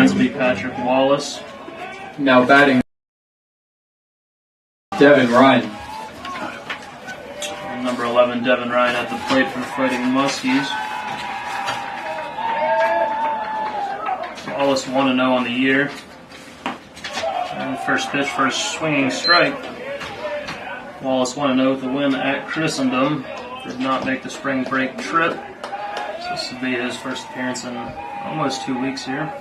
Barons will be Patrick Wallace. Now batting, Devin Ryan. And number 11, Devin Ryan at the plate for the Fighting Muskies. Wallace 1-0 on the year. And the first pitch for a swinging strike. Wallace 1-0 with the win at Christendom. Did not make the spring break trip. So this will be his first appearance in almost 2 weeks here.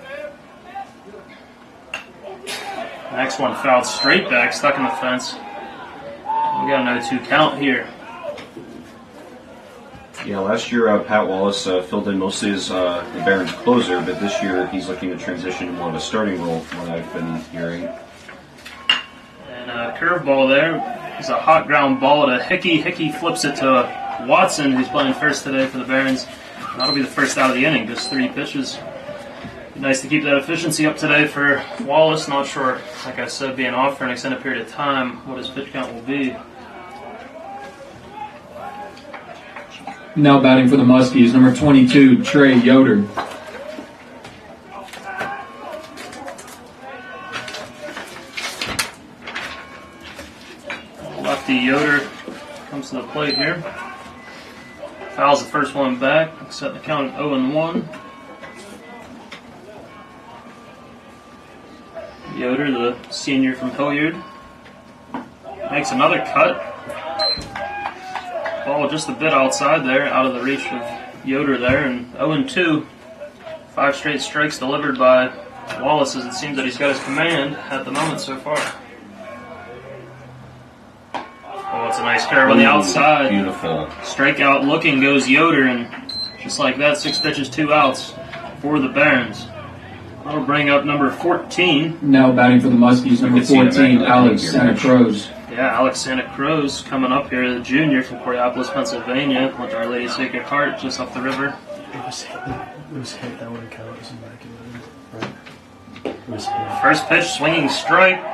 Next one fouled straight back, stuck in the fence. We got a 0-2 count here. Yeah, last year Pat Wallace filled in mostly as the Barons closer, but this year he's looking to transition to more of a starting role from what I've been hearing. And a curveball there is a hot ground ball to Hickey. Hickey flips it to Watson, who's playing first today for the Barons. And that'll be the first out of the inning, just 3 pitches. Be nice to keep that efficiency up today for Wallace. Not sure, like I said, being off for an extended period of time, what his pitch count will be. Now batting for the Muskies, number 22, Trey Yoder. Lefty Yoder comes to the plate here. Fouls the first one back, setting the count at 0-1. Yoder, the senior from Hilliard, makes another cut. Ball just a bit outside there, out of the reach of Yoder there, and 0-2. 5 straight strikes delivered by Wallace, as it seems that he's got his command at the moment so far. Oh, it's a nice curve on the outside. Beautiful. Strikeout looking goes Yoder, and just like that, 6 pitches, 2 outs for the Barons. That'll bring up number 14. Now batting for the Muskies, number 14, Alex Santa Cruz. Yeah, Alex Santa Cruz coming up here, the junior from Coraopolis, Pennsylvania, with Our Lady Sacred Heart just up the river. It was hit, that wouldn't count. It was back in the right? It was hit. First pitch, swinging strike.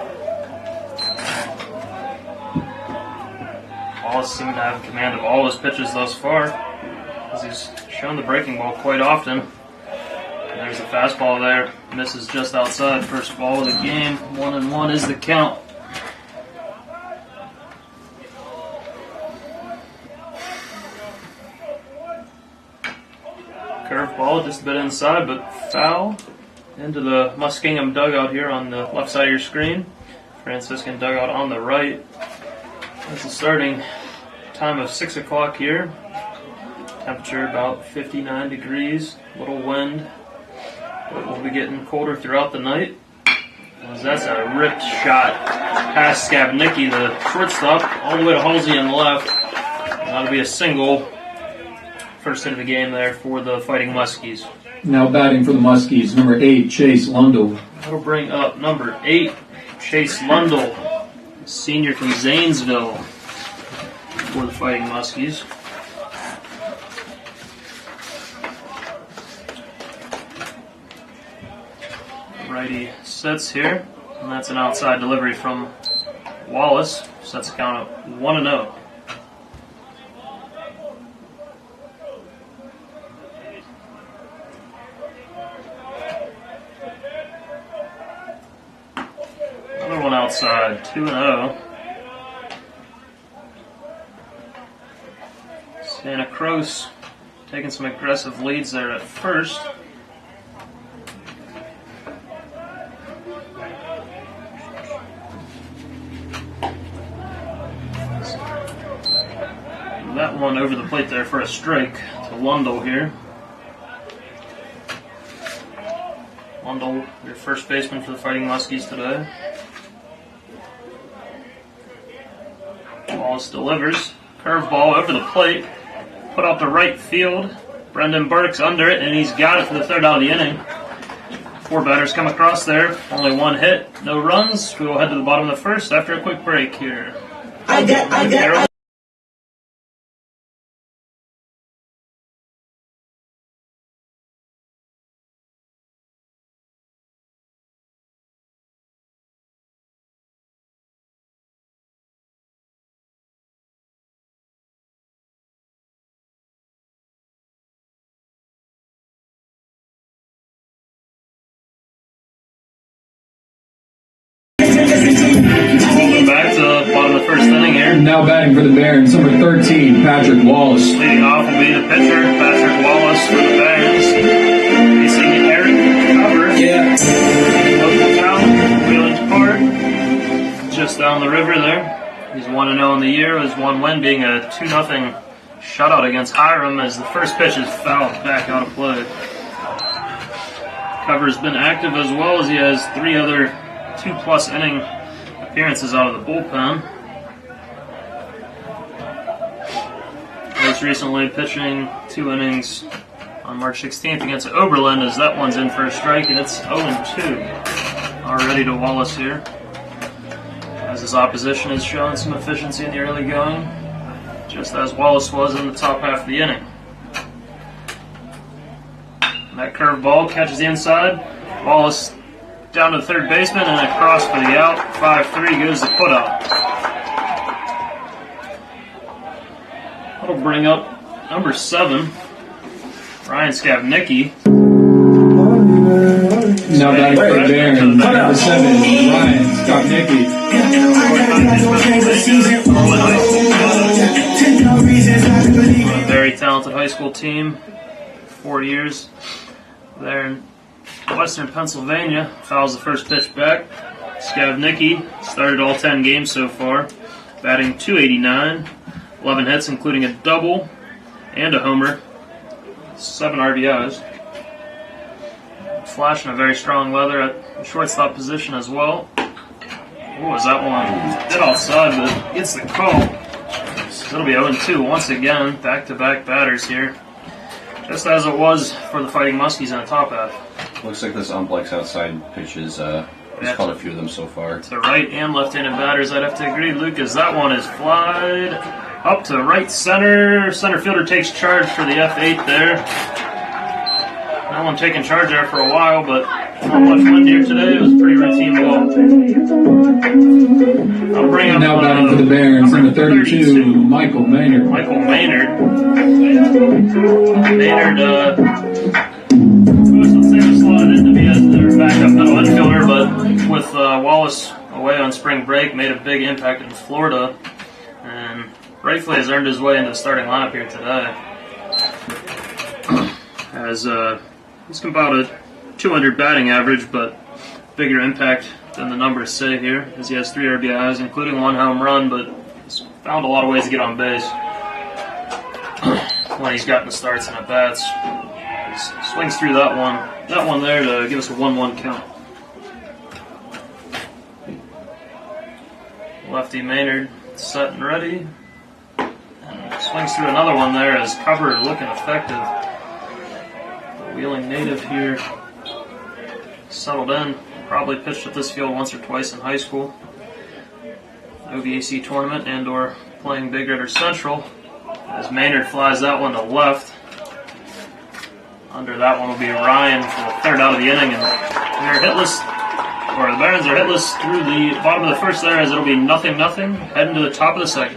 Wallace seemed to have command of all his pitches thus far, as he's shown the breaking ball quite often. And there's a fastball there, misses just outside. First ball of the game, 1-1 is the count. Curveball just a bit inside, but foul into the Muskingum dugout here on the left side of your screen. Franciscan dugout on the right. That's the starting time of 6 o'clock here. Temperature about 59 degrees, little wind. But we'll be getting colder throughout the night. As that's a ripped shot past Skabnicki, the shortstop, all the way to Halsey on the left. And that'll be a single. First hit of the game there for the Fighting Muskies. Now batting for the Muskies, number 8, Chase Lundell. That'll bring up number 8, Chase Lundell, senior from Zanesville for the Fighting Muskies. Righty sets here, and that's an outside delivery from Wallace. Sets the count at 1-0. Another one outside, 2-0. Santa Cruz taking some aggressive leads there at first. That one over the plate there for a strike to Lundell here. Lundell, your first baseman for the Fighting Muskies today. Wallace delivers. Curveball over the plate. Put out to right field. Brendan Burke's under it, and he's got it for the 3rd out of the inning. 4 batters come across there. Only 1 hit, no runs. We will head to the bottom of the 1st after a quick break here. Now batting for the Barons, number 13, Patrick Wallace. Leading off will be the pitcher, Patrick Wallace for the Barons. Facing Eric Cover. Local talent, Wheeling Park. Just down the river there. He's 1-0 in the year, with his one win being a 2-0 shutout against Hiram as the first pitch is fouled back out of play. Cover's been active as well as he has 3 other 2+ inning appearances out of the bullpen. Most recently pitching 2 innings on March 16th against Oberlin as that one's in for a strike, and it's 0-2 already to Wallace here. As his opposition is showing some efficiency in the early going, just as Wallace was in the top half of the inning. And that curveball catches the inside. Wallace down to the third baseman and across for the out. 5-3 goes the putout. That'll bring up number 7, Ryan Skavnicki. Now batting for the Barons, number 7, Ryan Skavnicki. A very talented high school team, 4 years there in Western Pennsylvania. Fouls the first pitch back. Skavnicki started all 10 games so far, batting .289, 11 hits including a double and a homer, 7 RBIs. Flashing a very strong leather at the shortstop position as well. Oh, is that one hit outside, but gets the call. So it'll be 0-2 once again. Back-to-back batters here, just as it was for the Fighting Muskies in the top half. Looks like this umplex outside pitches. He's caught a few of them so far. To right and left-handed batters, I'd have to agree, Lucas. That one is flied up to right center. Center fielder takes charge for the F8 there. No one taking charge there for a while, but not much wind here today. It was pretty routine ball. I'll bring up Now batting for the Barons, number 32, Michael Maynard. Michael Maynard. Maynard, was slotted in to be as their backup middle infielder, but with Wallace away on spring break, made a big impact in Florida, and rightfully has earned his way into the starting lineup here today. As he's compiled a 200 batting average, but bigger impact than the numbers say here, as he has 3 RBIs, including 1 home run, but he's found a lot of ways to get on base when he's gotten the starts and at bats. He swings through that one there to give us a 1-1 count. Lefty Maynard set and ready, and swings through another one there as cover looking effective. Wheeling native here, settled in, probably pitched at this field once or twice in high school, OVAC tournament and or playing Big Red or Central, as Maynard flies that one to left. Under that one will be Ryan for the 3rd out of the inning, and they're hitless, or the Barons are hitless through the bottom of the 1st there, as it'll be 0-0, heading to the top of the 2nd.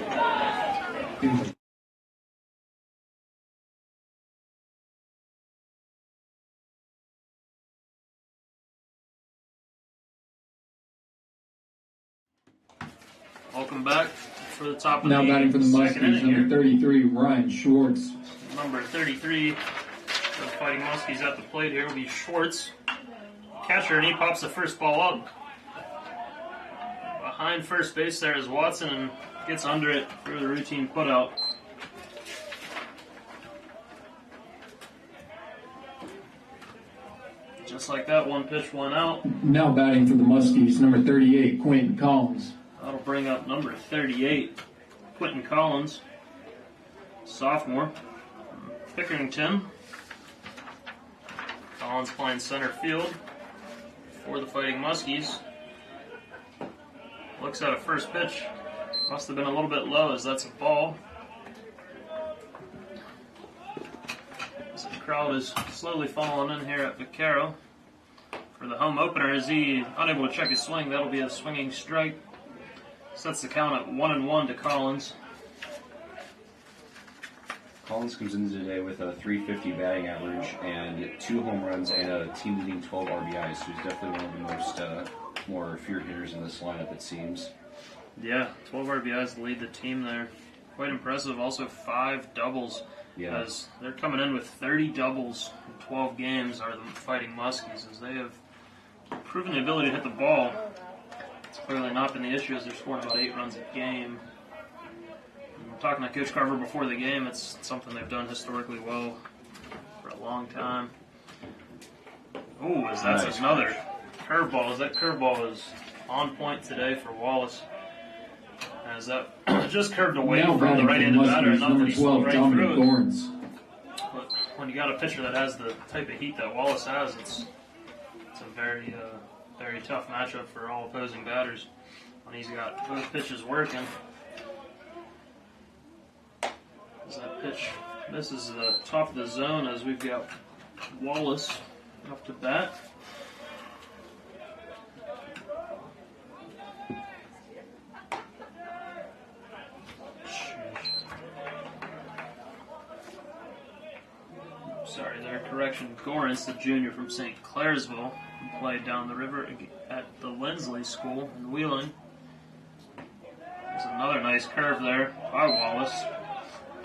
Welcome back for the top of Now the batting for the second Muskies, inning number here. 33, Ryan Schwartz. Number 33 for the Fighting Muskies at the plate here will be Schwartz. Catcher, and he pops the first ball up. Behind first base there is Watson, and gets under it for the routine putout. Just like that, 1 pitch, 1 out. Now batting for the Muskies, number 38, Quentin Collins. That'll bring up number 38, Quentin Collins, sophomore, Pickerington. Collins playing center field for the Fighting Muskies. Looks at a first pitch. Must have been a little bit low, as that's a ball. As the crowd is slowly falling in here at Vaquero. For the home opener, is he unable to check his swing? That'll be a swinging strike. Sets the count at 1-1 to Collins. Collins comes in today with a .350 batting average and 2 home runs and a team-leading 12 RBIs. So he's definitely one of the most more feared hitters in this lineup, it seems. Yeah, 12 RBIs to lead the team there. Quite impressive. Also 5 doubles. Yeah. As they're coming in with 30 doubles in 12 games are the Fighting Muskies, as they have proven the ability to hit the ball. It's clearly not been the issue as they're scoring about 8 runs a game. And talking to Coach Carver before the game, it's something they've done historically well for a long time. Ooh, that's Nice another curveball. That curveball is on point today for Wallace. As that just curved away Now from the right-handed batter, Muskies, not that number he slowed 12, right Dominic through it. Lawrence. But when you got a pitcher that has the type of heat that Wallace has, it's a very very tough matchup for all opposing batters when he's got both pitches working. As that pitch misses the top of the zone, as we've got Wallace up to bat. Sorry there, correction. Gorance, the junior from St. Clairsville, who played down the river at the Lindsley School in Wheeling. There's another nice curve there by Wallace.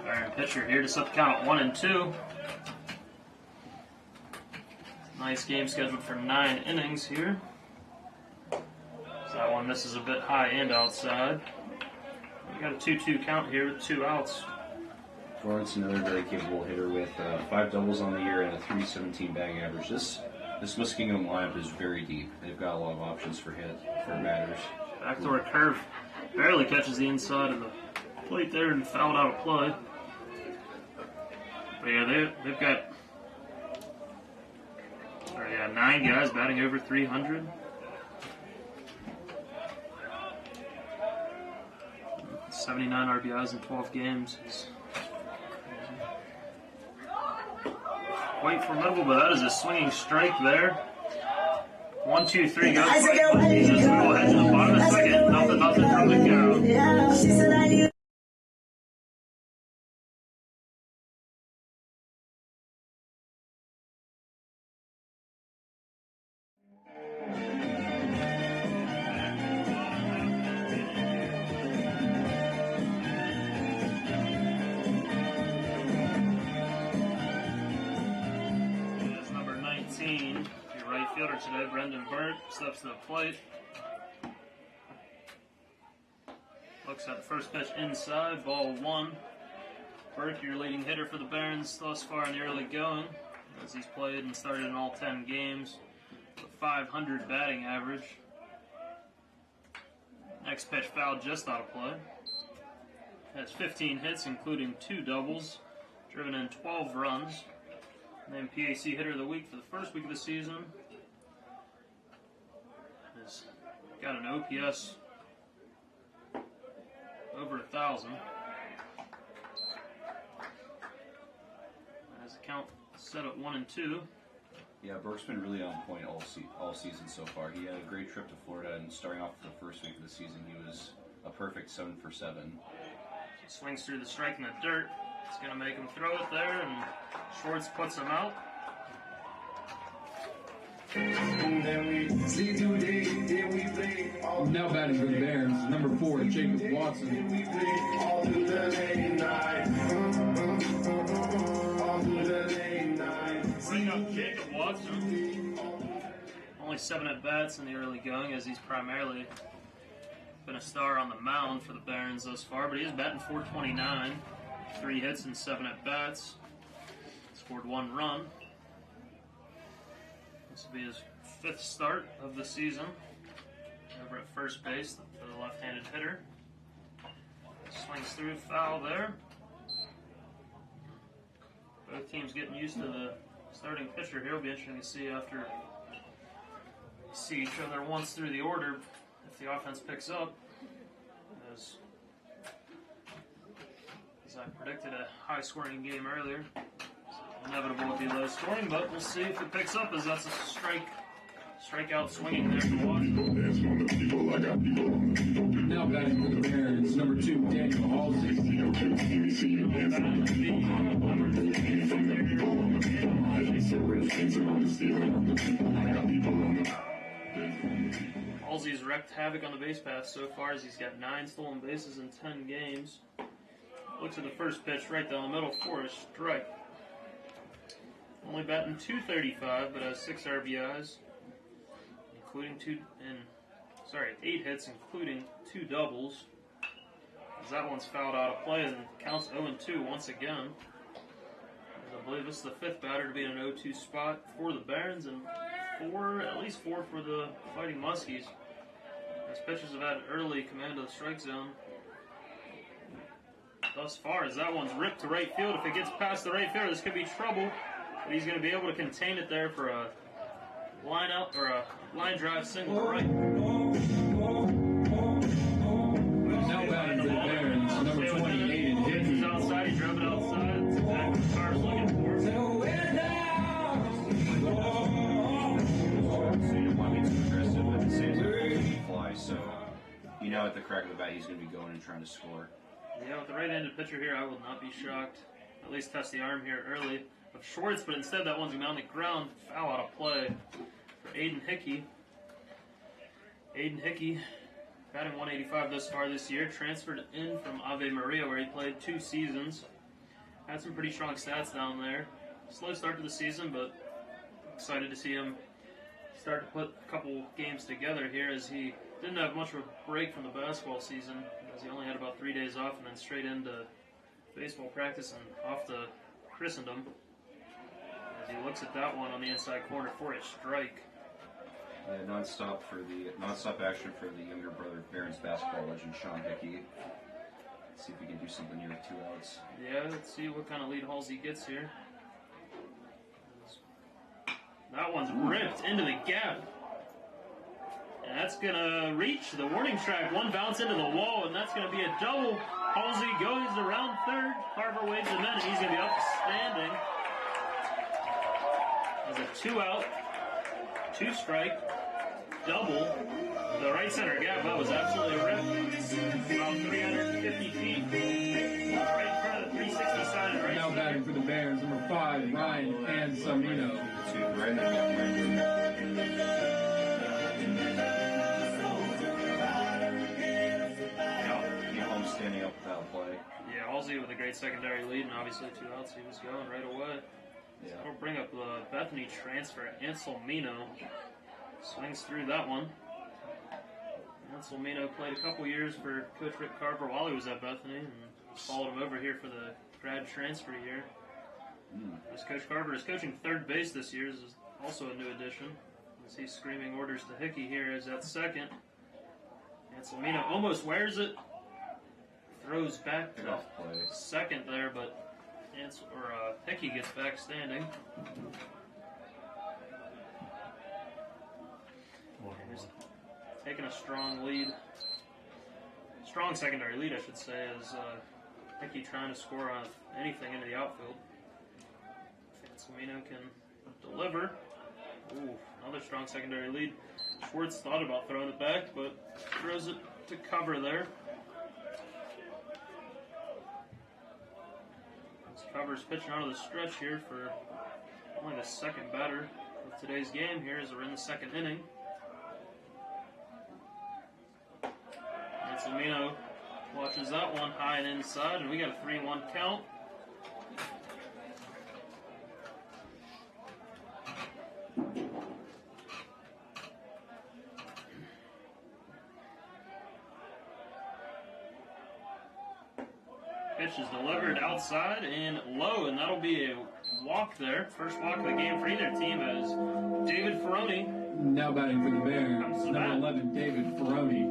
Baron pitcher here to set the count at 1-2. Nice game scheduled for 9 innings here. So that one misses a bit high and outside. We got a 2-2 count here with 2 outs. Florence, another very capable hitter with 5 doubles on the year and a .317 batting average. This Muskingum lineup is very deep. They've got a lot of options for batters. Backdoor curve barely catches the inside of the plate there and fouled out of play. But yeah, they've got 9 guys batting over 300. – 79 RBIs in 12 games. It's quite formidable, but that is a swinging strike there. 1, 2, 3 goes. He's just go ahead to the bottom of the second. Nothing from the count. Your right fielder today, Brendan Burt, steps to the plate. Looks at the first pitch inside, ball 1. Burt, your leading hitter for the Barons thus far in the early going, as he's played and started in all 10 games with a .500 batting average. Next pitch fouled just out of play. Has 15 hits, including 2 doubles, driven in 12 runs. Named PAC Hitter of the Week for the first week of the season. Has got an OPS over 1,000. Has the count set at 1-2. Yeah, Burke's been really on point all season so far. He had a great trip to Florida, and starting off the first week of the season, he was a perfect 7 for 7. Swings through the strike in the dirt. It's going to make him throw it there, and Schwartz puts him out. Now batting for the Barons, number 4, Jacob Watson. Bring up Jacob Watson. Only 7 at-bats in the early going, as he's primarily been a star on the mound for the Barons thus far, but he is batting .429. 3 hits and 7 at-bats. Scored 1 run. This will be his 5th start of the season. Over at first base for the left-handed hitter. Swings through, foul there. Both teams getting used to the starting pitcher here. It'll be interesting to see after you see each other once through the order if the offense picks up. As I predicted a high-scoring game earlier. It's inevitable to be low-scoring, but we'll see if it picks up, as that's a strikeout swinging there for Washington. Now batting for the Barons, number 2, Daniel Halsey. Halsey's wreaked havoc on the base paths so far as he's got 9 stolen bases in 10 games. Looks at the first pitch right down the middle for a strike. Only batting .235, but has 6 RBIs, including 8 hits, including 2 doubles. As that one's fouled out of play and counts 0-2 once again. As I believe this is the 5th batter to be in an 0-2 spot for the Barons and at least 4 for the Fighting Muskies. As pitchers have had early command of the strike zone thus far, as that one's ripped to right field. If it gets past the right fielder, this could be trouble. But he's going to be able to contain it there for a line out or a line drive single to right. Now batting for the Barons, number 28, Hickey. He's outside, he drove it outside. That's exactly what Carr's looking for. So you don't want to be too aggressive, but at the same time, he fly. So you know at the crack of the bat, he's going to be going and trying to score. Yeah, with the right-handed pitcher here, I will not be shocked. At least test the arm here early of Schwartz, but instead that one's going to be on the ground. Foul out of play for Aiden Hickey. Aiden Hickey, batting .185 thus far this year, transferred in from Ave Maria where he played 2 seasons. Had some pretty strong stats down there. Slow start to the season, but excited to see him start to put a couple games together here as he didn't have much of a break from the basketball season as he only had about 3 days off and then straight into baseball practice and off to Christendom. As he looks at that one on the inside corner for a strike. Non-stop action for the younger brother of Barons basketball legend Sean Hickey. Let's see if we can do something here with 2 outs. Yeah, let's see what kind of lead Halsey gets here. That one's ripped into the gap. And that's going to reach the warning track. One bounce into the wall, and that's going to be a double. Halsey goes around third. Carver waves him in, and he's going to be up standing. As a 2-out, 2-strike, double. The right center gap, that was absolutely ripped. About 350 feet. Right in front of the 360 sign. Right now batting for the Barons, number 5, Ryan Anselmino. Right in the gap, standing up without play. Yeah, Halsey with a great secondary lead, and obviously 2 outs, he was going right away. Yeah. So we'll bring up the Bethany transfer. Anselmino swings through that one. Anselmino played a couple years for Coach Rick Carver while he was at Bethany, and followed him over here for the grad transfer year. As Coach Carver is coaching third base this year, this is also a new addition. As he's screaming orders to Hickey here is at second. Anselmino almost wears it. Throws back to second there, but Hickey gets back standing. He's taking a strong lead. Strong secondary lead, I should say, as Hickey trying to score on anything into the outfield. Anselmino can deliver. Ooh, another strong secondary lead. Schwartz thought about throwing it back, but throws it to cover there. Cover's pitching out of the stretch here for only the second batter of today's game here as we're in the second inning. Anselmino watches that one high and inside, and we got a 3-1 count. Pitch is delivered outside and low, and that'll be a walk there. First walk of the game for either team as David Ferroni. Now batting for the Barons, number 11, David Ferroni.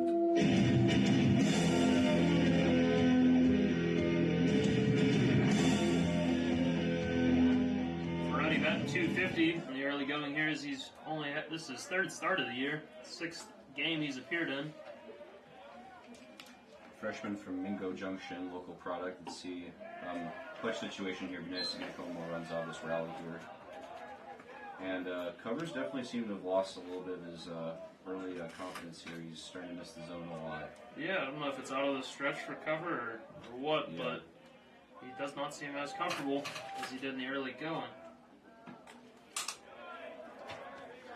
Ferroni batting .250 in the early going here as he's only had, this is his 3rd start of the year, 6th game he's appeared in. Freshman from Mingo Junction, local product. Let's see. Clutch situation here. Be nice to get a couple more runs out of this rally here. And Covers definitely seemed to have lost a little bit of his early confidence here. He's starting to miss the zone a lot. Yeah, I don't know if it's out of the stretch for cover or what, but he does not seem as comfortable as he did in the early going.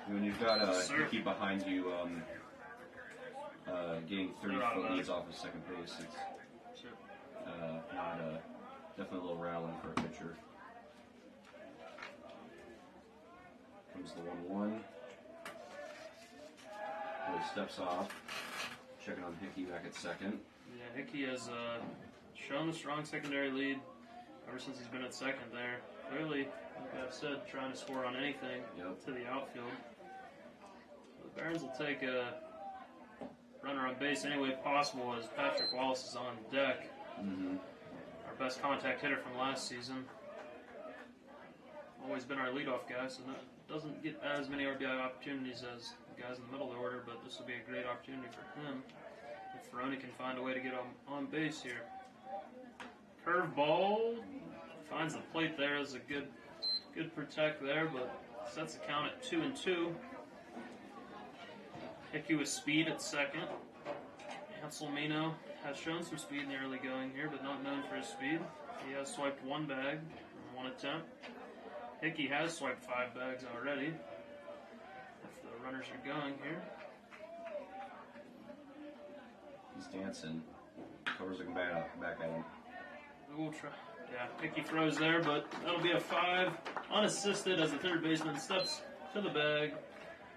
When you've got Hickey behind you, getting 30-foot leads off of second base. It's Sure. not definitely a little rattling for a pitcher. Comes the 1-1. Really steps off. Checking on Hickey back at second. Yeah, Hickey has shown the strong secondary lead ever since he's been at second there. Clearly, like I've said, trying to score on anything to the outfield. The Barons will take a runner on base any way possible as Patrick Wallace is on deck. Our best contact hitter from last season. Always been our leadoff guy, so doesn't get as many RBI opportunities as the guys in the middle of the order, but this will be a great opportunity for him if Ferroni can find a way to get on base here. Curveball finds the plate there as a good protect there, but sets the count at 2-2. Hickey with speed at second. Anselmino has shown some speed in the early going here, but not known for his speed. He has swiped one bag in one attempt. Hickey has swiped 5 bags already. If the runners are going here. He's dancing. Covers looking back at him. We'll try. Yeah, Hickey throws there, but that'll be a 5. Unassisted as the third baseman steps to the bag.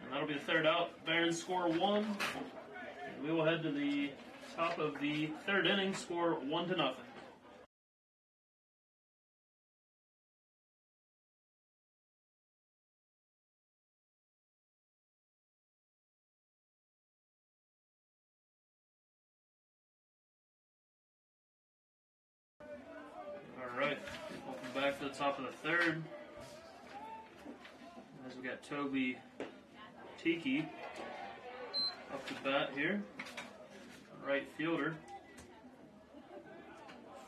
And that'll be the third out. Barons score 1. And we will head to the top of the third inning, score 1-0. Alright, welcome back to the top of the third. As we got Toby Tiki up to bat here. Right fielder.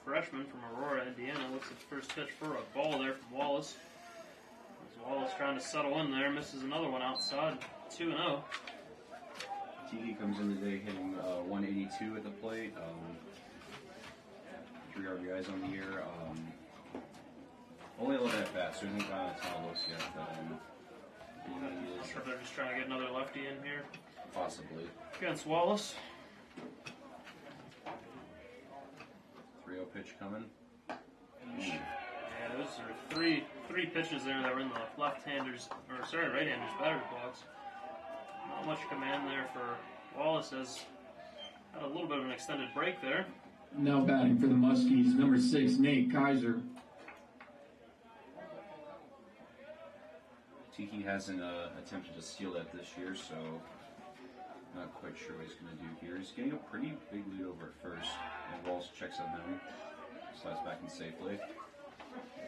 Freshman from Aurora, Indiana. Looks at the first pitch for a ball there from Wallace. As Wallace trying to settle in there, misses another one outside. 2-0. Tiki comes in today hitting 182 at the plate. 3 RBIs on the year. Only a little bit fast, so he hasn't gotten a ton of looks yet. I'm sure they're just trying to get another lefty in here. Possibly. Against Wallace. 3-0 pitch coming. Yeah, those are three pitches there that were in the right-handers batter's box. Not much command there for Wallace, has had a little bit of an extended break there. Now batting for the Muskies, number 6, Nate Kaiser. Tiki hasn't attempted to steal that this year, so not quite sure what he's going to do here. He's getting a pretty big lead over at first, and Wallace checks on him, slides back in safely.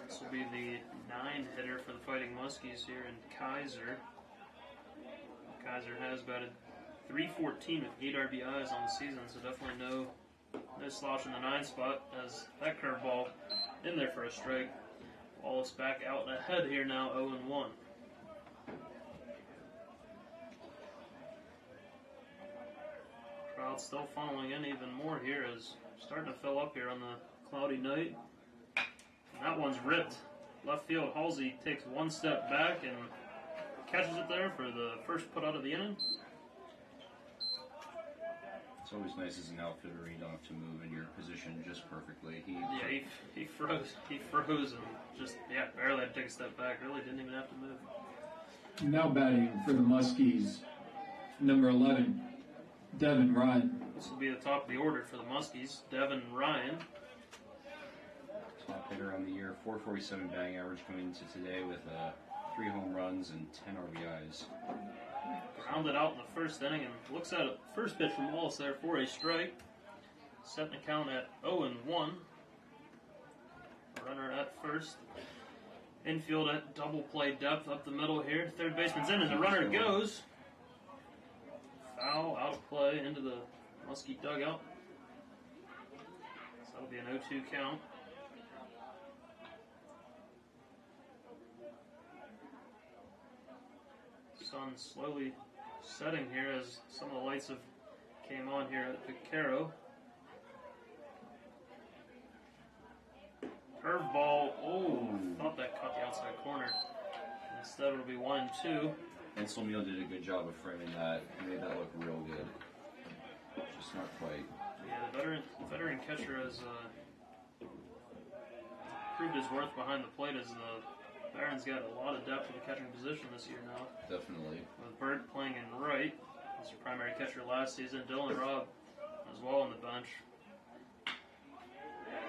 This will be the 9-hitter for the Fighting Muskies here in Kaiser. Kaiser has batted .314 with 8 RBIs on the season, so definitely no slouch in the 9 spot as that curveball in there for a strike. Wallace back out ahead here now, 0-1. Crowd still funneling in even more here as starting to fill up here on the cloudy night. And that one's ripped. Left field, Halsey takes one step back and catches it there for the first put out of the inning. It's always nice as an outfielder, you don't have to move in your position just perfectly. He froze. He froze and just barely had to take a step back. Really didn't even have to move. Now batting for the Muskies, number 11, Devin Ryan. This will be the top of the order for the Muskies. Devin Ryan. Top hitter on the year, 447 batting average coming into today with 3 home runs and 10 RBIs. Grounded out in the first inning and looks at it. First pitch from Wallace there for a strike. Setting the count at 0-1. Runner at first. Infield at double play depth up the middle here. Third baseman's in and the runner goes. Foul out of play into the Muskie dugout. So that'll be an 0-2 count. Sun slowly setting here as some of the lights have came on here at Picaro. Curveball, thought that caught the outside corner. Instead it'll be 1-2. Anselmino did a good job of framing that. He made that look real good. Just just not quite. Yeah, the veteran catcher has proved his worth behind the plate as the Barons got a lot of depth in the catching position this year now. Definitely. With Bert playing in right as your primary catcher last season, Dylan Robb as well on the bench.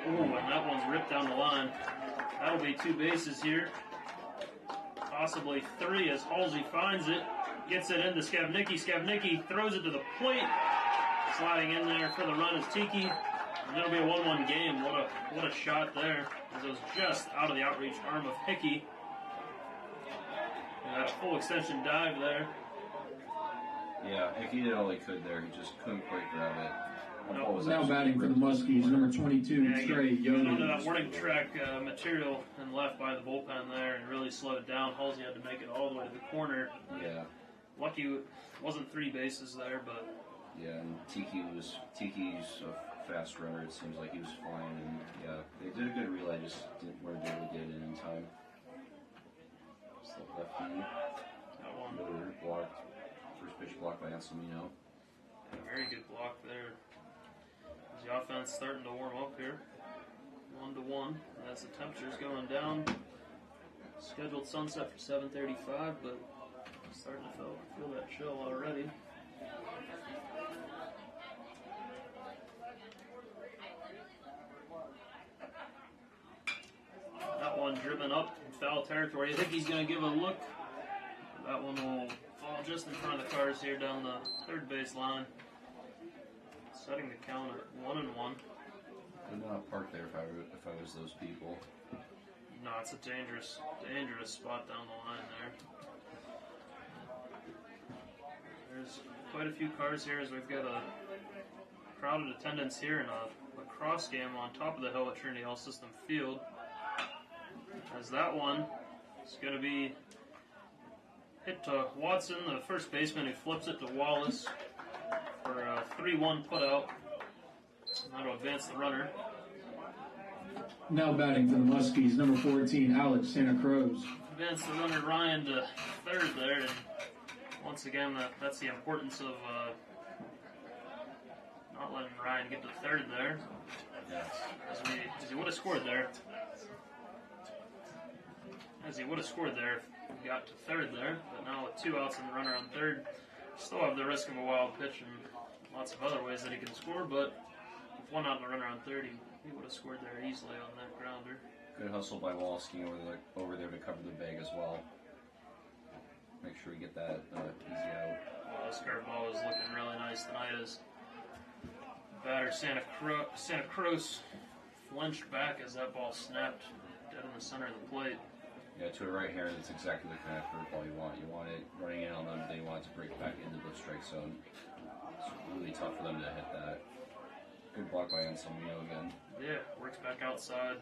Ooh, and that one's ripped down the line. That'll be 2 bases here. Possibly 3 as Halsey finds it. Gets it into Skavnicki. Skavnicki throws it to the plate. Sliding in there for the run is Tiki. And it'll be a 1-1 game. What a shot there. As it was just out of the outreach arm of Hickey. And that full extension dive there. Yeah, Hickey did all he could there. He just couldn't quite grab it. Now batting for the Muskies, number 22, Trey Yoder. Under that Yoder. warning track material and left by the bullpen there and really slowed it down. Halsey had to make it all the way to the corner. Yeah. Lucky it wasn't 3 bases there, but Yeah, and Tiki's a fast runner. It seems like he was flying, and yeah, they did a good relay. Just weren't able to get it in time. Just the lefty. that one, Yoder blocked. First pitch blocked by Anselmino. a very good block there. As the offense starting to warm up here, 1-1. As the temperature's going down, scheduled sunset for 7:35, but I'm starting to feel that chill already. That one driven up in foul territory. I think he's going to give a look. That one will fall just in front of the cars here down the third base line. Setting the count at 1-1. Would not park there if I was those people. No, it's a dangerous spot down the line there. There's quite a few cars here as we've got a crowded attendance here in a lacrosse game on top of the hill at Trinity Health System Field. As that one is going to be hit to Watson, the first baseman, who flips it to Wallace for a 3-1 putout. And that'll advance the runner. Now batting for the Muskies, number 14, Alex Santa Cruz. Advance the runner Ryan to third there, and once again, that's the importance of not letting Ryan get to third there. Yes. As he would have scored there. As he would have scored there if he got to third there. But now with 2 outs and the runner on third, still have the risk of a wild pitch and lots of other ways that he can score. But with 1 out and the runner on third, he would have scored there easily on that grounder. Good hustle by Walski over there to cover the bag as well. Make sure we get that easy out. Well, this curveball is looking really nice tonight as batter Santa Cruz flinched back as that ball snapped dead in the center of the plate. Yeah, to a right-hander, that's exactly the kind of curveball you want. You want it running in on them, they want it to break back into the strike zone. It's really tough for them to hit that. Good block by Anselmino again. Yeah, works back outside.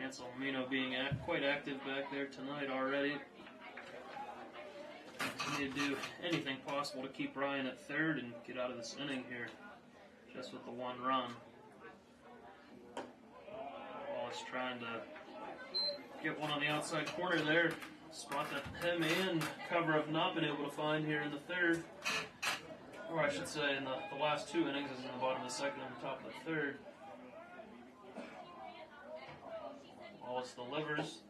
Anselmino being quite active back there tonight already. We need to do anything possible to keep Ryan at third and get out of this inning here, just with the 1 run. Wallace trying to get one on the outside corner there. Spot that him and cover have not been able to find here in the third. Or I should say in the last 2 innings, is in the bottom of the second and the top of the third. Wallace delivers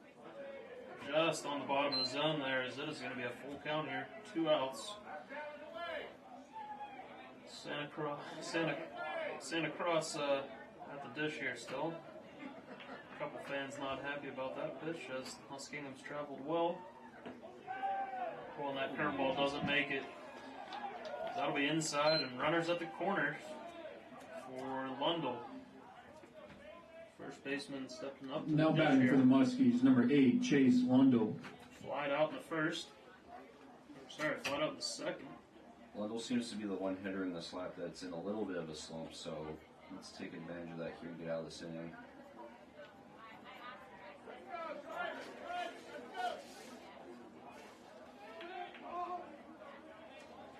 just on the bottom of the zone there, as it is going to be a full count here. 2 outs. Santa Cruz at the dish here still. A couple fans not happy about that pitch as Muskingum's traveled well. Well, and that curveball doesn't make it. That'll be inside, and runners at the corner for Lundell. First baseman stepping up. Now batting for the Muskies, number 8, Chase Lundell. Flied out in the first. Flied out in the second. Lundell seems to be the one hitter in the slap that's in a little bit of a slump, so let's take advantage of that here and get out of this inning.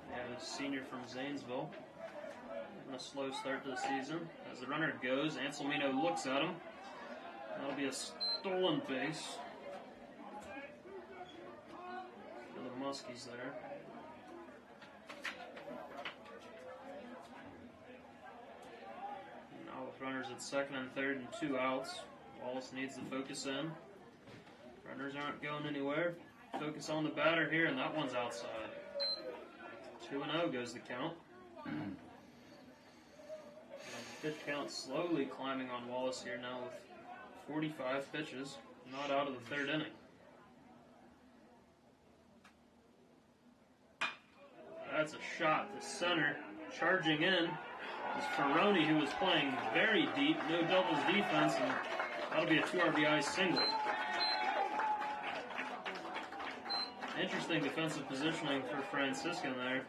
Yeah, the senior from Zanesville. Having a slow start to the season. As the runner goes, Anselmino looks at him. That'll be a stolen base for the Muskies there. runners at second and third and 2 outs. Wallace needs to focus in. Runners aren't going anywhere. Focus on the batter here, and that one's outside. 2-0 goes the count. And pitch count slowly climbing on Wallace here now with 45 pitches, not out of the third inning. That's a shot to center. Charging in is Ferroni, who was playing very deep, no doubles defense, and that'll be a 2 RBI single. Interesting defensive positioning for Franciscan there.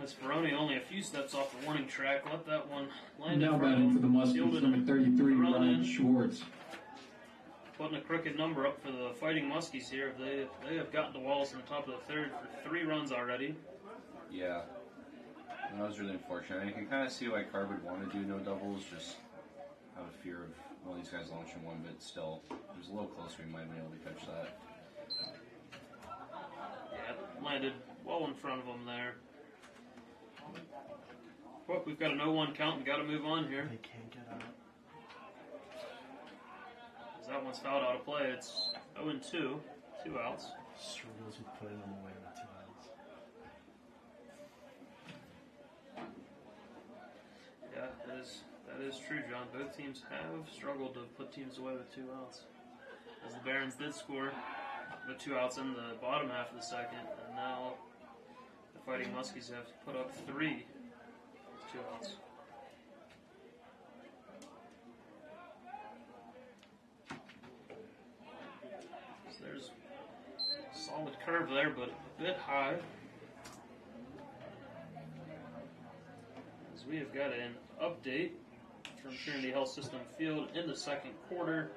As Ferroni only a few steps off the warning track, let that one land in Now front batting of for the him. Muskies, Fielded number and 33, thrown Ryan in. Schwartz. Putting a crooked number up for the Fighting Muskies here. They have gotten to Wallace in the top of the third for 3 runs already. Yeah, that was really unfortunate. And you can kind of see why Carr would want to do no doubles, just out of fear of one of these guys launching one, but still, it was a little closer. He might have been able to catch that. Yeah, landed well in front of him there. Well, we've got an 0-1 count. We've got to move on here. They can't get out. As that one's fouled out of play. It's 0-2, 2 outs. Struggles with putting them away with 2 outs. Yeah, that is true, John. Both teams have struggled to put teams away with 2 outs. As the Barons did score with 2 outs in the bottom half of the second, and now the Fighting Muskies have put up 3 with 2 outs. So there's a solid curve there, but a bit high. As we have got an update from Trinity Health System Field in the second quarter.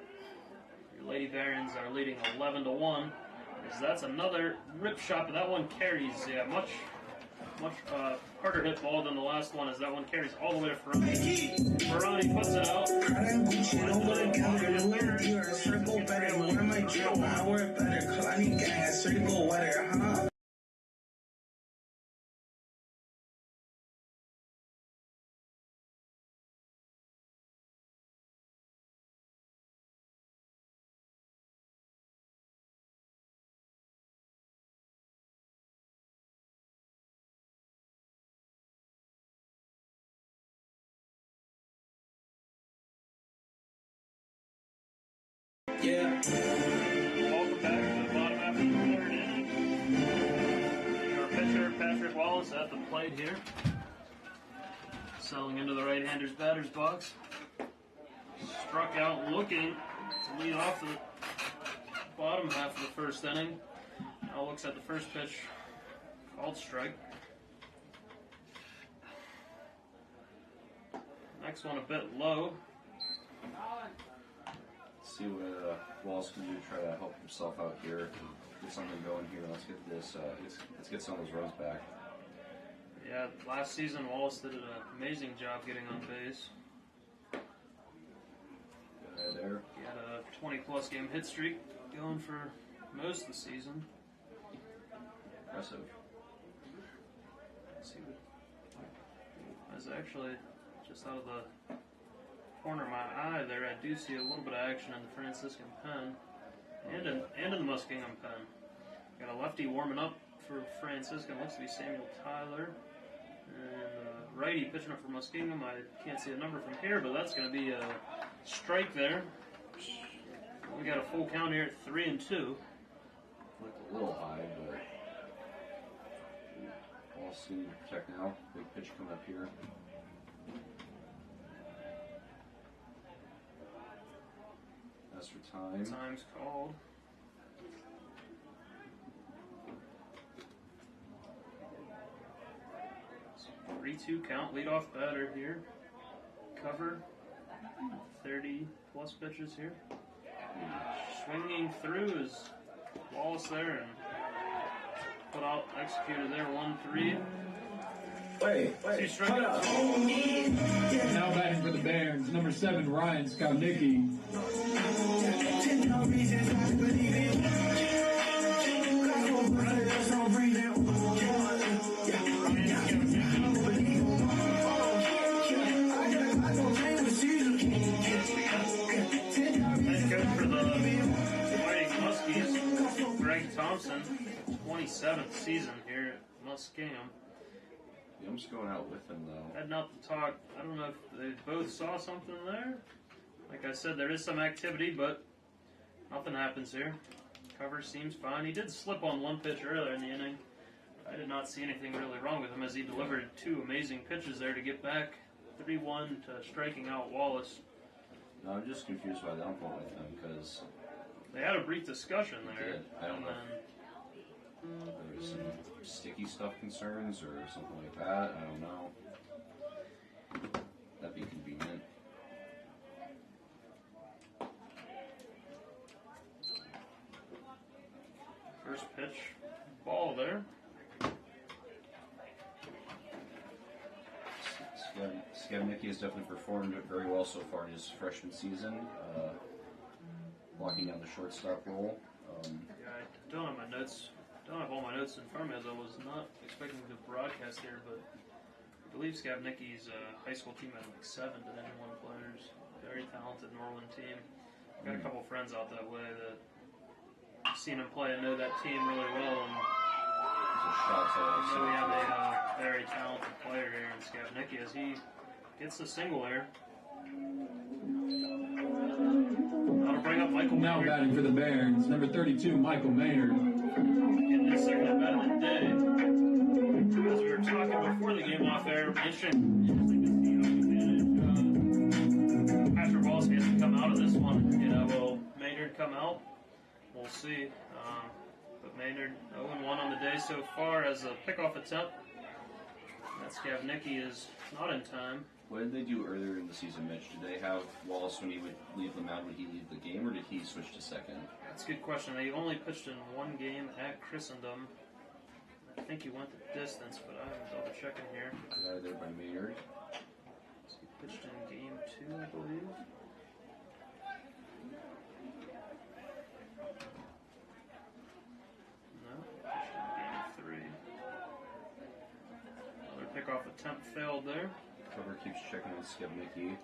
Your Lady Barons are leading 11-1. As that's another rip shot, but that one carries, much harder hit ball than the last one, as that one carries all the way to Ferroni. Ferroni puts it out. Yeah. Welcome back to the bottom half of the third inning. Your pitcher, Patrick Wallace, at the plate here. Settling into the right-hander's batter's box. Struck out looking to lead off the bottom half of the first inning. Now looks at the first pitch, called strike. Next one a bit low. See what Wallace can do to try to help himself out here. Get something going here. Let's get this. Let's get some of those runs back. Yeah, last season Wallace did an amazing job getting on base. There. He had a 20-plus game hit streak going for most of the season. Impressive. Let's see what I was actually just out of the corner of my eye there. I do see a little bit of action in the Franciscan pen and in the Muskingum pen. Got a lefty warming up for Franciscan. Looks to be Samuel Tyler. And righty pitching up for Muskingum. I can't see a number from here, but that's going to be a strike there. We got a full count here at 3-2. Looked a little high, but Wallace seemed to protect now. Big pitch coming up here. That's for time. Time's called. So 3-2 count. Leadoff batter here. Cover. 30-plus pitches here. Swinging through is Wallace there and put out, executed there. 1-3. Wait, Two strikes. hold up. Now batting for the Barons, number 7, Ryan Skownicki. 10 reasons I believe it. Got no brother, there's no breathing. I Thompson, 27th season here at Muskingum. Yeah, I'm just going out with him though. Heading out to talk. I don't know if they both saw something there. Like I said, there is some activity, but nothing happens here. Cover seems fine. He did slip on one pitch earlier in the inning. I did not see anything really wrong with him as he delivered two amazing pitches there to get back 3-1 to striking out Wallace. No, I'm just confused why they don't go with him because They had a brief discussion they there. did. I don't know And if there was some sticky stuff concerns or something like that. I don't know. That'd be convenient. first pitch, ball there. Skebnicki has definitely performed very well so far in his freshman season, blocking down the shortstop role. Yeah, I don't have my notes. Don't have all my notes in front of me as I was not expecting to broadcast here, but I believe Skebnicki's high school team had like 7 Division I players. Very talented Norland team. I've got a couple friends out that way that have seen him play and know that team really well. And There's a shot I know we have to a very talented player here in Skebnicki as he gets the single here. That'll bring up Michael Now Maynard. batting for the Barons, number 32, Michael Maynard. Getting his second at bat of the day. As we were talking before the game off air, interesting to see how advantage Patrick Walski has to come out of this one. Will Maynard come out? We'll see. But Maynard 0-1 on the day so far as a pickoff attempt. That Skebnicki is not in time. What did they do earlier in the season, Mitch? Did they have Wallace when he would leave the mound? Would he leave the game, or did he switch to second? That's a good question. They only pitched in one game at Christendom. I think he went the distance, but I'm double checking here. There by Maynard. So he pitched in game 2, I believe. No, pitched in game 3. Another pickoff attempt failed there. Cover keeps checking on Skebnicki.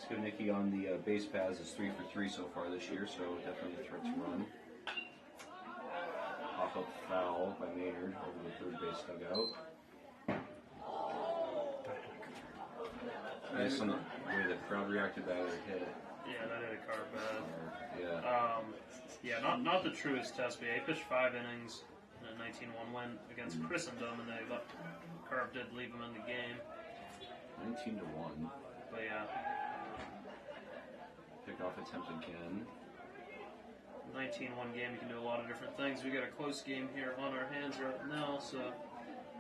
Skebnicki on the base paths is 3 for 3 so far this year, so definitely a threat to run. Pop-up foul by Maynard over the third base dugout. Based on the way the crowd reacted, that would hit. Yeah, that hit a carve bad. Yeah. Not the truest test, but he pitched 5 innings in a 19-1 win against Christendom, and Carve did leave him in the game. 19-1. But yeah, Pickoff attempt again. 19-1 game, you can do a lot of different things. We got a close game here on our hands right now, so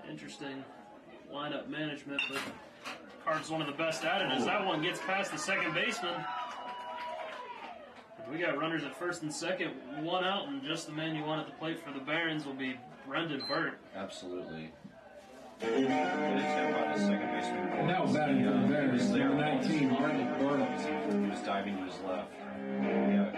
interesting lineup management, but Carve's one of the best at it as that one gets past the second baseman. We got runners at first and second, 1 out, and just the man you want at the plate for the Barons will be Brendan Burt. Absolutely. Good attempt on his second baseman. Now batting for the Barons, number 19, Brendan Burt. He was diving to his left. Yeah,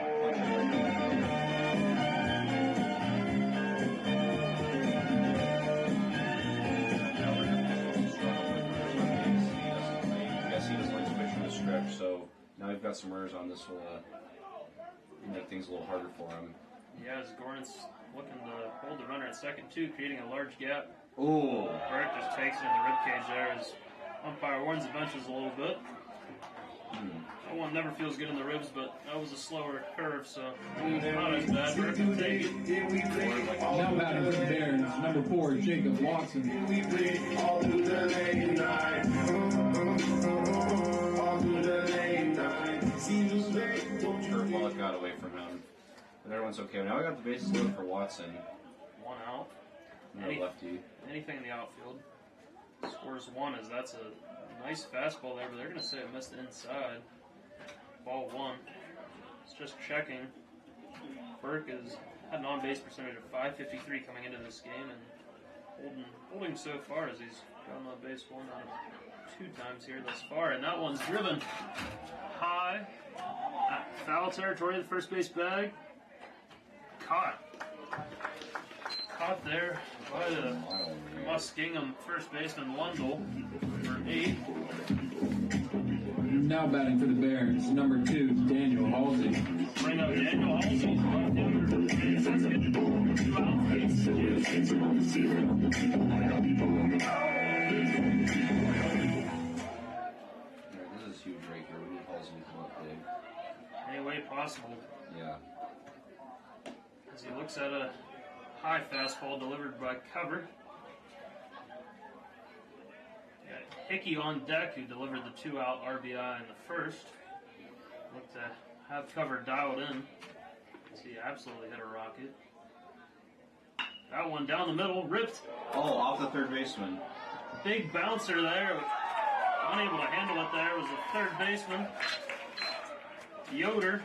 I guess he doesn't like to pitch from the stretch, so now we've got some runners on this will make things a little harder for him. Yeah, as Gordon's looking to hold the runner at second, too, creating a large gap. Oh, Burt just takes it in the ribcage there as umpire warns the benches a little bit. That one never feels good in the ribs, but that was a slower curve, so not as bad. Burt can take it. Now batting for the Barons, number 4, Jacob Watson. We play all through the late night. All through the late night. Seems late. turf ball that got away from him. But everyone's okay. Now we got the bases loaded for Watson. 1 out. No lefty. Anything in the outfield. Scores 1 as that's a nice fastball there, but they're going to say it missed inside. Ball 1. It's just checking. Burke has had an on-base percentage of .553 coming into this game, and holding so far as he's gotten on base 1 out of 2 times here thus far, and that one's driven high at foul territory. The first base bag caught there by the Muskingum first baseman Lundell for 8. Now batting for the Barons, number 2, Daniel Halsey. Bring up Daniel Halsey, left fielder for Franciscan. 2 outs. This is huge right here. We need Halsey to come up big. Any way possible. Yeah. As he looks at a high fastball delivered by Cover. Got Hickey on deck, who delivered the 2-out RBI in the first. Looked to have Cover dialed in. As he absolutely hit a rocket. That one down the middle, ripped. Oh, off the third baseman. Big bouncer there. Unable to handle it there was the third baseman. Yoder.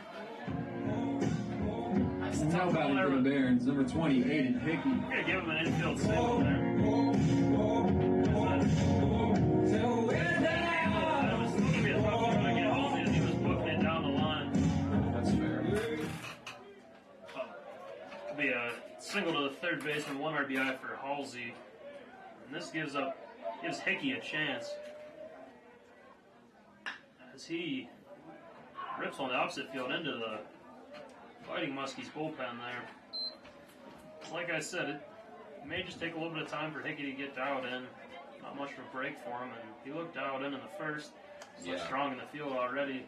Now batting for the Barons, number 20, Aiden Hickey. Gonna give him an infield single there. That was going to be a tough one to get Halsey as he was booking it down the line. That's fair. It'll be a single to the third baseman, 1 RBI for Halsey. And this gives Hickey a chance. As he rips on the opposite field into the Fighting Muskies bullpen there. Like I said, it may just take a little bit of time for Hickey to get dialed in. Not much of a break for him, and he looked dialed in the first. So strong in the field already.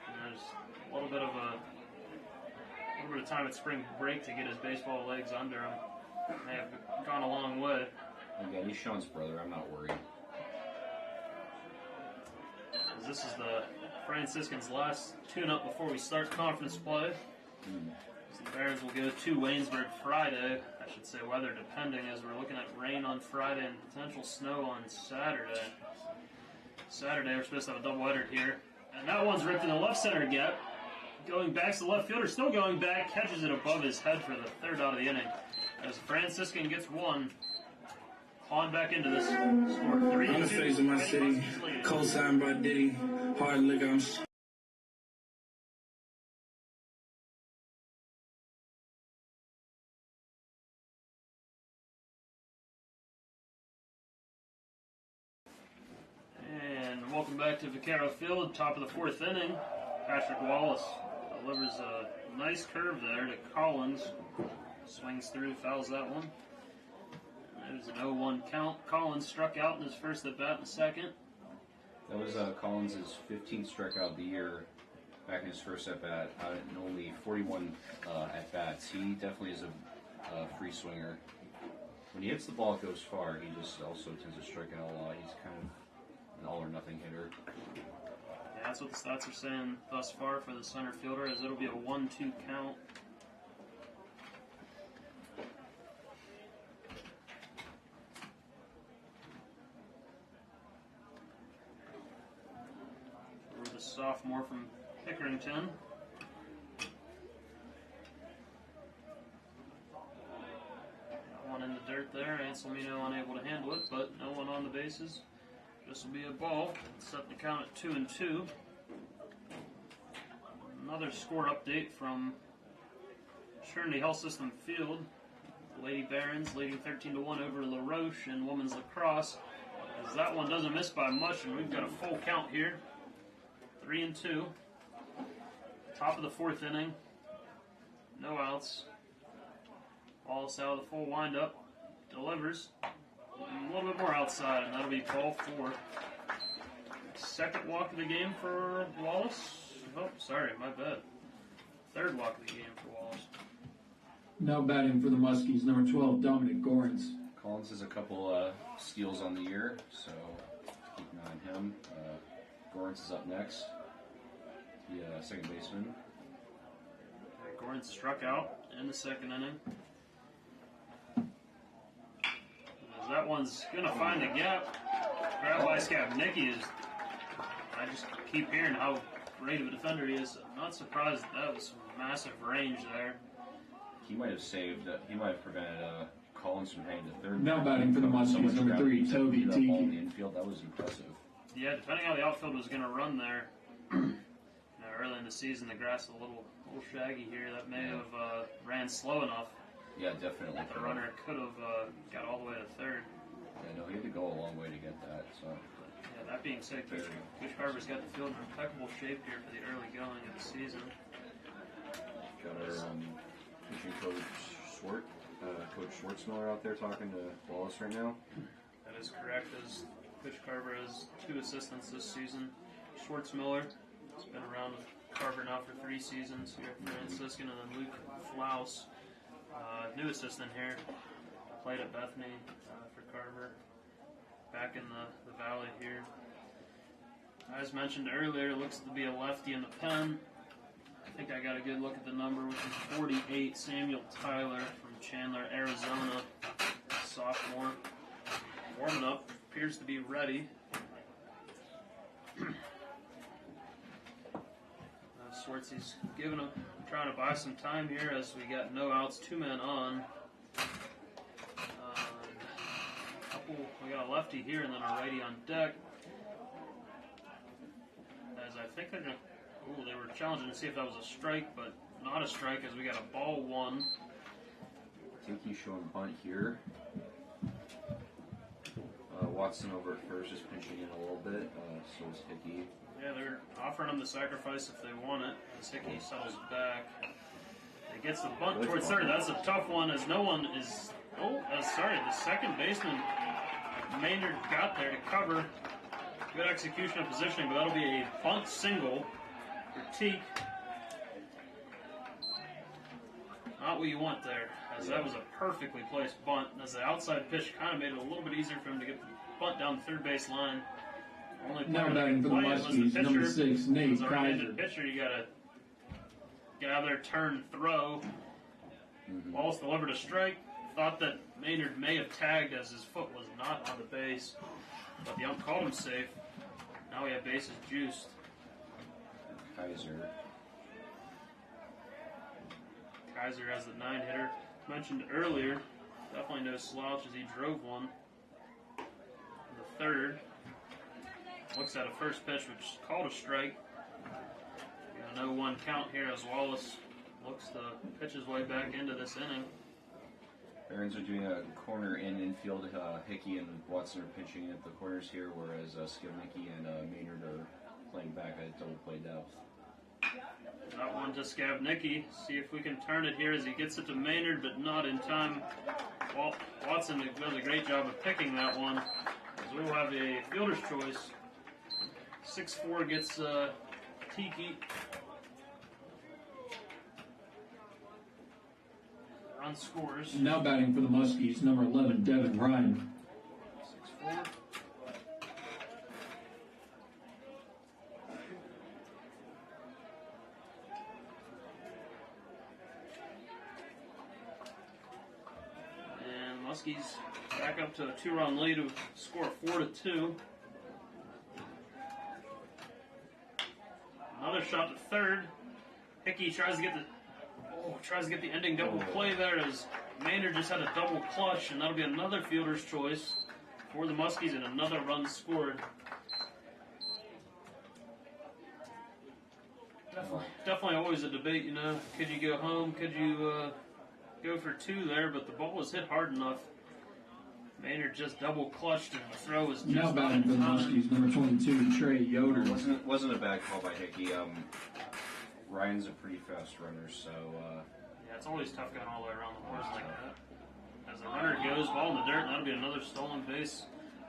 And there's a little bit of time at spring break to get his baseball legs under him. May have gone a long way. Again, he's Sean's brother. I'm not worried. As this is the Franciscan's last tune-up before we start conference play. So the Barons will go to Waynesburg Friday. I should say weather depending, as we're looking at rain on Friday and potential snow on Saturday. Saturday we're supposed to have a doubleheader here. And that one's ripped in the left center gap. Going back to the left fielder, still going back, catches it above his head for the 3rd out of the inning. As Franciscan gets 1. On back into this score 3-2. On the face of my city, co-signed by Diddy, hard liquor, I'm And welcome back to Vaquero Field, top of the 4th inning. Patrick Wallace delivers a nice curve there to Collins. Swings through, fouls that one. There's an 0-1 count. Collins struck out in his first at-bat in the second. That was Collins' 15th strikeout of the year back in his first at-bat, out in only 41 at-bats. He definitely is a free swinger. When he hits the ball, it goes far. He just also tends to strike out a lot. He's kind of an all-or-nothing hitter. Yeah, that's what the stats are saying thus far for the center fielder, as it'll be a 1-2 count. The sophomore from Pickerington. Got one in the dirt there. Anselmino unable to handle it, but no one on the bases. This will be a ball. Set the count at 2-2. Another score update from Trinity Health System Field. The Lady Barons leading 13-1 over LaRoche in women's lacrosse. As that one doesn't miss by much, and we've got a full count here. 3-2. Top of the 4th inning. No outs. Wallace out of the full windup. Delivers. A little bit more outside, and that'll be ball 4. Second walk of the game for Wallace. Oh, sorry, my bad. 3rd walk of the game for Wallace. Now batting for the Muskies, number 12, Dominic Gorens. Collins has a couple steals on the year, so keep an eye on him. Gorens is up next. The second baseman. Gorens struck out in the 2nd inning. As that one's going to find the gap. Grab by Skabnicki is. I just keep hearing how great of a defender he is. I'm not surprised that was some massive range there. He might have saved. He might have prevented Collins from heading to 3rd. Now batting for the Muskies, number 3, Toby That ball in the Tiki. infield, that was impressive. Yeah, depending how the outfield was going to run there. Early in the season, the grass was a little shaggy here. That may have ran slow enough. Yeah, definitely. The runner could have got all the way to 3rd. Yeah, no, he had to go a long way to get that. So Yeah, that being said, Coach Carver's got the field in impeccable shape here for the early going of the season. got our pitching coach Coach Schwartzmiller out there talking to Wallace right now. That is correct, as Coach Carver has 2 assistants this season. Schwartzmiller has been around with Carver now for 3 seasons here at Franciscan, and then Luke Flaus, new assistant here, played at Bethany for Carver, back in the Valley here. As mentioned earlier, it looks to be a lefty in the pen. I think I got a good look at the number, which is 48, Samuel Tyler from Chandler, Arizona, sophomore. Warming up, appears to be ready. Swartzy's trying to buy some time here as we got no outs, 2 men on. We got a lefty here and then a righty on deck. As I think they're going to. Ooh, they were challenging to see if that was a strike, but not a strike as we got a ball 1. I think he's showing bunt here. Watson over at first is pinching in a little bit, so is Hickey. Yeah, they're offering him the sacrifice if they want it. As Hickey settles back. He gets the bunt towards third. That's a tough one as no one is. The second baseman Maynard got there to cover. Good execution of positioning, but that'll be a bunt single for Teak. Not what you want there, as that was a perfectly placed bunt. As the outside pitch kind of made it a little bit easier for him to get the bunt down the third base line. Only Now batting for the Muskies, number 6, Nate as a right-handed Kaiser. pitcher, you got to get out of there, turn, throw. Wallace delivered a strike. Thought that Maynard may have tagged as his foot was not on the base, but the ump called him safe. Now we have bases juiced. Kaiser has the 9-hitter. Mentioned earlier, definitely no slouch as he drove one. The third looks at a first pitch, which is called a strike. Got a no 1 count here as Wallace looks to pitch his way back into this inning. Barons are doing a corner in infield. Hickey and Watson are pitching at the corners here, whereas Skibnicki and Maynard are playing back at double play depth. That one to Skabnicki. See if we can turn it here as he gets it to Maynard, but not in time. Watson does a great job of picking that one, as we will have a fielder's choice. 6-4 gets Tiki. Run scores. Now batting for the Muskies, number 11, Devin Ryan. 6-4. And Muskies back up to a 2-run lead to score 4-2. Another shot to third. Hickey tries to get the ending double play there as Maynard just had a double clutch, and that'll be another fielder's choice for the Muskies and another run scored. Definitely always a debate, you know. Could you go home? Could you go for 2 there? But the ball was hit hard enough. Maynard just double clutched, and the throw was just Now batting for the Muskies, number 22, Trey Yoder. Wasn't a bad call by Hickey. Ryan's a pretty fast runner, so yeah, it's always tough going all the way around the horse like that. As the runner goes, ball in the dirt, and that'll be another stolen base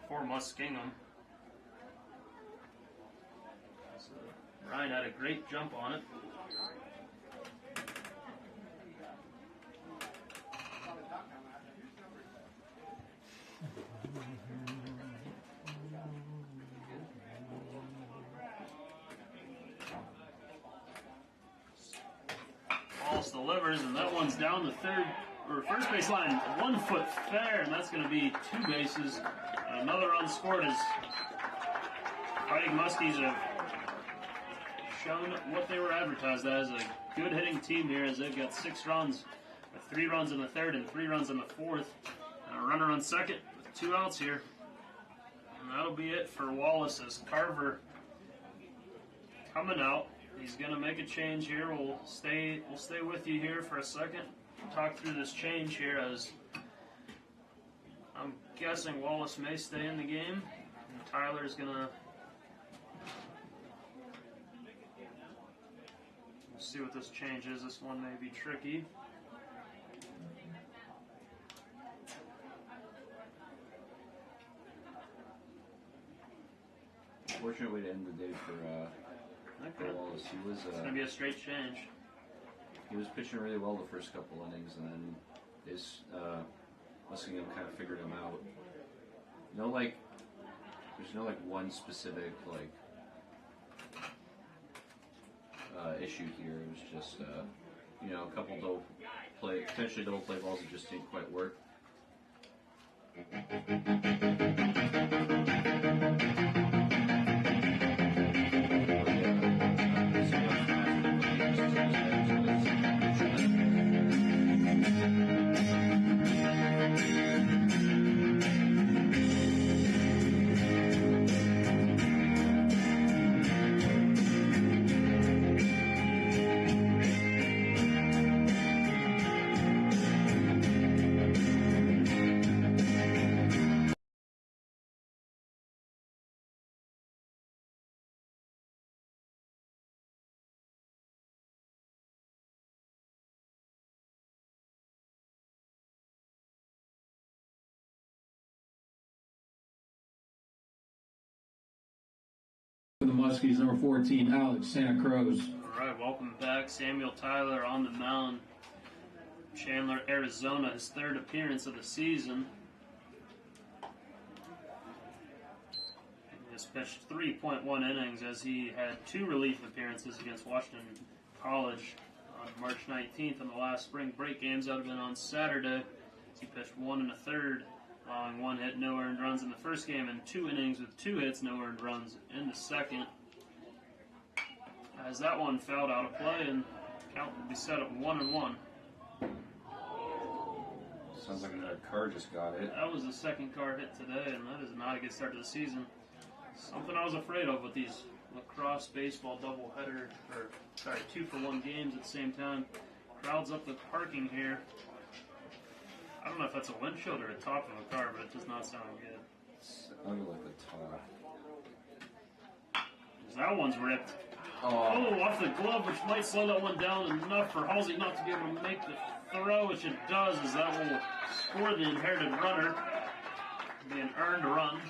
for Muskingum. So Ryan had a great jump on it. Wallace delivers, and that one's down the first base line, 1 foot fair, and that's going to be 2 bases. And another run scored as Fighting Muskies have shown what they were advertised as, a good hitting team here, as they've got 6 runs, with 3 runs in the third and 3 runs in the fourth, and a runner on second with 2 outs here. And that'll be it for Wallace as Carver coming out. He's going to make a change here. We'll stay with you here for a second. Talk through this change here as I'm guessing Wallace may stay in the game. And Tyler's gonna see what this change is. This one may be tricky. Fortunate way to end the day for Wallace. It's gonna be a straight change. He was pitching really well the first couple innings, and then his Muskingum kind of figured him out. There's no one specific issue here. It was just a couple potentially double play balls that just didn't quite work. For the Muskies, number 14, Alex Santa Cruz. All right, welcome back. Samuel Tyler on the mound. Chandler, Arizona, his third appearance of the season. He has pitched 3.1 innings as he had 2 relief appearances against Washington College on March 19th in the last spring break games. That would have been on Saturday. He pitched 1 1/3, allowing 1 hit, no earned runs in the first game, and 2 innings with 2 hits, no earned runs in the second. As that one fouled out of play, and count will be set at 1-1. Sounds like another car just got it. That was the second car hit today, and that is not a good start to the season. Something I was afraid of with these lacrosse baseball doubleheader, 2-for-1 games at the same time. Crowds up the parking here. I don't know if that's a windshield or a top of a car, but it does not sound good. Sounded like the top. That one's ripped. Oh, Off the glove, which might slow that one down enough for Halsey not to be able to make the throw, which it does, as that will score the inherited runner. It'll be an earned run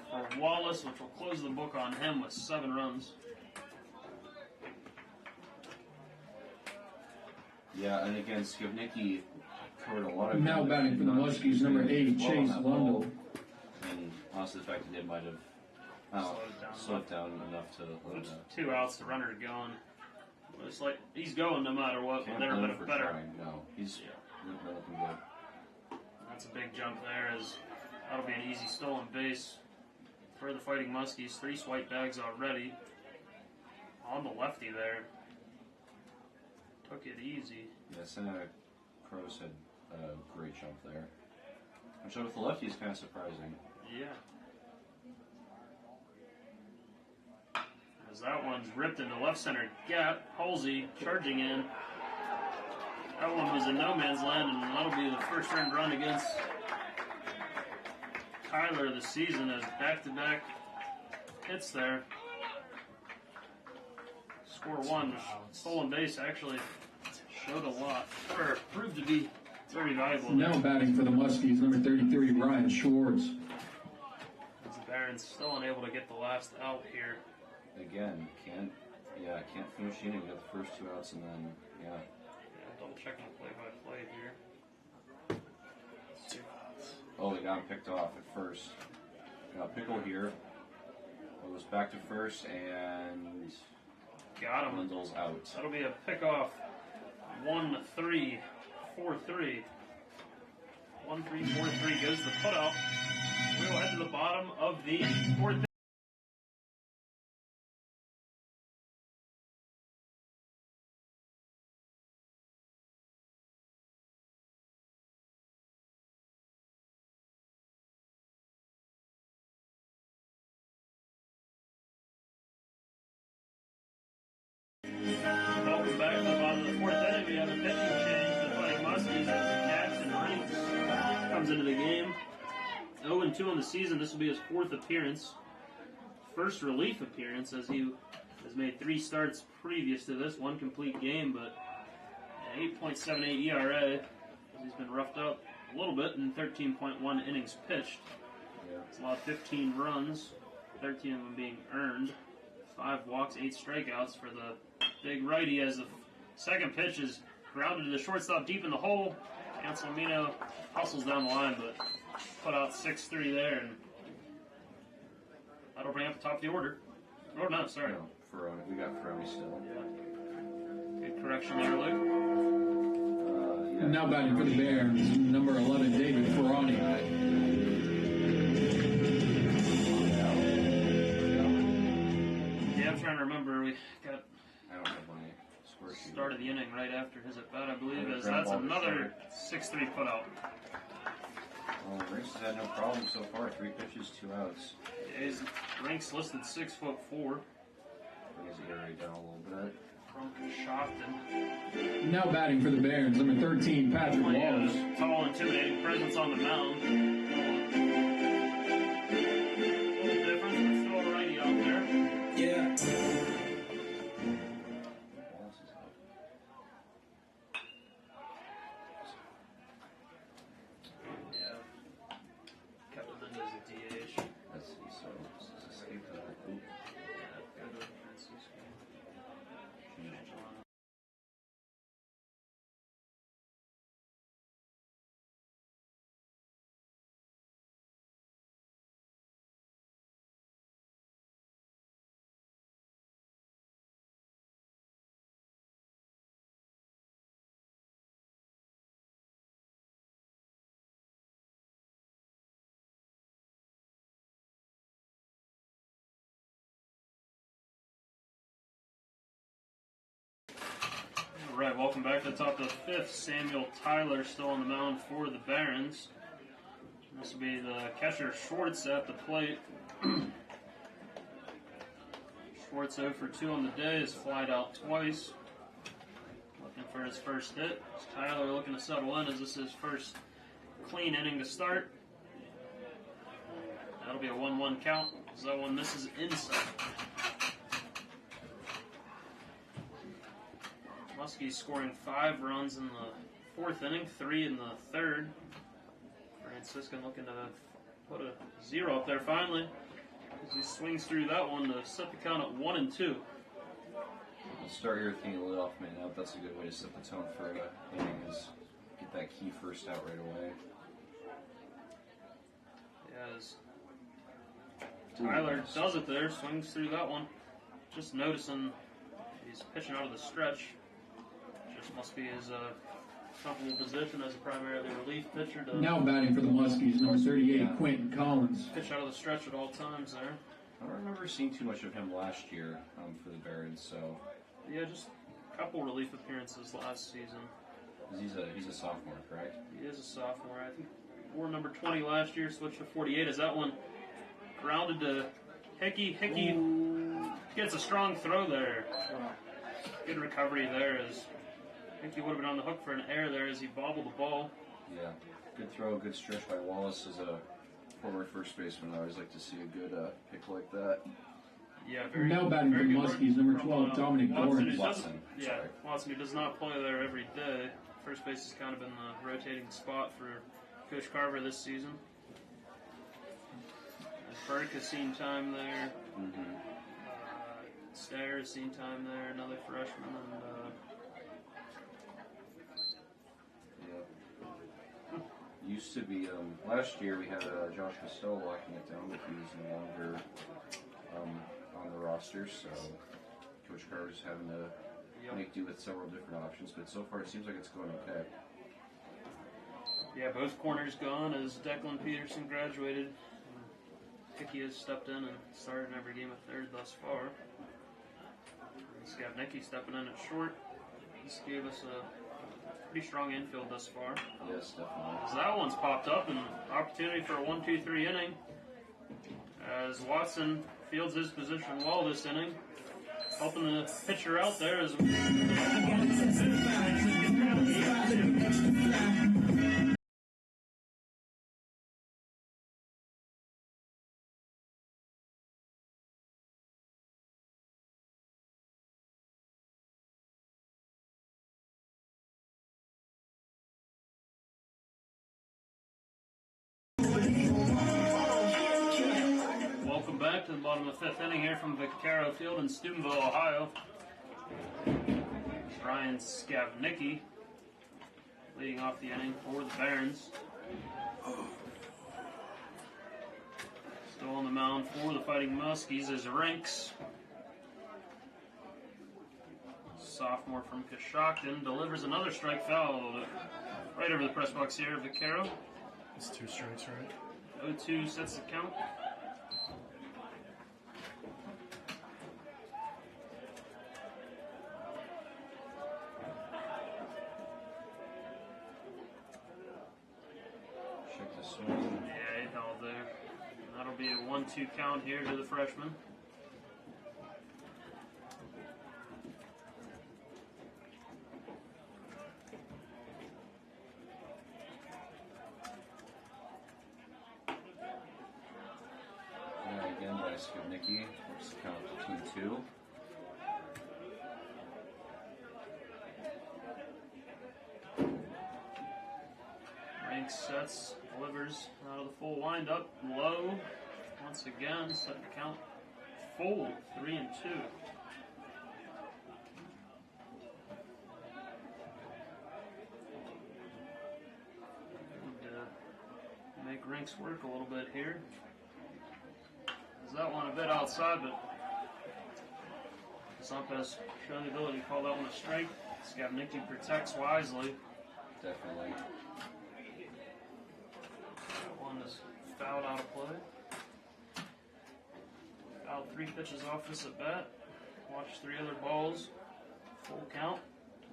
for Wallace, which will close the book on him with 7 runs. yeah, and again, Skivnicki covered a lot of Now batting for the Muskies, number 8, Chase Lundell. And honestly, the fact that they might have slowed it down enough to let 2 outs, the runner going. It's like he's going no matter what. Can't They're blame him for better. trying. No, he's looking good. That's a big jump there, as that'll be an easy stolen base for the Fighting Muskies. 3 swipe bags already on the lefty there. Took it easy. Yeah, Santa Cruz had a great jump there. Which with the lefty is kind of surprising. Yeah. As that one's ripped into left center gap. Halsey charging in. That one was in no man's land, and that'll be the first earned run against Tyler this season, as back-to-back hits there. Score 1. Stolen base actually showed a lot, or proved to be very valuable. Now batting for the Muskies, number 33, Ryan Schwartz. As the Barons still unable to get the last out here. Again, can't finish the inning. We got the first 2 outs, and then Double checking play-by-play here. Oh, they got him picked off at first. Got Pickle here. Goes back to first, and Got him. Lindell's out. That'll be a pickoff. 1-3, 4-3. 1-3, 4-3 goes the putout. We'll head to the bottom of the 4th. Welcome back to the bottom of the 4th inning. We have a pitching change. The Fighting Muskies as Jackson Rinks comes into the game. 2 on the season. This will be his 4th appearance. First relief appearance, as he has made 3 starts previous to this, 1 complete game, but 8.78 ERA. He's been roughed up a little bit in 13.1 innings pitched. It's allowed 15 runs, 13 of them being earned, 5 walks, 8 strikeouts for the big righty, as the second pitch is grounded to the shortstop deep in the hole. Anselmino hustles down the line, but put out 6-3 there, and that'll bring up the top of the order. Oh, no, sorry. No, Ferroni. We got Ferroni still. Yeah. Good correction there, Luke. Now batting for the Barons, number 11, David Ferroni. Yeah, I'm trying to remember. We got I don't have my score sheet. started the inning right after his at bat, I believe, as that's another 6-3 putout. Well, Rinks has had no problem so far. 3 pitches, 2 outs. Yeah, his Rinks listed 6'4". Bring his ERA down a little bit. Crump Shockton. Now batting for the Barons, number 13, Patrick Lulls. Tall, intimidating presence on the mound. A little difference, but still a righty out there. Yeah. Yeah. Kept him in as a DH. Let's see, so this is escape to the group. Yeah, go to Franciscan. All right, welcome back to the top of the 5th. Samuel Tyler still on the mound for the Barons. This will be the catcher Schwartz at the plate. Schwartz 0 for 2 on the day, has flied out twice. Looking for his first hit. Tyler looking to settle in as this is his first clean inning to start. That'll be a 1-1 count as that one misses inside. Muskies scoring 5 runs in the 4th inning, 3 in the 3rd. Franciscan looking to put a 0 up there finally as he swings through that one to set the count at 1-2. We'll start here with the leadoff man out. That's a good way to set the tone for an inning, is get that key first out right away. Yeah, as Tyler does it there, swings through that one. Just noticing he's pitching out of the stretch. Just must be his comfortable position as a primarily relief pitcher to Now batting for the Muskies, number 38, Quentin Collins. pitch out of the stretch at all times there. I don't remember seeing too much of him last year for the Barons, so Yeah, just a couple relief appearances last season. he's a sophomore, correct? He is a sophomore. I think wore number 20 last year, switched to 48. As that one grounded to Hickey. Hickey gets a strong throw there. Good recovery there as Hickey would have been on the hook for an error there as he bobbled the ball. Yeah, good throw, good stretch by Wallace as a former first baseman. I always like to see a good pick like that. Yeah, very Now batting for very the good work Muskies, number from, 12, Dominic Watson, Dorrance. who doesn't- Watson, Yeah, sorry. Watson, who does not play there every day. First base has kind of been the rotating spot for Coach Carver this season. And Burke has seen time there. Stair has seen time there, another freshman, and Yeah. Used to be, last year we had Josh Costello locking it down, but he's no longer on the roster, so Coach Carver's having to make do with several different options, but so far it seems like it's going okay. yeah, both corners gone as Declan Peterson graduated. And Hickey has stepped in and started in every game at third thus far. Scott Nicky stepping in at short. This gave us a pretty strong infield thus far. Yes, definitely. As that one's popped up, and opportunity for a 1-2-3 inning. As Watson fields his position well this inning, helping the pitcher out there as back to the bottom of the 5th inning here from Vaquero Field in Steubenville, Ohio. Ryan Skavnicki leading off the inning for the Barons. Still on the mound for the Fighting Muskies is Rinks. Sophomore from Coshocton delivers another strike foul right over the press box here, Vaquero. It's 2 strikes, right? 0-2 sets the count. Check the swing. Yeah, he held there. And that'll be a 1-2 count here to the freshman. Yeah, again by Skibnicki. Works the count to 2-2. Rinks sets, delivers out of the full windup, low. Once again, set the count full, 3-2. And make Rinks work a little bit here. That one a bit outside, but Casampes showing the ability to call that one a strike. Skavnicki protects wisely. Definitely. That one is fouled out of play. Fouled 3 pitches off this at bat. Watch 3 other balls. Full count.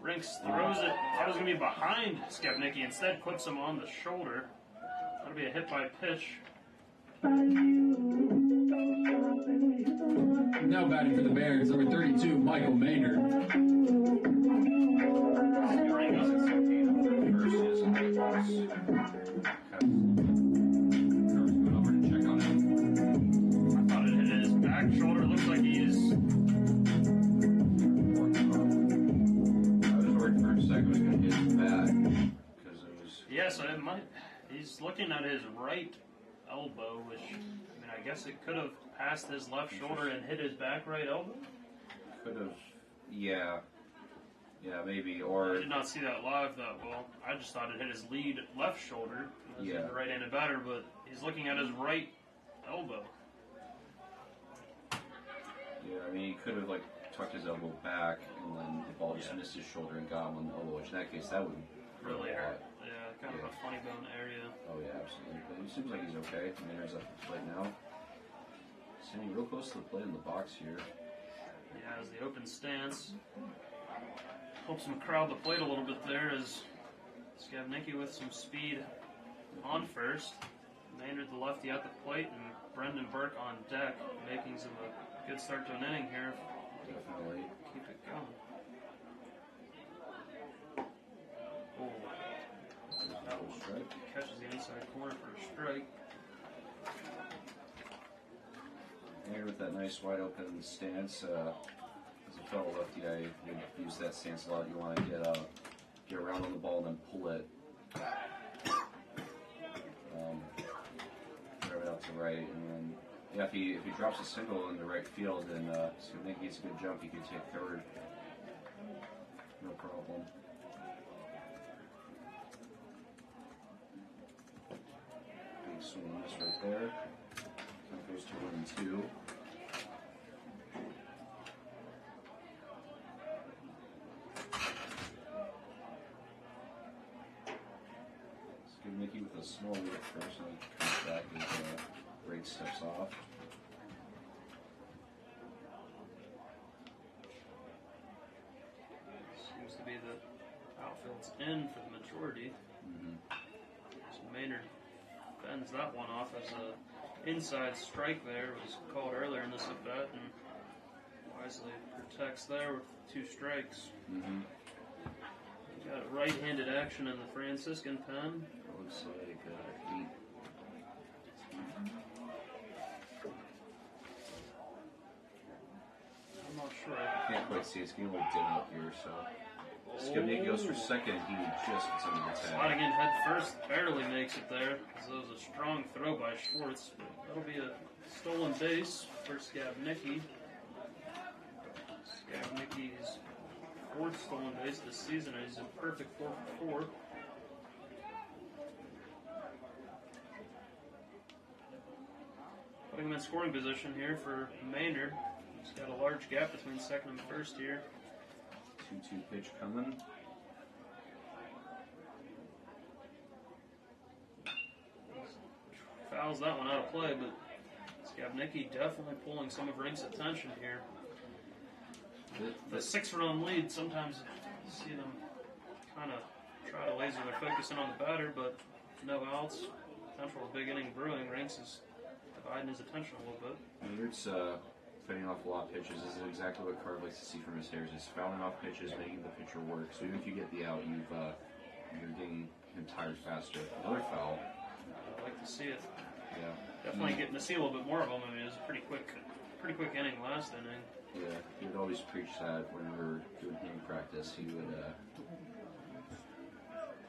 Rinks throws it. That was going to be behind Skavnicki. Instead, clips him on the shoulder. That'll be a hit by pitch. Now batting for the Barons, number 32, Michael Maynard. Versus going over to check on him. I thought it hit his back shoulder. Looks like he is. I was worried for a second it was going to hit his back because it was. Yeah, so it might. He's looking at his right elbow, which, I mean, I guess it could have passed his left shoulder and hit his back right elbow. Could have, yeah, maybe, I or did not see that live that well. I just thought it hit his lead left shoulder. As Yeah. the right-handed batter, but he's looking at his right elbow. yeah. I mean, he could have like tucked his elbow back, and then the ball just missed his shoulder and got him on the elbow. Which in that case, that would Really a lot. hurt. Yeah, kind of a funny bone area. Oh yeah, absolutely. But he seems like he's okay. Maynard's up at the plate now. Standing real close to the plate in the box here. Yeah, as the open stance. Helps him crowd the plate a little bit there as Skavnicki with some speed on first. Maynard the lefty at the plate and Brendan Burke on deck, making some a good start to an inning here. Definitely. Keep it going. Oh, that one Strike. catches the inside corner for a strike. Maynard with that nice wide open stance. As a fellow lefty, I would use that stance a lot. You want to get around on the ball and then pull it. Drive it out to right, and then yeah, if he drops a single in the right field, then Skibnicki gets a good jump. He can take third, no problem. Big swing and miss right there. Count goes to 1-2. Skibnicki with a small lead at first, and he comes back as Brake steps off. Seems to be the outfield's in for the majority. So Maynard bends that one off as a inside strike there. Was called earlier in this at bat and wisely protects there with 2 strikes. Got right-handed action in the Franciscan pen. It looks like 8. I'm not sure. Can't quite see. It's getting a little dim up here, so Skibnick goes for second. He just gets under the tag. Sliding in head first, barely makes it there. So it was a strong throw by Schwartz. But that'll be a stolen base for Skabnicki. Skabnicki's fourth stolen base this season. He's a perfect 4 for 4. Putting him in scoring position here for Maynard. He's got a large gap between second and first here. 2-2 pitch coming. Fouls that one out of play, but Skabnicki definitely pulling some of Rink's attention here. The 6-run lead, sometimes you see them kind of try to laser their focus in on the batter, but no outs. Potential of a big inning brewing. Rinks is dividing his attention a little bit. Maynard's fending off a lot of pitches. This is exactly what Card likes to see from his hitters, is fouling off pitches, making the pitcher work. So even if you get the out, you're getting him tired faster. Another foul. I'd like to see it. Yeah. Definitely getting to see a little bit more of them. I mean, it was a pretty quick inning last inning. Yeah, he would always preach that when we were doing hitting practice. He would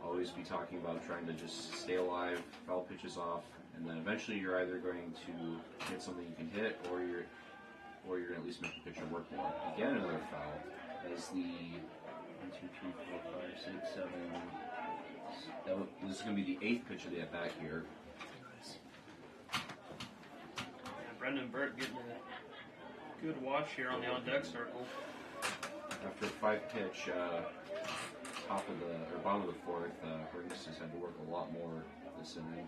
always be talking about trying to just stay alive, foul pitches off, and then eventually you're either going to hit something you can hit, or you're going to at least make the pitcher work more. Again, another foul. As the 1, 2, 3, 4, 5, 6, 7. This is going to be the 8th pitch of the at bat here. Yeah, Brendan Burt getting a good watch here on the on-deck circle. After a 5-pitch, bottom of the 4th, Hurts has had to work a lot more this inning.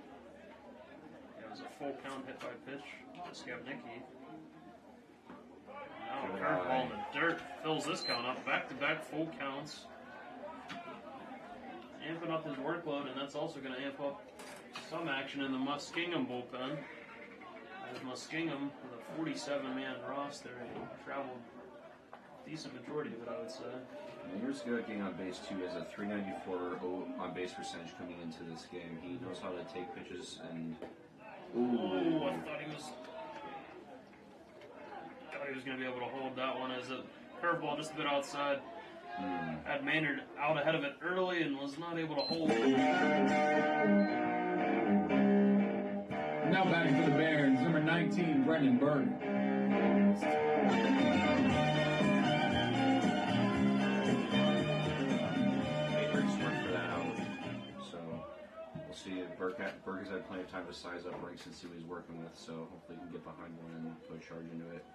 It was a full count hit by pitch to Skabnicki. Now a Good curveball eye. in the dirt fills this count up. Back-to-back full counts. Amping up his workload, and that's also going to amp up some action in the Muskingum bullpen. As Muskingum, with a 47-man roster, he traveled a decent majority of it, I would say. Maynard's good at getting on base too. He has a 394 on base percentage coming into this game. He knows how to take pitches and. Ooh, I thought he was going to be able to hold that one as a curveball just a bit outside. Had Maynard out ahead of it early and was not able to hold it. Now batting for the Barons, number 19, Brendan Burke. Maynard's worked for that out. So we'll see. Burke has had plenty of time to size up Rinks and see what he's working with. So hopefully he can get behind one and put a charge into it.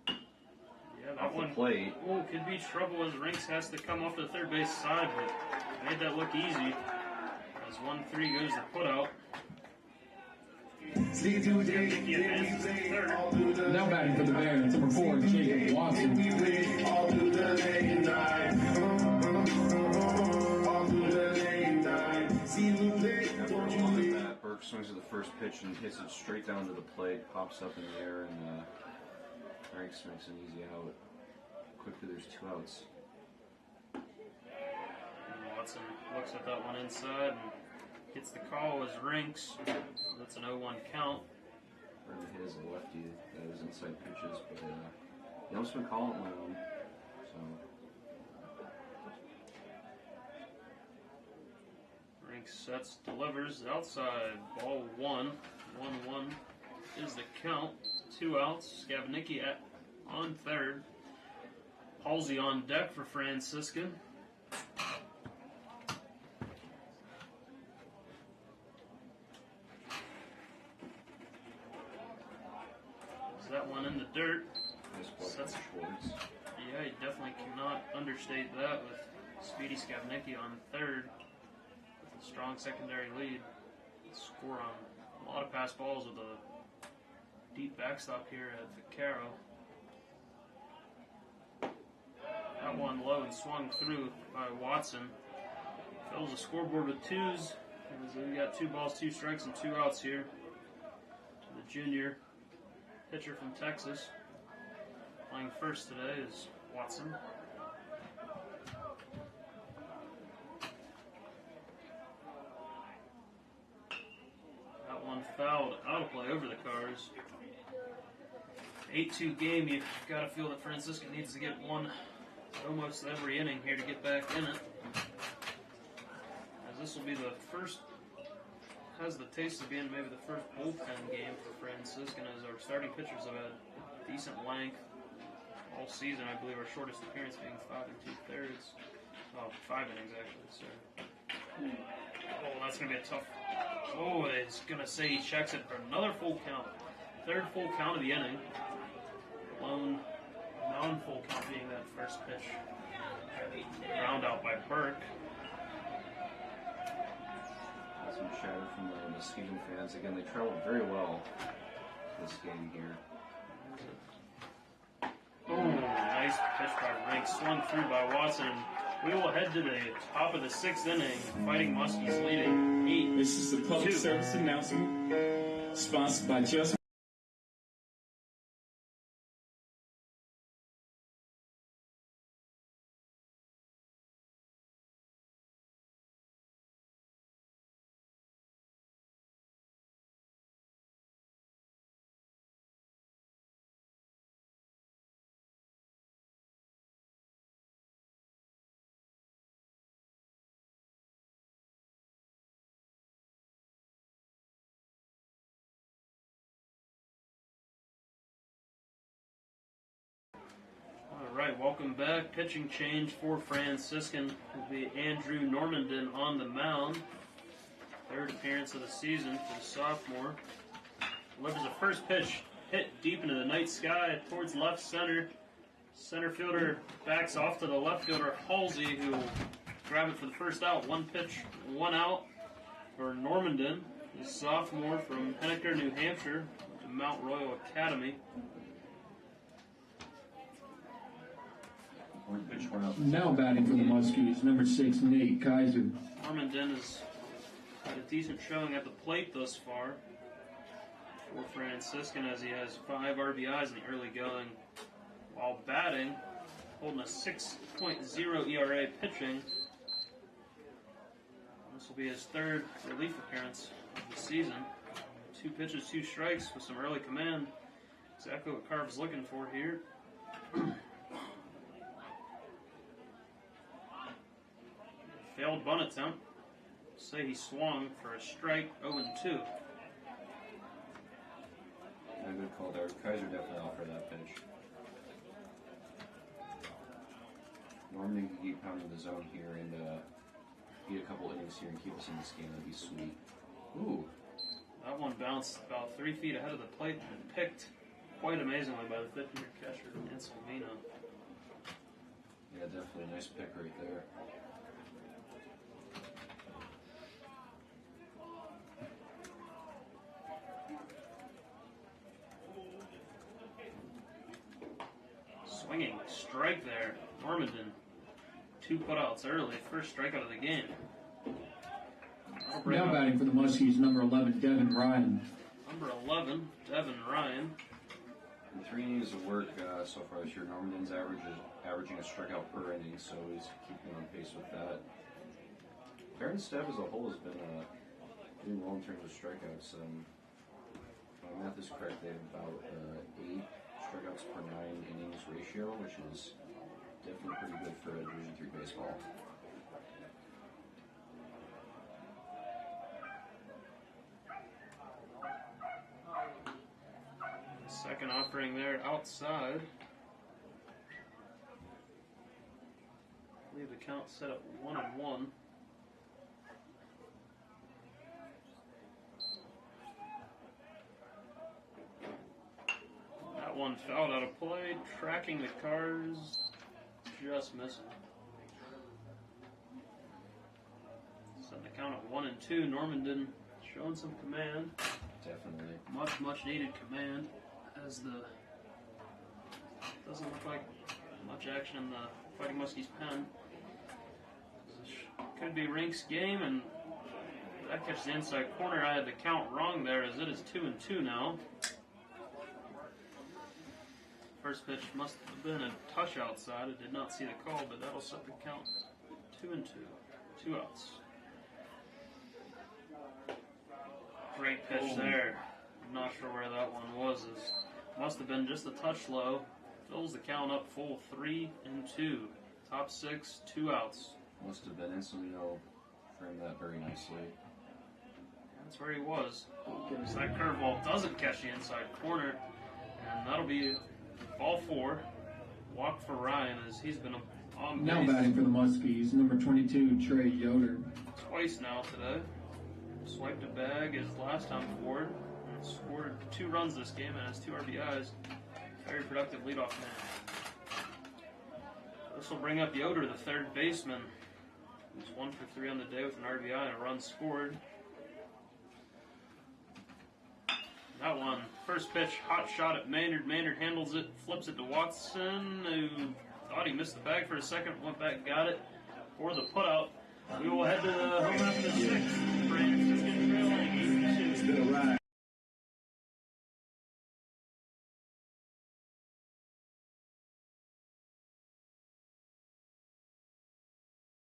Yeah, that Off the one plate. could be trouble as Rinks has to come off to the third base side, but made that look easy. As 1-3 goes the put out. Skabnicki advances to third. Now batting for the Barons, number 4, Jacob Watson. Burke swings at the first pitch and hits it straight down to the plate, pops up in the air, and Rinks makes an easy out. Quickly, there's 2 outs. Watson looks at that one inside and gets the call as Rinks. That's an 0-1 count. Brendan hit as a lefty that was inside pitches, but he almost been calling one of them. So Rinks sets, delivers outside. Ball 1. 1-1 is the count. 2 outs. Skabnicki on third. Halsey on deck for Franciscan. Is that one in the dirt? nice ball from That's- Schwartz. Yeah, you definitely cannot understate that with Speedy Skabnicki on third with a strong secondary lead. Score on a lot of pass balls with a deep backstop here at Vaccaro. That one low and swung through by Watson. Fills the scoreboard with 2s. As we got 2 balls, 2 strikes, and 2 outs here. The junior pitcher from Texas. Playing first today is Watson. That one fouled out of play over the Cars. 8-2 game. You've got to feel that Franciscan needs to get one almost every inning here to get back in it. As this will be the first, has the taste of being maybe the first bullpen game for Franciscan, as our starting pitchers have had decent length all season. I believe our shortest appearance being 5 2/3. Well, 5 innings actually, so. Oh, that's going to be a tough. Oh, it's going to say he checks it for another full count. Third full count of the inning. Lone non-full count being that first pitch. Ground out by Burke. Some chatter from the Muskingum fans. Again, they traveled very well this game here. Oh, nice pitch by Rink. Swung through by Watson. We will head to the top of the 6th inning. Fighting Muskies leading 8. This is a public service announcement sponsored by Just. All right, welcome back. Pitching change for Franciscan will be Andrew Normandin on the mound. Third appearance of the season for the sophomore. Delivers a first pitch hit deep into the night sky towards left center. Center fielder backs off to the left fielder Halsey, who will grab it for the first out. One pitch, one out for Normandin, the sophomore from Henniker, New Hampshire, to Mount Royal Academy. Now batting for the Muskies, number 6, Nate Kaiser. Normandin has had a decent showing at the plate thus far for Franciscan, as he has 5 RBIs in the early going. While batting, holding a 6.0 ERA pitching. This will be his third relief appearance of the season. 2 pitches, 2 strikes with some early command. Exactly what Carv's looking for here. Failed bunt attempt. Say he swung for a strike, 0-2. Yeah, good call there. Kaiser definitely offered that pitch. Normally can keep pounding the zone here and get a couple innings here and keep us in this game. That'd be sweet. Ooh. That one bounced about 3 feet ahead of the plate and picked quite amazingly by the 5th-year catcher, Anselmino. Yeah, definitely a nice pick right there. Swinging strike there. Normandin. 2 putouts early. First strikeout of the game. Now batting for the Muskies, number 11, Devin Ryan. Number 11, Devin Ryan. In 3 innings of work so far this year, Normandin's averaging a strikeout per inning, so he's keeping on pace with that. Barron's staff as a whole has been doing well in terms of strikeouts. If my math is correct, they have about 8 strikeouts per 9 innings ratio, which is definitely pretty good for a Division III baseball. Second offering there outside. I believe the count set up 1-1. That one fouled out of play, tracking the cars, just missing. Setting the count at 1-2. Normandin showing some command. Definitely. Much needed command, as the doesn't look like much action in the Fighting Muskies pen. This could be Rink's game, and that catches the inside corner. I had the count wrong there, as it is 2-2 now. First pitch must have been a touch outside. I did not see the call, but that'll set the count 2-2. 2 outs. Great pitch there. I'm not sure where that one was. It must have been just a touch low. Fills the count up full 3-2. Top 6, 2 outs. Must have been Insolino framed that very nicely. That's where he was. That curveball doesn't catch the inside corner, and that'll be ball 4. Walk for Ryan as he's been on base. Now batting for the Muskies, number 22, Trey Yoder. Twice now today. Swiped a bag his last time forward. And scored 2 runs this game and has 2 RBIs. Very productive leadoff man. This will bring up Yoder, the third baseman, who's 1 for 3 on the day with an RBI and a run scored. That one, first pitch, hot shot at Maynard. Maynard handles it, flips it to Watson, who thought he missed the bag for a second, went back, got it for the putout. We will head to the home after the 6th. Franciscan trailing 8-2. It's been a ride.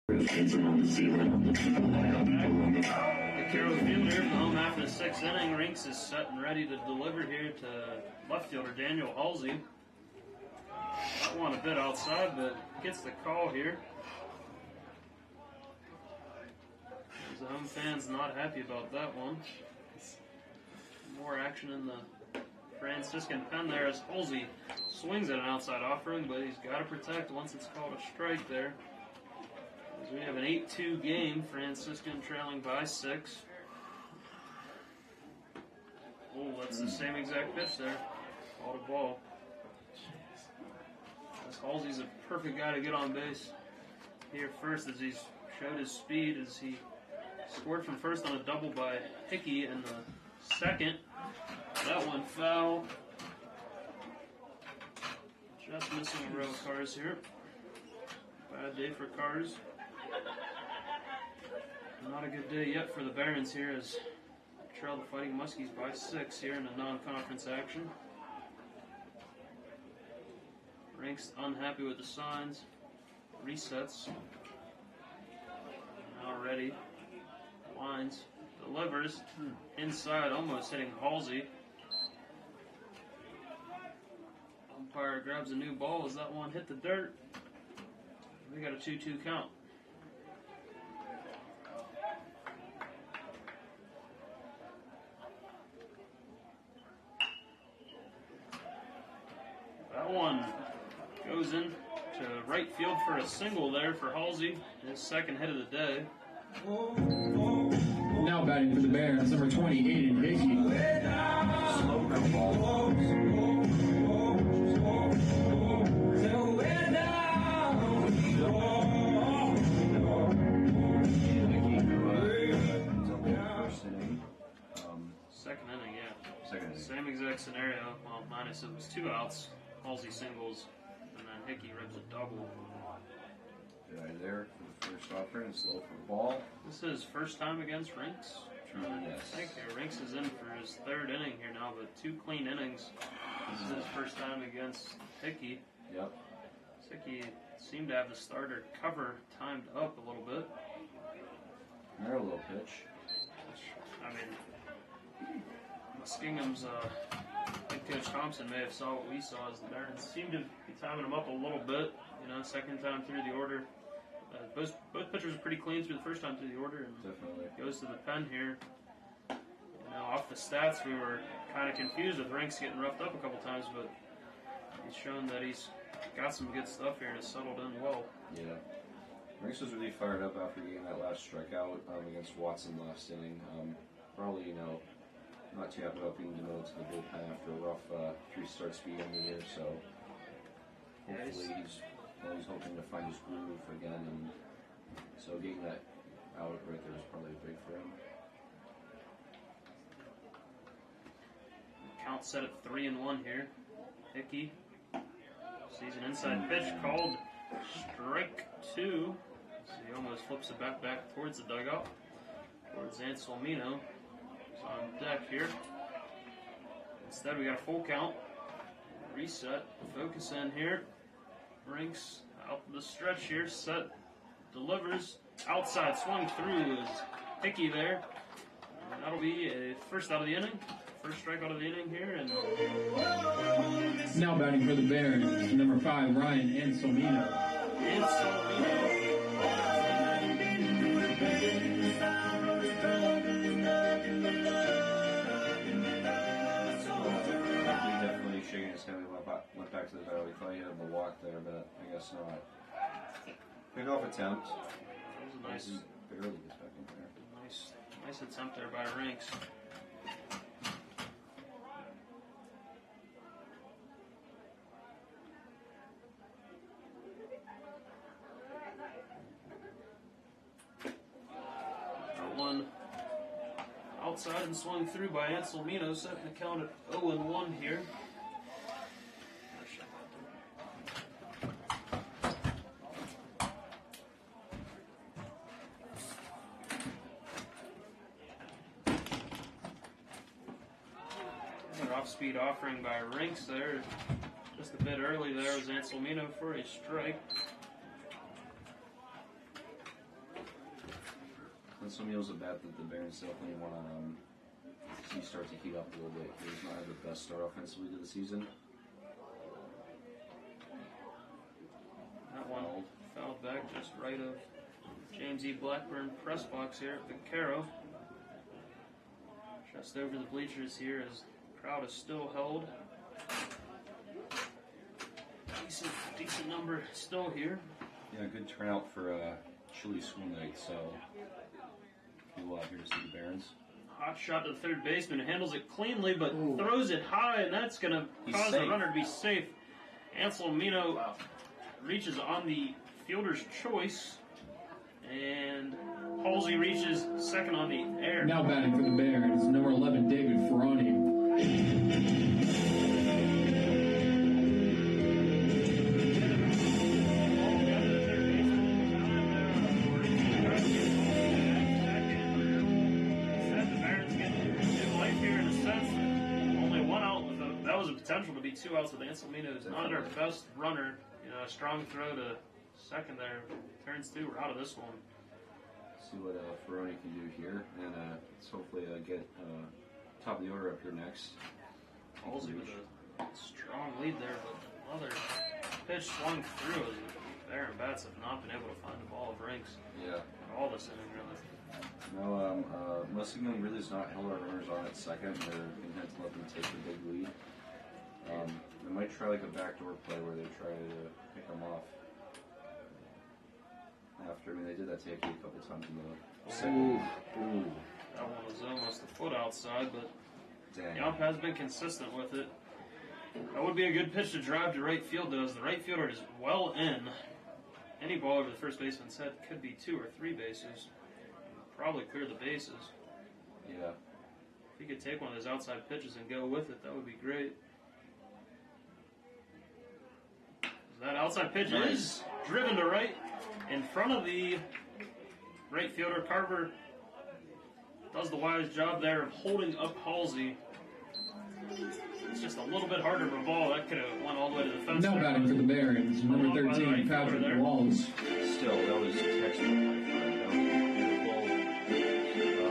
The Carroll fielder for the home after the 6th inning. Rinks is set and ready to deliver here to left fielder Daniel Halsey. That one a bit outside, but gets the call here. The home fans not happy about that one. More action in the Franciscan pen there as Halsey swings at an outside offering, but he's got to protect once it's called a strike there. As we have an 8-2 game, Franciscan trailing by 6. Oh, that's the same exact pitch there. Called a ball. As Halsey's a perfect guy to get on base here first, as he's showed his speed as he scored from first on a double by Hickey in the 2nd. That one foul. Just missing a row of cars here. Bad day for cars. Not a good day yet for the Barons here as they trail the Fighting Muskies by 6 here in a non-conference action. Rinks unhappy with the signs. Resets. Now ready. Lines. Delivers. Inside, almost hitting Halsey. Umpire grabs a new ball as that one hit the dirt. We got a 2-2 count. That one goes in to right field for a single there for Halsey. His 2nd hit of the day. Now batting for the Barons, number 28, in Hickey. Slow ground ball. First inning. 2nd inning, yeah. 2nd inning. Same exact scenario. Well, minus it was 2 outs. Halsey singles, and then Hickey ribs a double. Good eye there for the first offering. Slow for the ball. This is his first time against Rinks. Yes. Thank you. Rinks is in for his 3rd inning here now, but 2 clean innings. This is his first time against Hickey. Yep. Hickey seemed to have the starter cover timed up a little bit. Another little pitch. I mean, Muskingum's head coach Thompson may have saw what we saw as the Barons seemed to be timing him up a little bit. You know, 2nd time through the order. Both pitchers are pretty clean through the first time through the order, and Definitely. goes to the pen here. You know, off the stats, we were kind of confused with Rinks getting roughed up a couple times, but he's shown that he's got some good stuff here and has settled in well. Yeah. Rinks was really fired up after getting that last strikeout against Watson last inning. Probably, you know, not too happy about being demoted to the bullpen after a rough 3 starts beginning of the year, so hopefully he's hoping to find his groove again, and so getting that out right there is probably big for him. Count set at 3-1 here. Hickey sees an inside pitch called strike 2. So he almost flips the bat back towards the dugout, towards Anselmino. He's on deck here. Instead, we got a full count. Reset. Focus in here. Rinks out the stretch here. Set. Delivers. Outside. Swung through is Hickey there. And that'll be a first out of the inning. First strikeout of the inning here. And Now batting for the Barons, number 5, Ryan Anselmino. Definitely shaking his head. Went back to the dial. He thought he had the walk there, but I guess not. Pickoff attempt. That was a nice, He barely gets back in there. nice attempt there by Rinks. That one outside and swung through by Anselmino, setting the count at 0-1 here. Off-speed offering by Rinks there. Just a bit early there was Anselmino for a strike. Anselmino's a bat that the Barons definitely want to see start to heat up a little bit. He's not had the best start offensively to the season. That one fouled back just right of James E. Blackburn press box here at Vaquero. Just over the bleachers here as crowd is still held. Decent number still here. Yeah, good turnout for chilly school night, so people out here to see the Barons. Hot shot to the third baseman, handles it cleanly, but throws it high, and that's going to cause the runner to be safe. Anselmino reaches on the fielder's choice, and Halsey reaches second on the air. Now batting for the Barons, number 11, David Ferroni. Potential to be 2 outs with Anselmino is not our best runner. You know, a strong throw to second there. Turns 2. We're out of this one. See what Ferroni can do here, and let's hopefully get top of the order up here next. Halsey with a strong lead there, but another pitch swung through. The Baron bats have not been able to find the ball of Rinks. Yeah. All this inning, really. No, Muskingum really has not held our runners on at second. They're intent to let them take the big lead. They might try like a backdoor play where they try to pick them off. They did that to Hickey a couple times in the second. Ooh. That one was almost a foot outside, but Dang. Yomp has been consistent with it. That would be a good pitch to drive to right field, though, as the right fielder is well in. Any ball over the first baseman's head could be 2 or 3 bases. Probably clear the bases. Yeah. If he could take one of those outside pitches and go with it, that would be great. That outside pitch is driven to right in front of the right fielder. Carver does the wise job there of holding up Halsey. It's just a little bit harder of a ball. That could have went all the way to the fence. Now batting for the Barons, number 13, Patrick Lulls. Still, that was textbook. That was beautiful.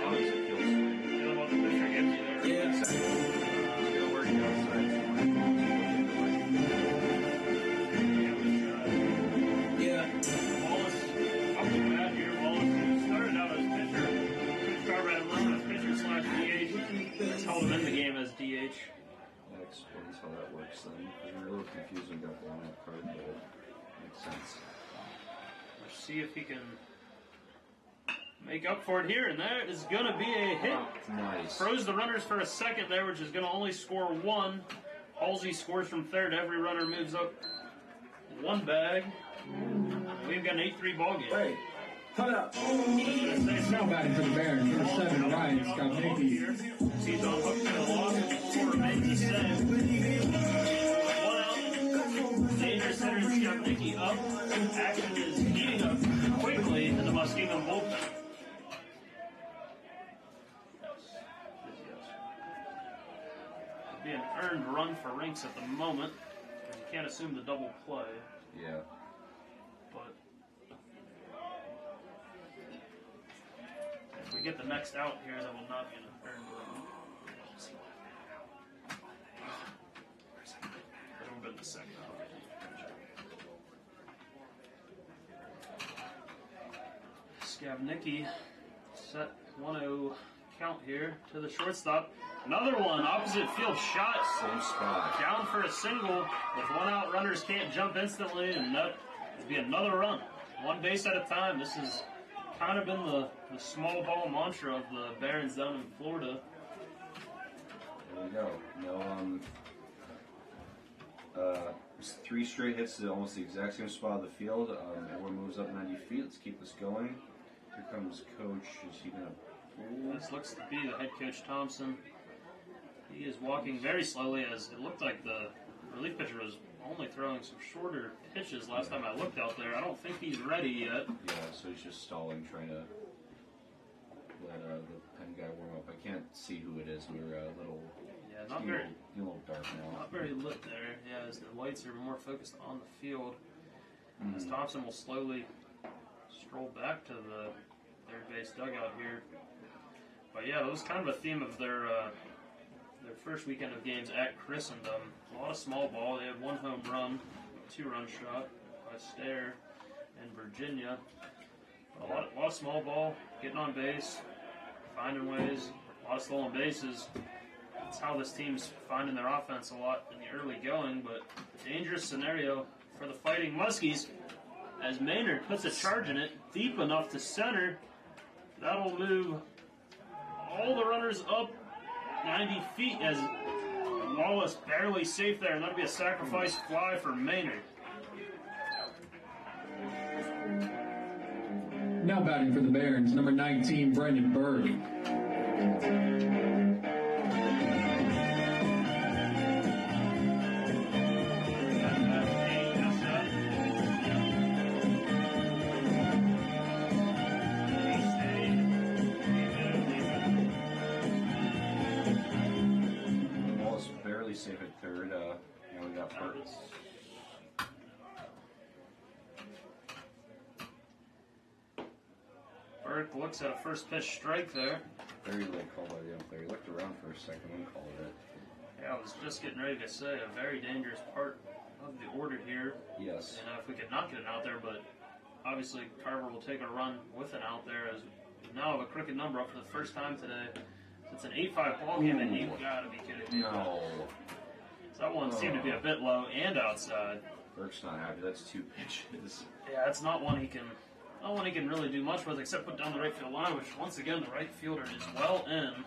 Opposite field swing. Feeling what the pitcher gives you there. Yeah, exactly. Still working outside. Wallace up to bat here. Wallace started out as pitcher. Carver had run as pitcher / DH. That's held him in the game as DH. That explains how that works then. We were a little confused when we got the lineup card, but it makes sense. Let's see if he can make up for it here, and that is going to be a hit. Nice. Froze the runners for a second there, which is going to only score 1. Halsey scores from third. Every runner moves up 1 bag. We've got an 8-3 ball game. Hey, cut it up. Now batting for the Barons, number 7, Ryan Skownicki. He's on hook for the loss. Score remains the same. 1 out. Dangerous hitter Skownicki up. Action is heating up quickly in the Muskingum bullpen. It'll be an earned run for Rinks at the moment. You can't assume the double play. Yeah. But if we get the next out here, that will not be an earned run. It would have been the second out. Skavnicki set 1-0 count here to the shortstop. Another one, opposite field shot. Same spot. Down for a single. With one out, runners can't jump instantly, and that would be another run. One base at a time. This has kind of been the small ball mantra of the Barons down in Florida. There we go. No, there's 3 straight hits to almost the exact same spot of the field. Everyone moves up 90 feet. Let's keep this going. Here comes Coach. Is he going to pull? This looks to be the head coach, Thompson. He is walking very slowly, as it looked like the relief pitcher was only throwing some shorter pitches last time I looked out there. I don't think he's ready yet. Yeah, so he's just stalling, trying to let the pen guy warm up. I can't see who it is. We're a little, not very, a little dark now. not very lit there. Yeah, as the lights are more focused on the field. As Thompson will slowly stroll back to the third base dugout here. But yeah, that was kind of a theme of their first weekend of games at Christendom. A lot of small ball. They had 1 home run, 2-run shot by Stair in Virginia. A lot of small ball, getting on base, finding ways, a lot of stolen bases. That's how this team's finding their offense a lot in the early going, but a dangerous scenario for the Fighting Muskies as Maynard puts a charge in it deep enough to center. That'll move all the runners up 90 feet as Wallace barely safe there, and that'll be a sacrifice fly for Maynard. Now batting for the Barons, number 19, Brendan Berg. Wallace barely safe at third. Now we got Burt. Burke looks at a first pitch strike there. Very late call by the umpire. He looked around for a second and called it. Yeah, I was just getting ready to say a very dangerous part of the order here. Yes. And if we could not get it out there, but obviously Carver will take a run with it out there as we now have a crooked number up for the first time today. It's an 8-5 ball game, and you gotta be kidding me. No. So that one seemed to be a bit low and outside. Burke's not happy. That's 2 pitches. Yeah, it's not one he can really do much with except put down the right field line, which once again the right fielder is well in.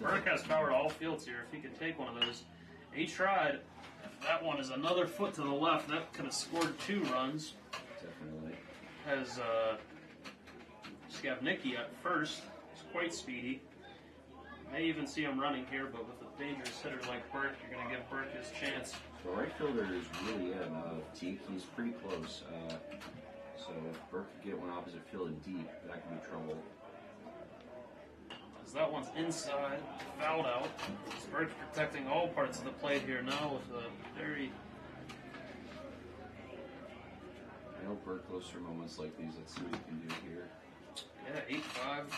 Burke has power to all fields here. If he could take one of those, he tried. If that one is another foot to the left, that could have scored 2 runs. Definitely. Has Skavnicki at first. He's quite speedy. May even see him running here, but with a dangerous hitter like Burke, you're going to give Burke his chance. The right fielder is really in. Teak, he's pretty close. So if Burke could get one opposite field and deep, that could be trouble. As that one's inside, fouled out. Burke's protecting all parts of the plate here now with a very... I hope Burke goes for moments like these. Let's see what he can do here. Yeah, 8-5.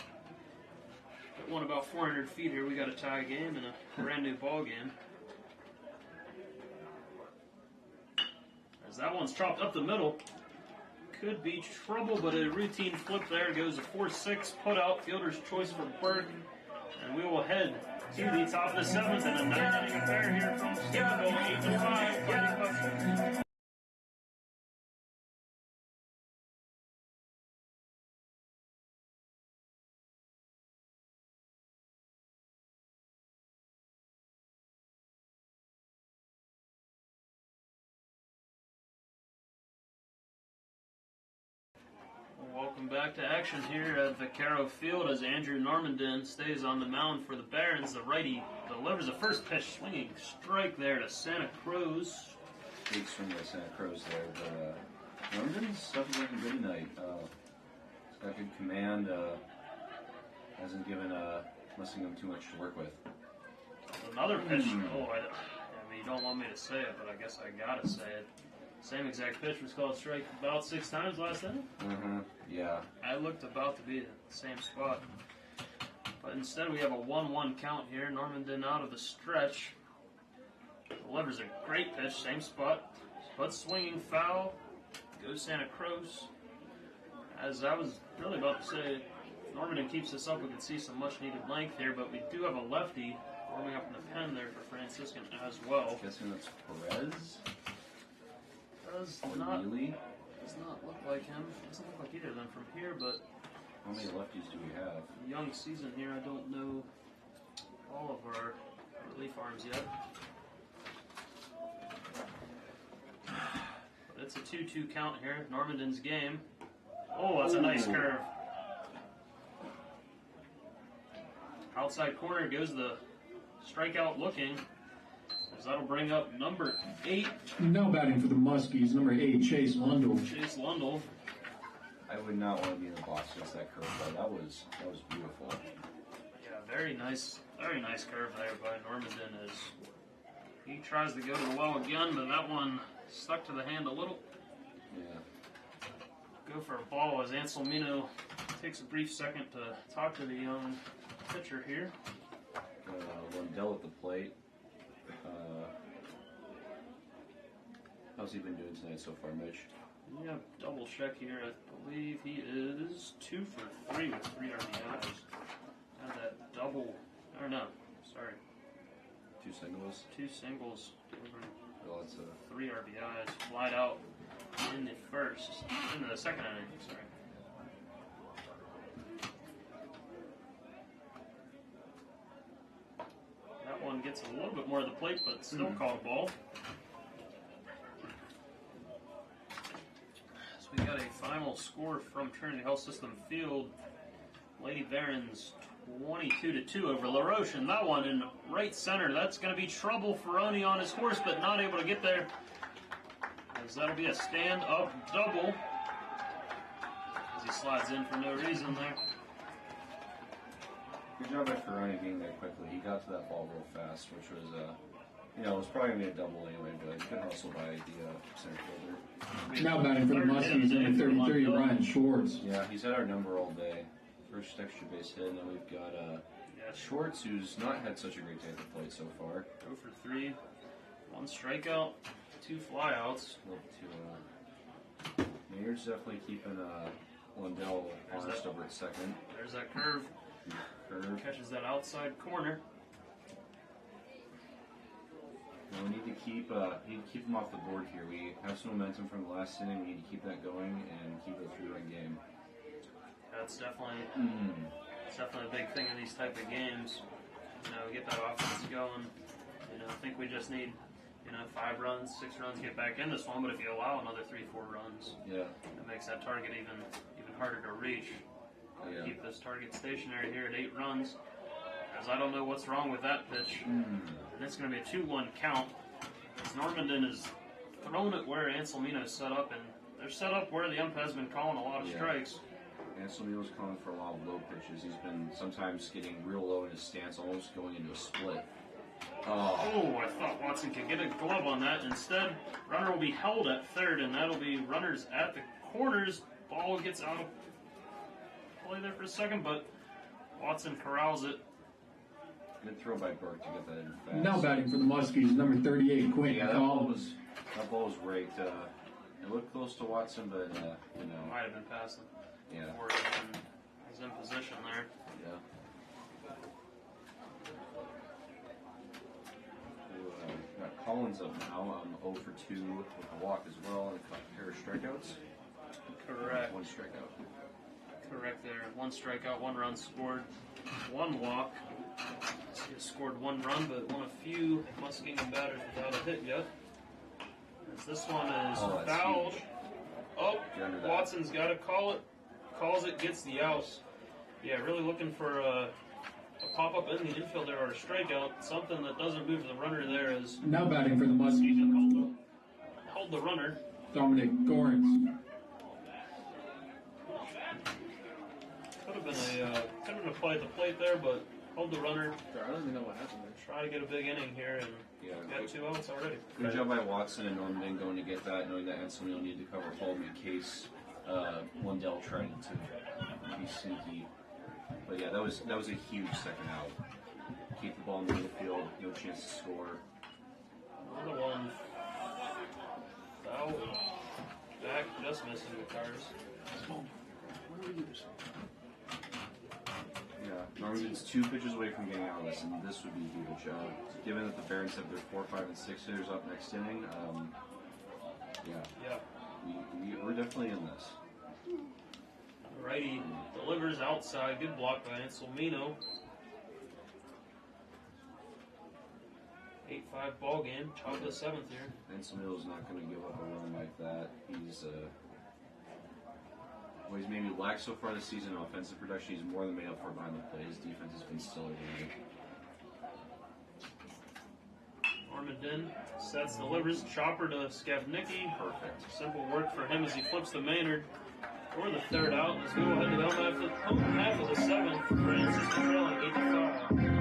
Got one about 400 feet here. We got a tie game and a brand new ball game. As that one's chopped up the middle. Could be trouble, but a routine flip there. Goes a 4-6 put out. Fielder's choice for Burke. And we will head to the top of the 7th and a 9-inning affair here from Stephenville, 8-5. Fighting Muskies. Welcome back to action here at Vaquero Field as Andrew Normandin stays on the mound for the Barons. The righty delivers a first pitch swinging strike there to Santa Cruz. Big swing by Santa Cruz there, but Normandin's having a good night. He's got good command. Hasn't given Muskingum too much to work with. Another pitch. Oh, I mean, you don't want me to say it, but I guess I gotta say it. Same exact pitch was called strike about 6 times last inning. Yeah. I looked about to be in the same spot. But instead we have a 1-1 count here. Normandin out of the stretch. Delivers a great pitch, same spot. But swinging foul. Goes Santa Cruz. As I was really about to say, if Normanton keeps this up, we can see some much-needed length here, but we do have a lefty warming up in the pen there for Franciscan as well. Guessing that's Perez. Does Or not Neely. Does not look like him. Doesn't look like either of them from here, but How many lefties do we have? young season here. I don't know all of our relief arms yet. But it's a 2-2 count here. Normanton's game. Oh, that's a nice curve. Outside corner goes the strikeout looking. As that'll bring up number 8, Now batting for the Muskies, number 8, Chase Lundell. Chase Lundell. I would not want to be in the box against that curveball. That was beautiful. Yeah, very nice curve there by Normanton as he tries to go to the well again, but that one stuck to the hand a little. Yeah. Go for a ball as Anselmino takes a brief second to talk to the young pitcher here. Lundell at the plate. How's he been doing tonight so far, Mitch? Yeah, double check here. I believe he is 2 for 3 with 3 RBIs. Had that double, or no, sorry, 2 singles. 2 singles over Well, that's 3 RBIs. Flied out in the second inning. Sorry. That one gets a little bit more of the plate, but still caught a ball. So we got a final score from Trinity Health System Field. Lady Barons 22-2 over LaRoche, and that one in right center. That's going to be trouble for Oni on his horse, but not able to get there. As that'll be a stand-up double. As he slides in for no reason there. good job by Ferroni being there quickly. He got to that ball real fast, which was, it was probably going to be a double anyway, but good hustle by the center fielder. Now batting for the Muskies, number 33, Ryan Schwartz. Yeah, he's had our number all day. First extra base hit, and then we've got Schwartz, who's not had such a great day at the plate so far. 0 for 3, 1 strikeout, 2 flyouts. Maynard's definitely keeping Lundell honest over at second. There's that curve. Catches that outside corner. We need to keep him off the board here. We have some momentum from the last inning. We need to keep that going and keep it a 3-run game. That's definitely a big thing in these type of games. Get that offense going. I think we just need 5 runs, 6 runs, get back in this one. But if you allow another 3-4 runs, it makes that target even harder to reach. Keep this target stationary here at 8 runs. As I don't know what's wrong with that pitch. And it's going to be a 2-1 count. As Normanton is thrown it where Anselmino's set up, and they're set up where the ump has been calling a lot of strikes. Anselmino's calling for a lot of low pitches. He's been sometimes getting real low in his stance, almost going into a split. Oh, I thought Watson could get a glove on that. Instead, runner will be held at third, and that'll be runners at the corners. Ball gets out of play there for a second, but Watson corrals it. Good throw by Burke to get that in fast. Now batting for the Muskies, number 38, Quentin Collins. That ball was raked. It looked close to Watson, but Might have been past him. Yeah. Before he was in position there. Yeah. Got Collins up now. 0 for 2 with a walk as well, and a pair of strikeouts. Correct. 1 strikeout. Correct there. 1 strikeout, 1 run scored, 1 walk. He has scored 1 run, but one of few Muskingum batters without a hit yet. As this one is fouled. Huge. Oh, Watson's got to call it. Calls it, gets the out. Yeah, really looking for a pop-up in the infield there or a strikeout. Something that doesn't move the runner there is... Now batting for the Muskies, hold the runner. Dominic Gorens. Could have been a play at the plate there, but hold the runner. I don't even know what happened there. Try to get a big inning here and get 2 outs already. Good job by Watson and Normanton going to get that, knowing that Anselmino needed to cover home in case Lundell tried to be sneaky. But yeah, that was a huge second out. Keep the ball in the field, no chance to score. Another one foul. Back just missing the cars. Yeah, normally it's 2 pitches away from getting out of this, and this would be huge. Given that the Barons have their 4, 5, and 6 hitters up next inning, we're definitely in this. Righty delivers outside. Good block by Anselmino. 8-5 ball game. Top of the 7th here. Anselmino's not going to give up a run like that. He's maybe lacked so far this season in offensive production. He's more than made up for behind the plate. His defense has been stellar tonight. Armadin sets, delivers, chopper to Skavnicki. Perfect. Simple work for him as he flips to Maynard for the 3rd out. Let's go ahead to the home half of the 7th. Franciscan trailing 8-5.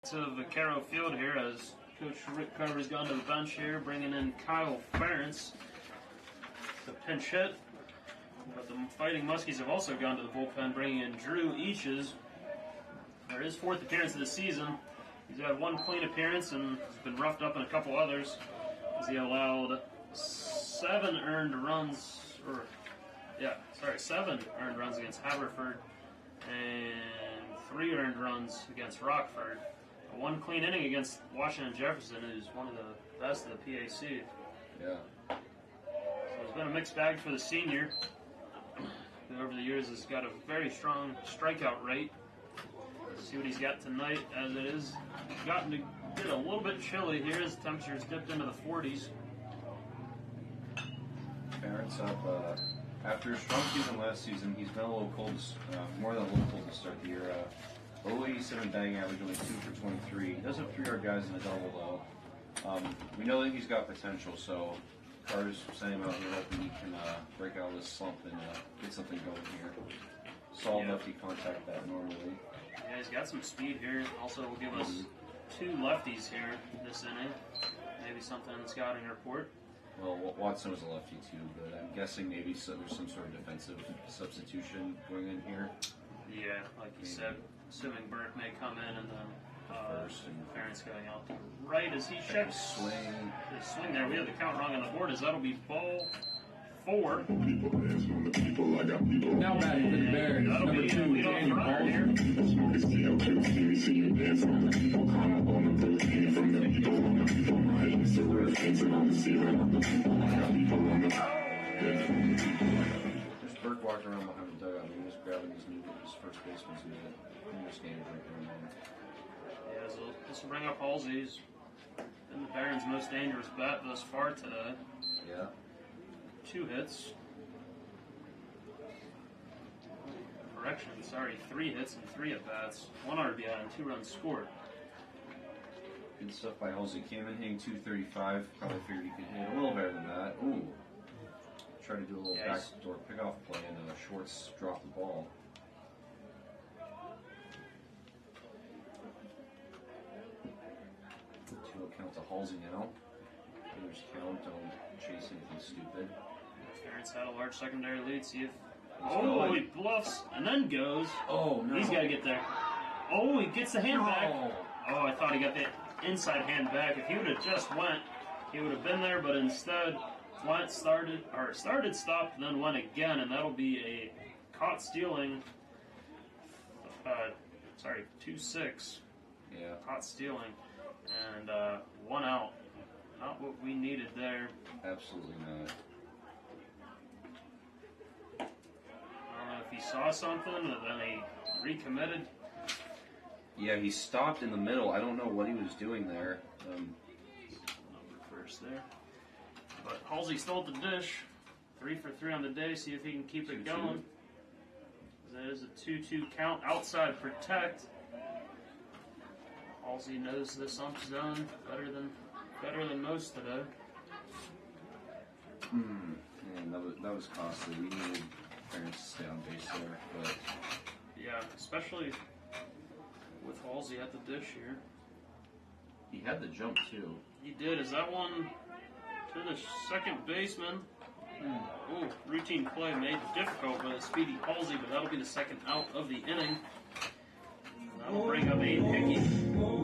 To Vaquero Field here as Coach Rick Carver's gone to the bench here, bringing in Kyle Ferentz to pinch hit. But the Fighting Muskies have also gone to the bullpen, bringing in Drew Eaches for his 4th appearance of the season. He's had 1 clean appearance and has been roughed up in a couple others as he allowed 7 earned runs against Haverford and 3 earned runs against Rockford. 1 clean inning against Washington Jefferson, who's one of the best of the PAC. Yeah. So it's been a mixed bag for the senior, who over the years has got a very strong strikeout rate. Let's see what he's got tonight, as it is gotten to get a little bit chilly here as temperatures dipped into the 40s. Ferentz up after a strong season last season. He's been a little cold, more than a little cold to start the year. 0.87 batting average, only 2 for 23. He does have 3 RBIs and a double though. We know that he's got potential, so Carter's sending him out here hoping he can break out of this slump and get something going here. Solid lefty contact that normally. Yeah, he's got some speed here. Also will give us 2 lefties here this inning. Maybe something in the scouting report. Well, Watson was a lefty too, but I'm guessing maybe there's some sort of defensive substitution going in here. Yeah, like you said, assuming Burke may come in and then First and Ferentz going out to right as he checks swing. his swing there. We have the count wrong on the board as that'll be ball 4. Now batting for the Bears, That'll number be 2, leadoff Daniel runner here. There's Burke walking around behind the dugout. He was grabbing his first baseman's mitt. He was standing right there. Yeah, so this will bring up Halsey's been the Barons' most dangerous bat thus far today. Yeah. 2 hits. Correction, sorry, 3 hits and 3 at-bats. 1 RBI and 2 runs scored. Good stuff by Halsey. Came in hitting 235. Probably figured he could hit a little better than that. Ooh. Tried to do a little backdoor pickoff play and Schwartz dropped the ball. 2-0 count to Halsey now. Hitters count, don't chase anything stupid. Ferentz had a large secondary lead. See if. Oh, he bluffs and then goes. Oh, no. He's got to get there. Oh, he gets the hand back. Oh, I thought he got the inside hand back. If he would have just went, he would have been there, but instead started, stopped, then went again, and that'll be a caught stealing. 2-6. Yeah. Caught stealing, and 1 out. Not what we needed there. Absolutely not. I don't know if he saw something, and then he recommitted. Yeah, he stopped in the middle. I don't know what he was doing there. Number first there. But Halsey stole the dish. 3 for 3 on the day. See if he can keep it going. That is a 2-2 count. Outside protect. Halsey knows this ump zone better than most today. Man, that was costly. We needed Ferentz to stay on base there, but yeah, especially with Halsey at the dish here. he had the jump too. He did. Is that one to the second baseman? Ooh, routine play made difficult by a speedy Halsey, but that'll be the second out of the inning. That'll bring up Aiden Hickey.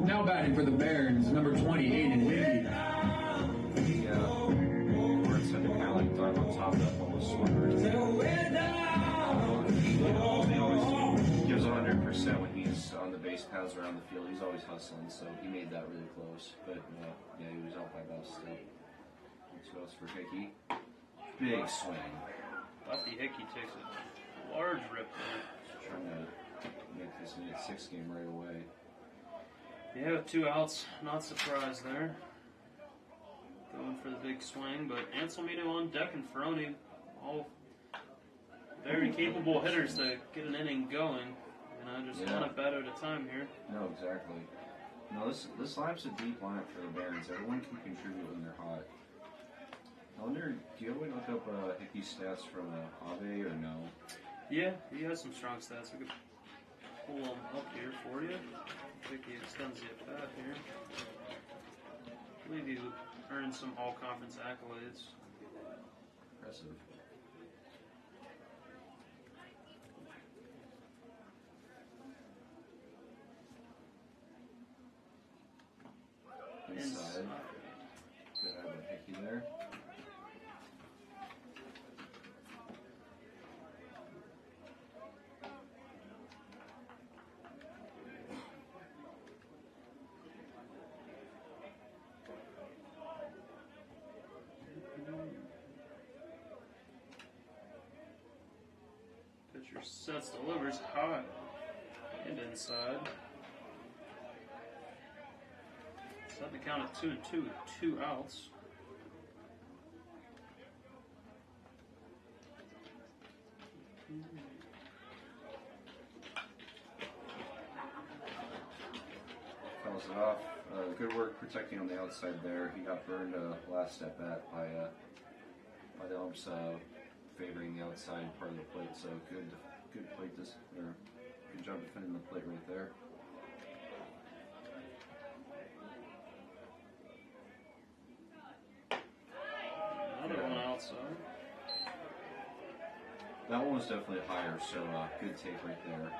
Now batting for the Barons, number 20, Aiden Hickey. Barnes had to kind of like dive on top of that ball with swimmer. He always gives 100% when he's on the base paths around the field. He's always hustling, so he made that really close. But yeah, he was out by about still. 2 outs for Hickey. Big swing. Lefty Hickey takes a large rip there. Trying to make this a 6 game right away. Yeah, 2 outs. Not surprised there. Going for the big swing, but Anselmino on deck and Ferroni, all very capable hitters to get an inning going. Just one at bat at a time here. No, exactly. No, this lineup's a deep lineup for the Barons. Everyone can contribute when they're hot. I wonder, do you ever look up Hickey's stats from Ave or no? Yeah, he has some strong stats. We could pull them up here for you. Hickey extends the at bat here. I believe he earned some all-conference accolades. Impressive. Inside. Good eye by Hickey there. Pitcher sets, delivers high and inside. Set the count at 2-2 with 2 outs. Fouls it off. Good work protecting on the outside there. He got burned last at bat by the umps favoring the outside part of the plate. So good plate good job defending the plate right there. Another one outside. That one was definitely higher, so good take right there.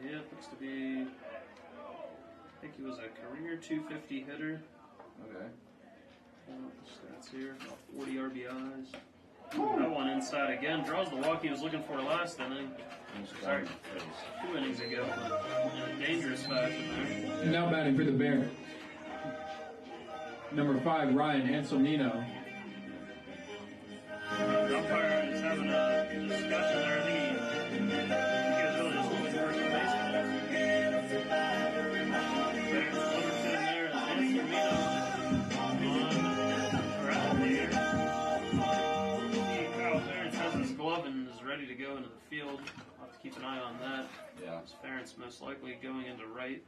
Yeah, looks to be. I think he was a career 250 hitter. Okay. Stats here, about 40 RBIs. That one inside again. Draws the walk he was looking for last inning. Sorry, 2 innings ago, but in a dangerous fashion there. Now batting for the Barons, number 5, Ryan Anselmino. The umpire is having a discussion there. I think he was really just looking for some baseball. There's Fullerton there as Anselmino on around here. Kyle Ferentz has his glove and is ready to go into the field. I'll have to keep an eye on that. Yeah. Ferentz most likely going into right.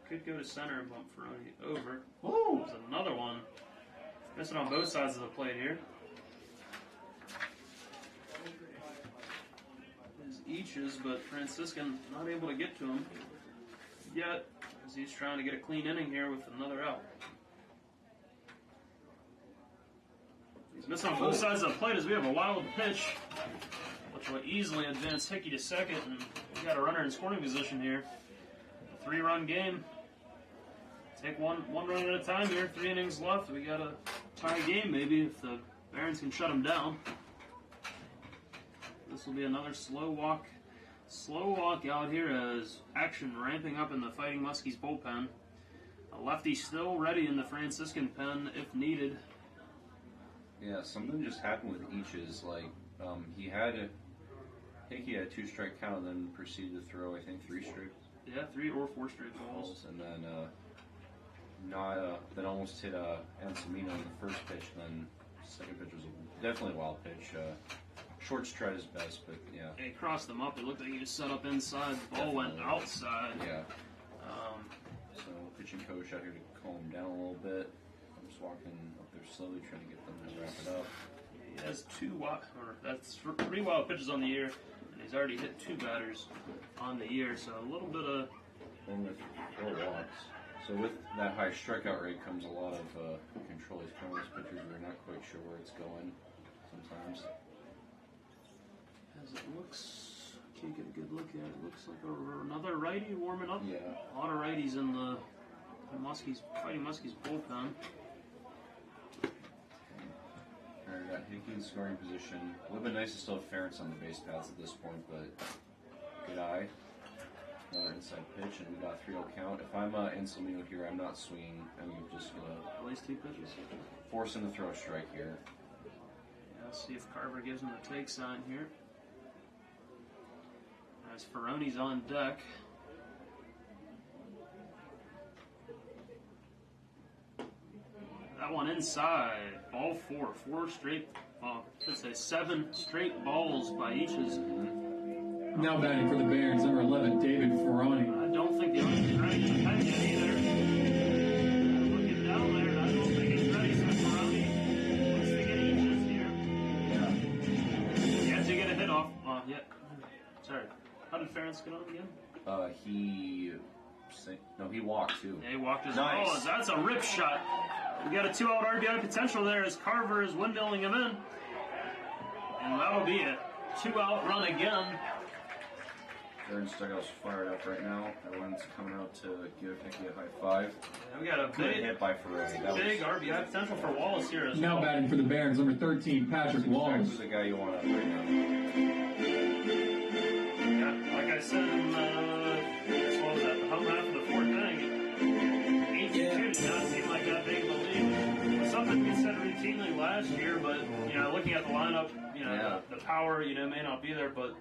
Could go to center and bump Ferroni over. Woo! There's another one. Missing on both sides of the plate here. Is Eaches, but Franciscan not able to get to him yet, as he's trying to get a clean inning here with another out. He's missing on both sides of the plate as we have a wild pitch, which will easily advance Hickey to second, and we got a runner in scoring position here. A 3-run game. Take one run at a time here. 3 innings left. We got a tie game maybe if the Barons can shut him down. This will be another slow walk out here as action ramping up in the Fighting Muskies bullpen. A lefty still ready in the Franciscan pen if needed. Yeah, something just happened with Eaches. Like Hickey had a 2-strike count and then proceeded to throw, I think, 3 straight. Yeah, 3 or 4 straight balls. And then then almost hit Anselmino in the first pitch. And then second pitch was definitely a wild pitch. Short stride is best, but yeah. He crossed them up. It looked like he was set up inside. The ball went outside. Yeah. So pitching coach out here to calm him down a little bit. I'm just walking up there slowly, trying to get them to wrap it up. He has 3 wild pitches on the year, and he's already hit 2 batters on the year. So a little bit of. One with 4 walks. So with that high strikeout rate comes a lot of control. He's coming those pitchers are not quite sure where it's going sometimes. As it looks, can't get a good look at it. It looks like another righty warming up. Yeah. A lot of righties in the Muskies, Fighting Muskies bullpen. Alright, got Hickey in scoring position. It would have been nice to still have Ferentz on the base paths at this point, but good eye. Another inside pitch, and we got 3-0 count. If I'm Anselmo here, I'm not swinging. I'm just going to At least 2 pitches. force him to throw a strike here. Yeah, let's see if Carver gives him the take sign here. As Ferroni's on deck. That one inside. Ball 4. 4 straight, I should say 7 straight balls by Eaches. Now batting for the Barons, number 11, David Ferroni. I don't think the owner's ready to pen yet either. Looking down there, and I don't think he's ready, so Ferroni wants to get Eaches here. Yeah. He had to get a hit off. Sorry. How did Ferentz get on again? He walked too. Yeah, he walked his Nice. balls. That's a rip shot. We got a 2-out RBI potential there as Carver is windmilling him in. And that'll be a 2-out run again. Aaron's dugout's fired up right now. Everyone's coming out to give Hickey a high five. And we got a Good big, hit by Ferrari. That big was RBI potential for Wallace here as Now well. batting for the Barons, number 13, Patrick exactly Wallace. the guy you want out right now. Yeah, like I said, what was that, the home half of the 4th inning, 8-2 did not seem like that big of a lead. It was something we said routinely last year, but, looking at the lineup, the power, may not be there, but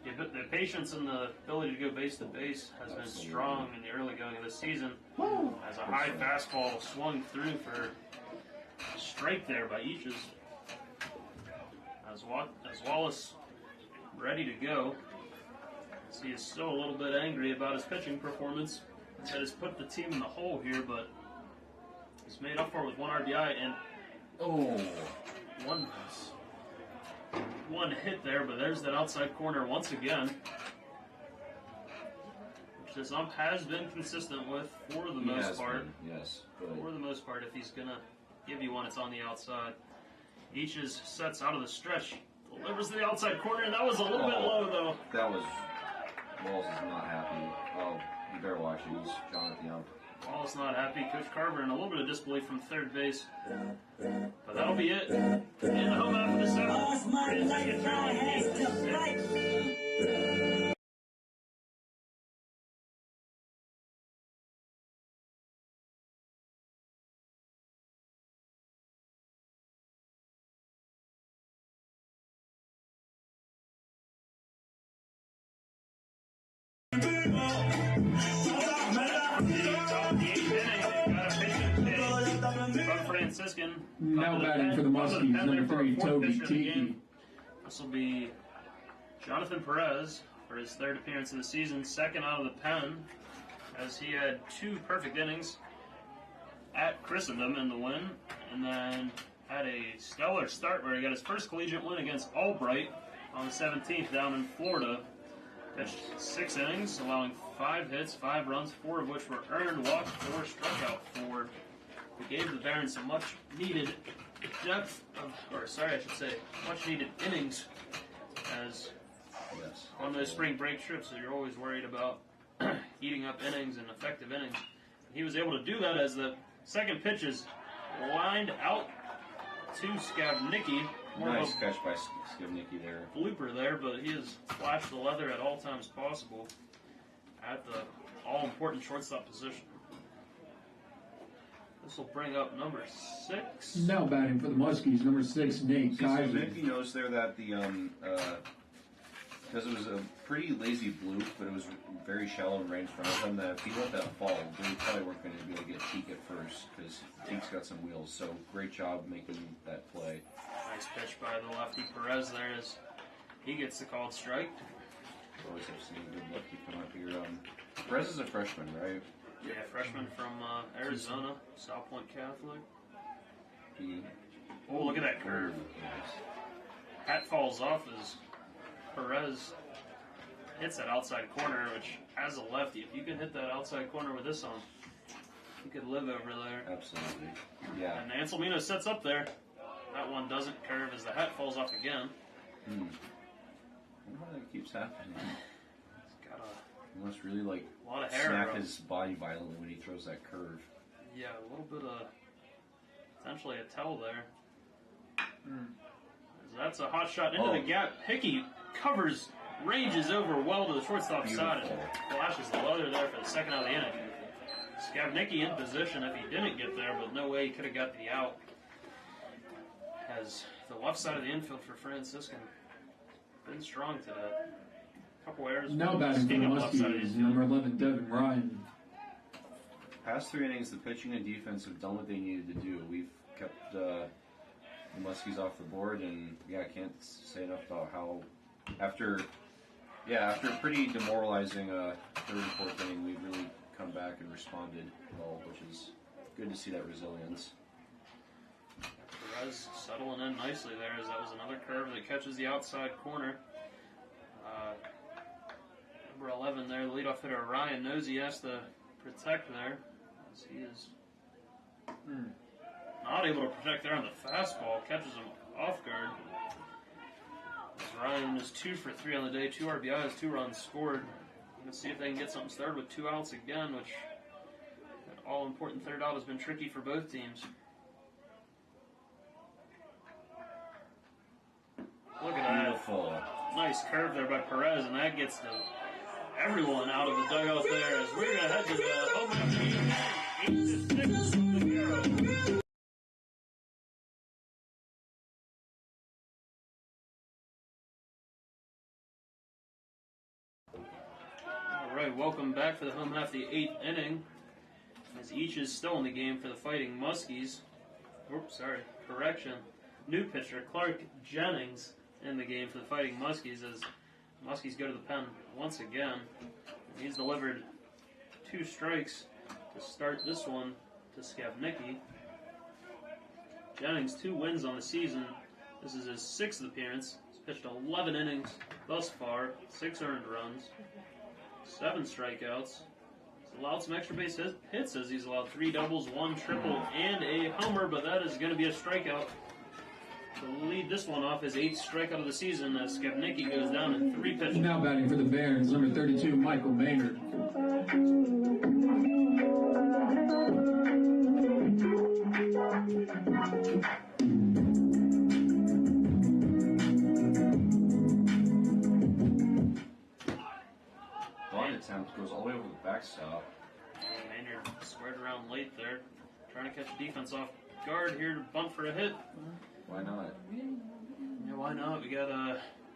the patience and the ability to go base to base has been strong in the early going of this season. As a high fastball swung through for a strike there by Eaches. As Wallace ready to go. He is still a little bit angry about his pitching performance. That has put the team in the hole here, but he's made up for it with 1 RBI and one hit there, but there's that outside corner once again, which this ump has been consistent with for the most part. Yes. For the most part, if he's going to give you one, it's on the outside. Eaches sets out of the stretch, delivers to the outside corner, and that was a little bit low, though. That was... Walls is not happy. Oh, you better watch it. He's John at the ump. Wallace not happy. Coach Carver in a little bit of disbelief from third base. But that'll be it. In the home half of the 7th. Franciscan trail. Franciscan. Now batting for the Muskies, number 3, Toby Tiki. This will be Jonathan Perez for his 3rd appearance of the season, 2nd out of the pen, as he had 2 perfect innings at Christendom in the win, and then had a stellar start where he got his first collegiate win against Albright on the 17th down in Florida. Pitched 6 innings, allowing 5 hits, 5 runs, 4 of which were earned, walked 4, struck out 4. We gave the Barons some much needed much needed innings as on those spring break trips that you're always worried about eating up innings and effective innings. He was able to do that as the second pitch is lined out to Skavnicki. Nice catch by Skavnicki there. Blooper there, but he has flashed the leather at all times possible at the all-important shortstop position. This will bring up number 6. Now batting for the Muskies, number 6, Nate Kaiser. Skavnicki knows there that the because it was a pretty lazy bloop, but it was very shallow and right in front of him, that if he let that fall, they probably weren't going to be able to get Teak at first, because Teak's got some wheels. So great job making that play. Nice pitch by the lefty Perez there as he gets the called strike. Always have seen good luck to come up here. Perez is a freshman, right? Yeah, freshman from Arizona, South Point Catholic. Oh, look at that curve. Hat falls off as Perez hits that outside corner, which as a lefty, if you can hit that outside corner with this on, He could live over there. Absolutely. Yeah. And Anselmino sets up there. That one doesn't curve as the hat falls off again. I wonder why that keeps happening. He's got He must really like a lot of hair. snap his body violently when he throws that curve. Yeah, a little bit of potentially a tell there. As that's a hot shot into the gap. Hickey covers, ranges over well to the shortstop side and flashes the leather there for the second out of the inning. Skavnicki in position if he didn't get there, but no way he could have got the out. Has the left side of the infield for Franciscan been strong today. A couple errors. Now batting for the Muskies, number 11, Devin Ryan. Past 3 innings, the pitching and defense have done what they needed to do. We've kept the Muskies off the board, and I can't say enough about how after a pretty demoralizing third and fourth inning, we've really come back and responded well, which is good to see that resilience. Perez settling in nicely there, as that was another curve that catches the outside corner. Number 11 there, the leadoff hitter Ryan knows he has to protect there, as he is not able to protect there on the fastball, catches him off guard. As Ryan is 2 for 3 on the day, 2 RBIs, 2 runs scored. Let's see if they can get something started with 2 outs again, which that all-important third out has been tricky for both teams. Look at that. Beautiful. Nice curve there by Perez, and that gets everyone out of the dugout there as we're going to head to the home game. 8-6 from the Bureau. All right, welcome back for the home half of the 8th inning, as each is still in the game for the Fighting Muskies. Oops, sorry, correction. New pitcher Clark Jennings in the game for the Fighting Muskies, as Muskies go to the pen once again. He's delivered 2 strikes to start this one to Skavnicki. Jennings 2 wins on the season. This is his 6th appearance. He's pitched 11 innings thus far, 6 earned runs, 7 strikeouts. He's allowed some extra base hits, as he's allowed 3 doubles, 1 triple, and a homer, but that is going to be a strikeout. To lead this one off, his 8th strikeout of the season, as Skavnicki goes down in 3 pitches. Now batting for the Barons, number 32, Michael Maynard. Bunt attempt goes all the way over the backstop. Maynard squared around late there, trying to catch defense off guard here to bunt for a hit. Why not? Yeah, why not? We got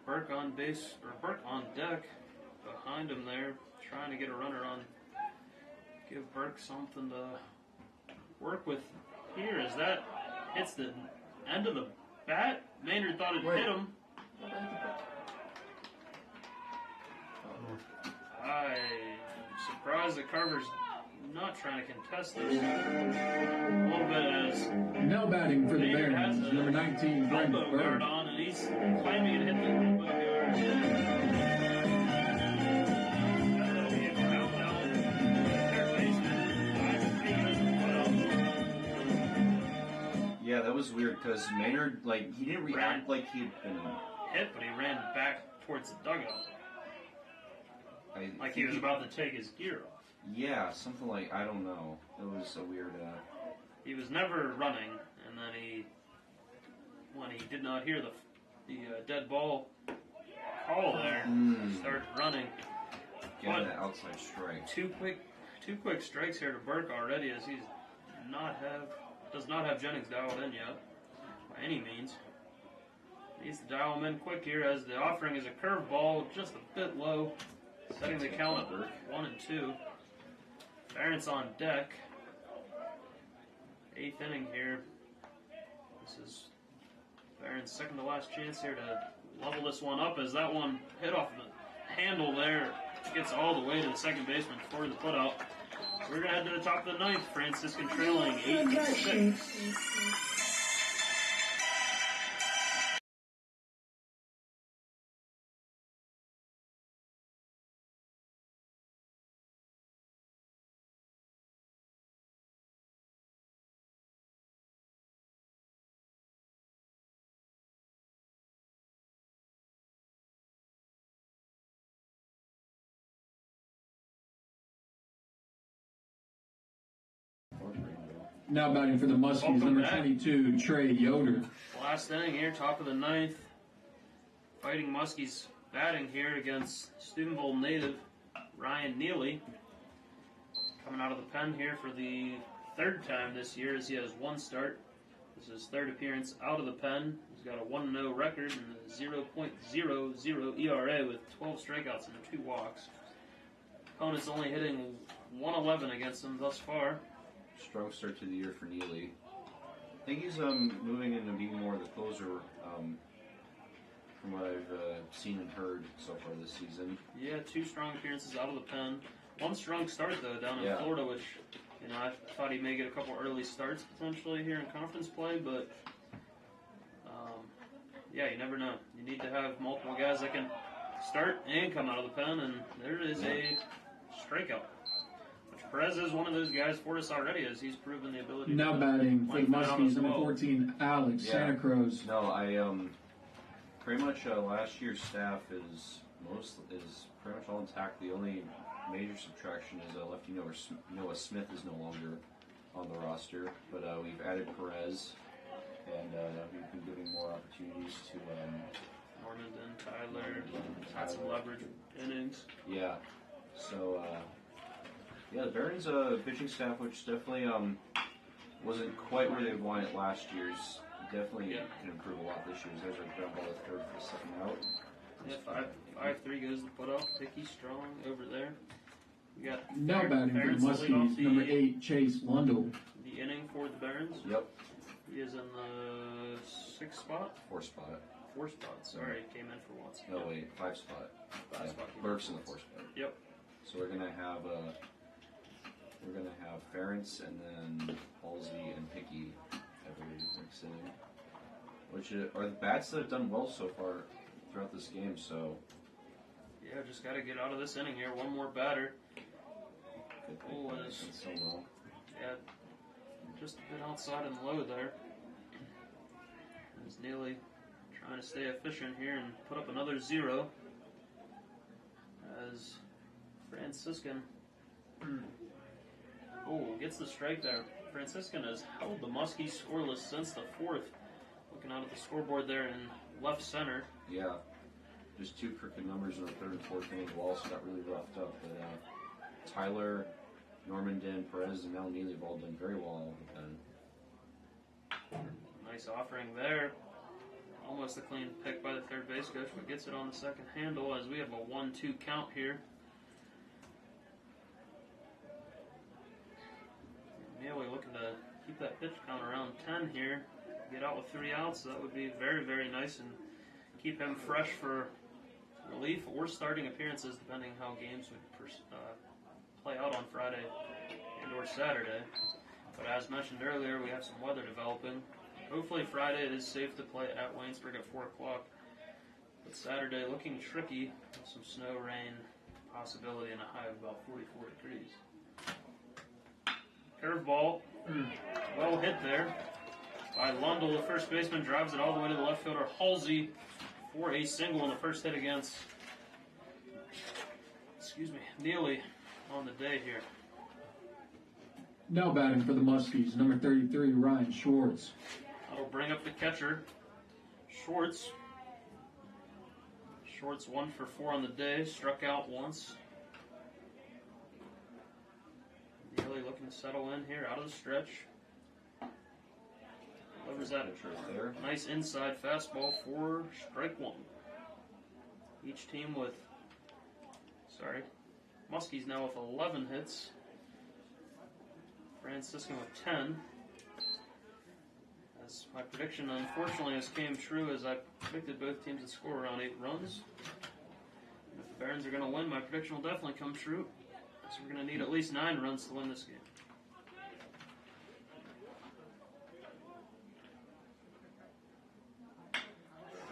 Burke on base, or Burke on deck behind him there, trying to get a runner on. Give Burke something to work with here, as that hits the end of the bat. Maynard thought it hit him. I'm surprised that Carver's not trying to contest this. A little bit as Now batting for the Maynard has Barons, a number 19, Brent elbow guard Burke. on, and he's claiming it hit the elbow guard. That'll be a count out. Third baseman, Yeah, that was weird because Maynard, he didn't react like he had been hit, but he ran back towards the dugout, like he was about to take his gear off. Yeah, something like, I don't know. It was a weird. He was never running, and then when he did not hear the dead ball call there, started running. Getting that outside strike. Two quick strikes here to Burke already, as he does not have Jennings dialed in yet by any means. Needs to dial him in quick here, as the offering is a curveball, just a bit low, setting the count at 1 and 2. Barons on deck. 8th inning here. This is Barron's second to last chance here to level this one up, as that one hit off the handle there. Gets all the way to the second baseman for the putout. We're going to head to the top of the 9th. Franciscan trailing 8-6. Now batting for the Muskies, Welcome number back. 22, Trey Yoder. Last inning here, top of the ninth. Fighting Muskies batting here against Steubenville native Ryan Neely. Coming out of the pen here for the third time this year as he has one start. This is his third appearance out of the pen. He's got a 1-0 record and a 0.00 ERA with 12 strikeouts and 2 walks. Opponent's only hitting 111 against him thus far. Strong start to the year for Neely. I think he's moving into being more of the closer from what I've seen and heard so far this season. Yeah, 2 strong appearances out of the pen. One strong start though down in Florida, which I thought he may get a couple early starts potentially here in conference play, but yeah, you never know. You need to have multiple guys that can start and come out of the pen, and there is a strikeout. Which Perez is one of those guys for us already, as he's proven the ability. Now to batting for the lengthen out Muskies, as number well. 14, Alex Santa Cruz. No, I pretty much last year's staff is pretty much all intact. The only major subtraction is lefty Noah Smith is no longer on the roster, but we've added Perez, and we've been giving more opportunities to Normanton, Tyler, had some leverage innings. Yeah. So, the Barons pitching staff, which definitely wasn't quite where they wanted it last year's, definitely can improve a lot this year. There's a ground ball to third for the second out. Yeah, 5-3 goes to put off. Picky strong over there. We got Now batting for the Barons to lead off Muskies, number 8, Chase Lundell. the inning for the Barons. Yep. He is in the 6th spot. 4th spot. 4th spot. Sorry, came in for once. No, wait, 5 spot. 5 spot. Burke's in the 4th spot. Yep. So we're gonna have Ferentz and then Halsey and Picky every next inning, which are the bats that have done well so far throughout this game. So Yeah, just got to get out of this inning here. One more batter. good Oh, thing it is. so well. Yeah, just a bit outside and low there. There's Neely trying to stay efficient here and put up another 0. As Franciscan gets the strike there. Franciscan has held the Muskies scoreless since the 4th. Looking out at the scoreboard there in left center. Yeah, just 2 crooked numbers in the 3rd and 4th inning. Wallace got really roughed up, but Tyler, Normandin, Perez, and now Neely have all done very well out of the pen. Nice offering there. Almost a clean pick by the third base coach, but gets it on the second handle as we have a 1-2 count here. Neely looking to keep that pitch count around 10 here. Get out with 3 outs, so that would be very, very nice and keep him fresh for relief or starting appearances, depending how games would play out on Friday and or Saturday. But as mentioned earlier, we have some weather developing. Hopefully Friday it is safe to play at Waynesburg at 4 o'clock. But Saturday looking tricky with some snow, rain, possibility, and a high of about 44 degrees. Curveball, well hit there by Lundell. The first baseman drives it all the way to the left fielder Halsey for a single in the first hit against Neely on the day here. Now batting for the Muskies, number 33, Ryan Schwartz. That'll bring up the catcher, Schwartz. Schwartz 1 for 4 on the day, struck out once. Neely looking to settle in here out of the stretch. Delivers that Right there. nice inside fastball for strike 1. Each team with, Muskies now with 11 hits. Franciscan with 10. As my prediction unfortunately has came true, as I predicted both teams to score around 8 runs. And if the Barons are going to win, my prediction will definitely come true. So we're going to need at least 9 runs to win this game.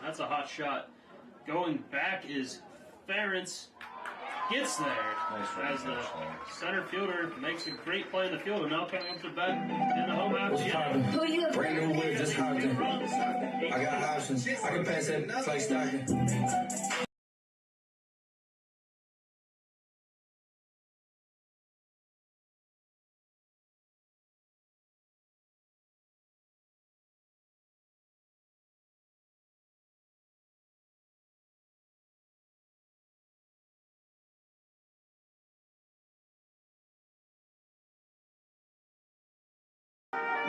That's a hot shot. Going back is Ferentz. Gets there Nice run as the catch there. center fielder makes a great play in the fielder. Now coming up to bat in the home half. Who you Brand new whip, just hopped in. I got options. I can pass that like Stockton.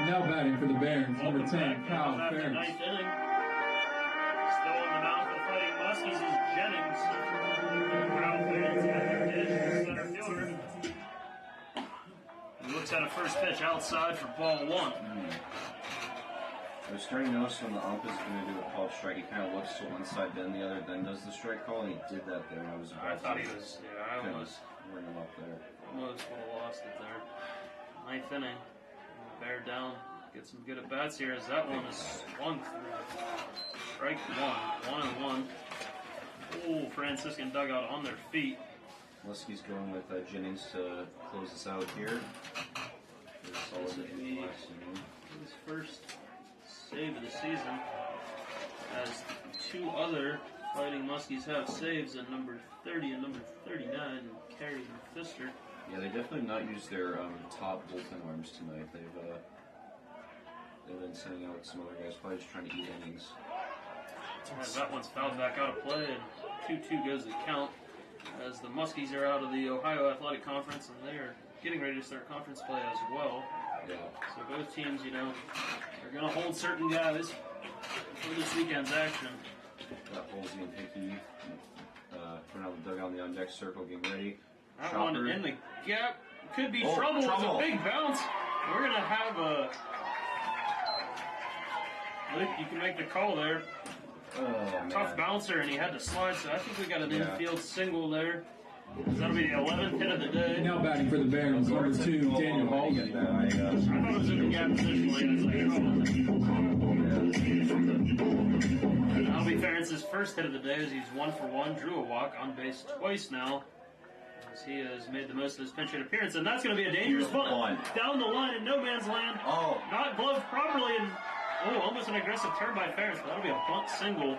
Now batting for the Barons, number Welcome 10, back Kyle after Ferentz. ninth inning. Still on the mound for the Fighting Muskies is Jennings. Kyle Ferentz at their dish, center fielder. He looks at a first pitch outside for ball 1. I was starting to notice when the ump is going to do a called strike, he kind of looks to one side, then the other, then does the strike call, and he did that there. And I was I thought he was, I almost ring him up there. would have lost it there. Ninth inning. Bear down. Get some good at bats here as that one is swung through. Strike 1. 1-1. Oh, Franciscan dugout on their feet. Muskies going with Jennings to close us out here. This would be his first save of the season, as 2 other Fighting Muskies have saves at number 30 and number 39, Carey and Pfister. Yeah, they definitely not used their top bullpen arms tonight. They've been sending out some other guys, probably just trying to eat innings. As that one's fouled back out of play, and 2-2 goes the count, as the Muskies are out of the Ohio Athletic Conference, and they are getting ready to start conference play as well. Yeah. So both teams, are going to hold certain guys for this weekend's action. Got Halsey and Hickey putting out the dugout in the on-deck circle, getting ready. That Chopper. one in the gap could be Oh, trouble. It's trouble. a big bounce. We're going to have Luke, you can make the call there. Oh, man. Tough bouncer, and he had to slide, so I think we got an Yeah. infield single there. That'll be the 11th hit of the day. Now batting for the Barons, number 2, Daniel Halsey. I thought it was in the gap initially. That'll be Ferentz's first hit of the day, as he's 1 for 1, drew a walk on base twice now, as he has made the most of his pinch hit appearance, and that's going to be a dangerous bunt down the line in no man's land. Oh. Not gloved properly, and almost an aggressive turn by Ferentz, but that'll be a bunt single.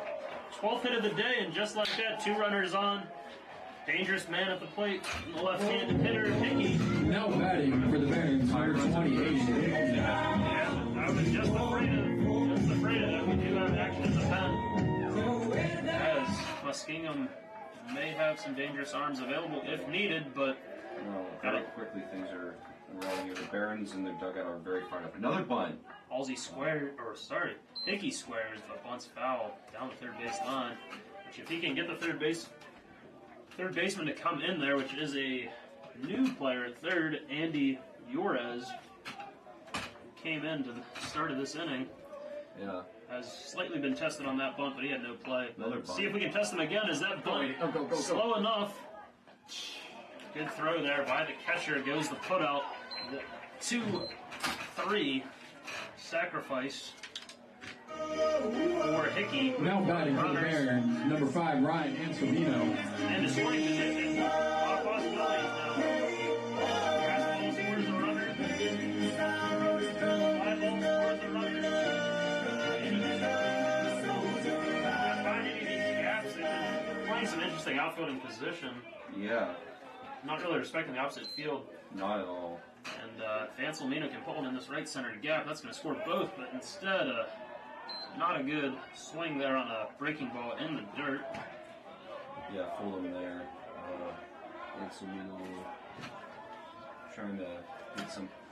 12th hit of the day, and just like that, 2 runners on. Dangerous man at the plate, the left-handed hitter, Hickey. Now batting for the Barons, number 28. Yeah, I was just afraid of that. We do have action in the pen, as Muskingum may have some dangerous arms available if needed, but Very quickly things are unraveling here. The Barons in their dugout are very fired up. Another bunt. Hickey squares, but bunts foul down the third base line. Which if he can get the third baseman to come in there, which is a new player at third, Andy Yorez, came in to the start of this inning. Yeah. Has slightly been tested on that bunt, but he had no play. Another bunt. See if we can test him again. Is that bunt Go. slow enough? Good throw there by the catcher. Goes the putout. 2-3 sacrifice for Hickey. Now batting for the Barons, number 5, Ryan Anselino. And the scoring position. A lot of possibilities now. Fastball scores a runner. Fly ball scores a runner. Not find any of these gaps. They've been playing some interesting outfielding position. Yeah. Not really respecting the opposite field. Not at all. And if Anselmino can pull him in this right center gap, that's going to score both. But instead, not a good swing there on a breaking ball in the dirt. Yeah, fooled him there. Anselmino trying to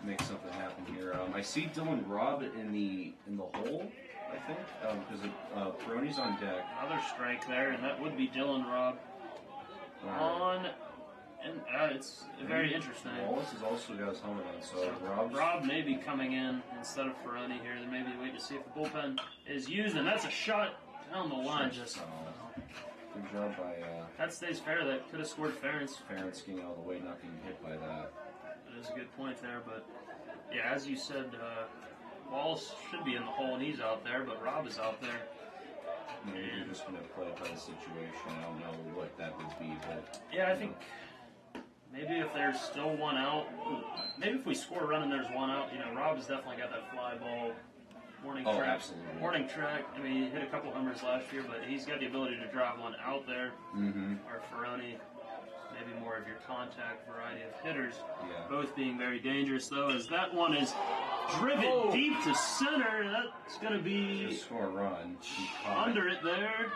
make something happen here. I see Dylan Robb in the hole, I think, because Peroni's on deck. Another strike there, and that would be Dylan Robb and it's very interesting. Wallace has also got his helmet on, so Robb may be coming in instead of Ferroni here. They may be waiting to see if the bullpen is used, and that's a shot down the line. Good job by that stays fair. That could have scored Ferentz. Ferentz getting out of the way, not getting hit by that. That is a good point there, but yeah, as you said, Wallace should be in the hole and he's out there, but Robb is out there. Maybe they're just going to play it by the situation. I don't know what that would be, but yeah, I think maybe if there's still one out, maybe if we score a run and there's one out, Robb has definitely got that fly ball morning track. Absolutely. Morning track. I mean, he hit a couple homers last year, but he's got the ability to drive one out there. Mm-hmm. Or Ferroni, maybe more of your contact variety of hitters. Yeah. Both being very dangerous, though, as that one is driven deep to center. That's going to be just score a run. under it there.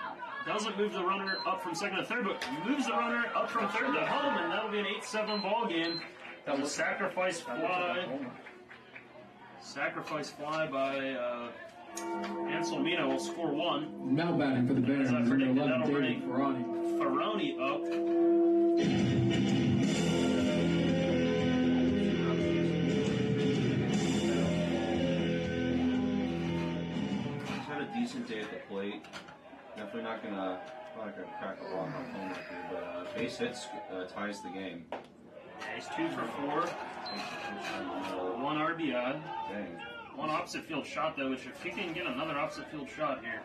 Doesn't move the runner up from second to third, but moves the runner up from third to home, and that'll be an 8-7 ball game. That was sacrifice fly. Sacrifice fly by Anselmino will score 1. Now batting for the Barons, As I number predicted, 11, that'll David bring Ferrani. Ferroni up. He's had a decent day at the plate. Definitely not gonna crack a rock on home right here, but base hits ties the game. Yeah, he's 2 for 4. One RBI. Dang. One opposite field shot, though, which if he can get another opposite field shot here,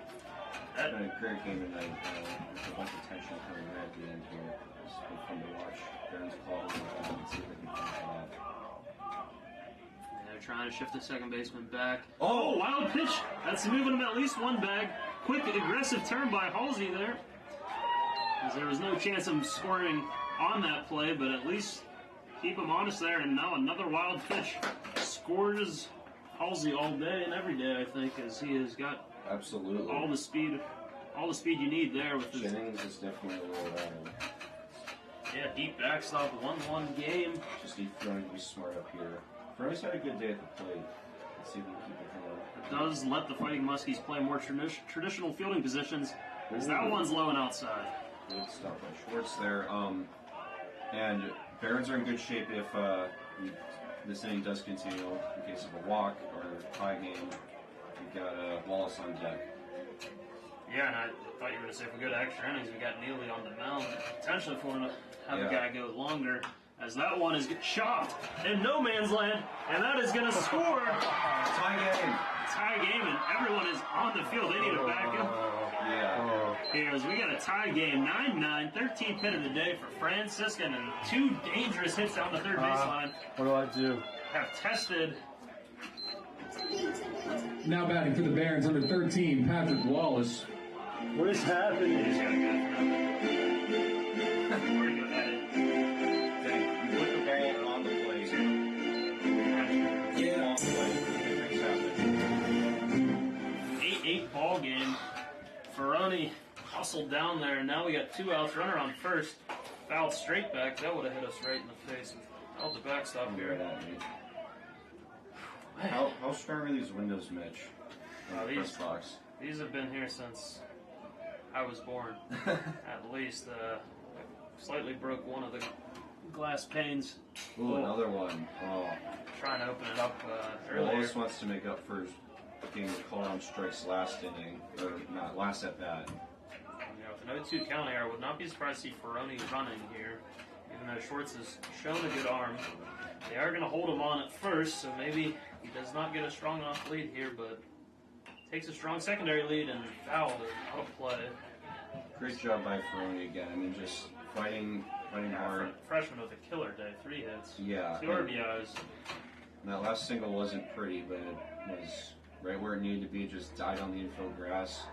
Had a great game tonight. There's a bunch of tension coming right at the end here. It's been fun to watch. Barons call it and see if they can finish it off. they're trying to shift the second baseman back. Oh! Wild pitch! That's moving him at least one bag. Quick, aggressive turn by Halsey there. As there was no chance of him scoring on that play, but at least keep him honest there. And now another wild pitch. Scores Halsey all day and every day, I think, as he has got Absolutely. all the speed you need there with his Jennings is definitely a little deep backstop, 1-1 game. just need Ferroni to be smart up here. Ferroni's had a good day at the plate. Let's see if we can keep it going. It does let the Fighting Muskies play more traditional fielding positions, as that one's low and outside. Good stuff by Schwartz there. And Barons are in good shape if this inning does continue in case of a walk or a tie game. We've got Wallace on deck. Yeah, and I thought you were going to say for good extra innings, we got Neely on the mound. Potentially if we want to have a guy go longer, as that one is chopped in no man's land, and that is going to score. Tie game. Tie game, and everyone is on the field. They need to back him. Yeah. Here, as we got a tie game, 9-9, 13th hit of the day for Franciscan, and 2 dangerous hits down the third baseline What do? have tested. Now batting for the Barons, number 13, Patrick Wallace. What is happening? He's got to go. Where to go at it? Dang, you put the ball on the plate. Yeah. On the plate. Things happen. 8-8 ball game. Ferroni hustled down there, and now we got 2 outs. Runner on first. Fouled straight back. That would have hit us right in the face without the backstop Right here. at me. How strong are these windows, Mitch? In the press box. These have been here since I was born, at least. Slightly broke one of the glass panes. Ooh, another one. Oh. Trying to open it up earlier. Wallace wants to make up for getting called on strikes last inning, or not, last at bat. Yeah, with an 0-2 count here, I would not be surprised to see Ferroni running here, even though Schwartz has shown a good arm. They are going to hold him on at first, so maybe he does not get a strong enough lead here, but takes a strong secondary lead and fouled it out of play. Great job by Ferroni again. I mean, just fighting hard. Freshman with a killer day, 3 hits. Yeah. 2 RBIs. And that last single wasn't pretty, but it was right where it needed to be. Just died on the infield grass.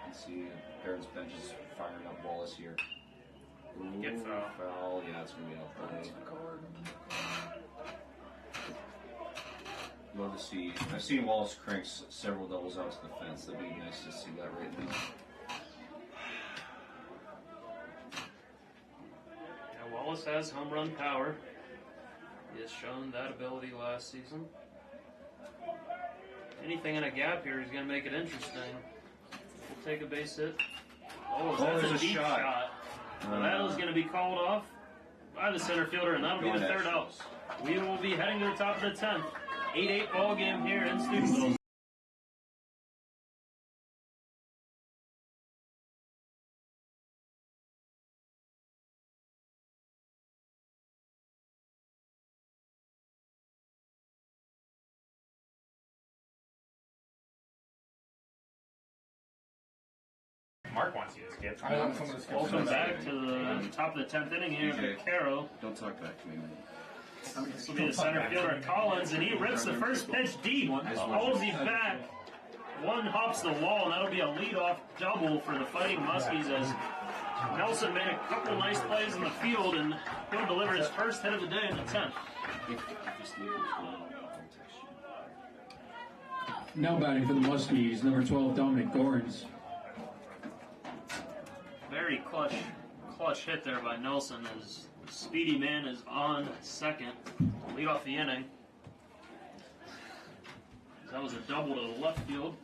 Let's see, Barons bench is firing up Wallace here. Ooh, Get foul. Foul. Yeah, it's going to be out play. Love to see. I've seen Wallace crank several doubles out to the fence. That'd be nice to see that right now. Yeah, Wallace has home run power. He has shown that ability last season. Anything in a gap here is going to make it interesting. We'll take a base hit. Oh, that's there's a a deep shot. Well, that is going to be called off by the center fielder, and that'll be the third out. We will be heading to the top of the 10th. 8-8 ball game here in Steubenville. Mark wants you to skip. Welcome back to the top of the 10th inning here for Caro. Don't talk back to me, man. This will be the center fielder Collins, and he rips the first pitch deep. Halsey back. One hops the wall, and that'll be a leadoff double for the Fighting Muskies as Nelson made a couple nice plays in the field, and he'll deliver his first hit of the day in the 10th. Now batting for the Muskies, number 12, Dominic Gorens. Very clutch hit there by Nelson as the speedy man is on second. Lead off the inning. That was a double to the left field.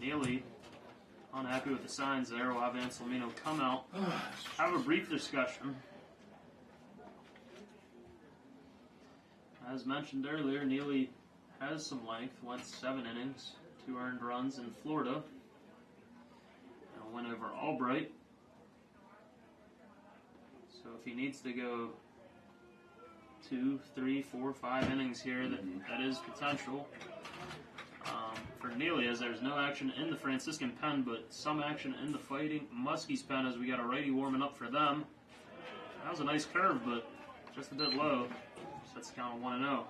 Neely, unhappy with the signs there, will have Anselmino come out, have a brief discussion. As mentioned earlier, Neely has some length, went 7 innings, 2 earned runs in Florida, and a win over Albright. So if he needs to go 2, 3, 4, 5 innings here, that is potential. For Neely, as there's no action in the Franciscan pen, but some action in the Fighting Muskies pen as we got a righty warming up for them. That was a nice curve, but just a bit low. Sets the count of 1-0.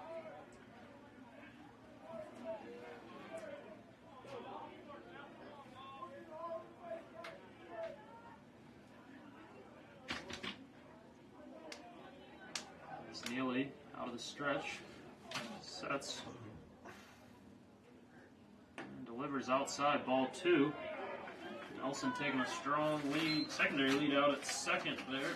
As Neely out of the stretch, sets. Delivers outside, ball 2. Nelson taking a strong lead, secondary lead out at second there.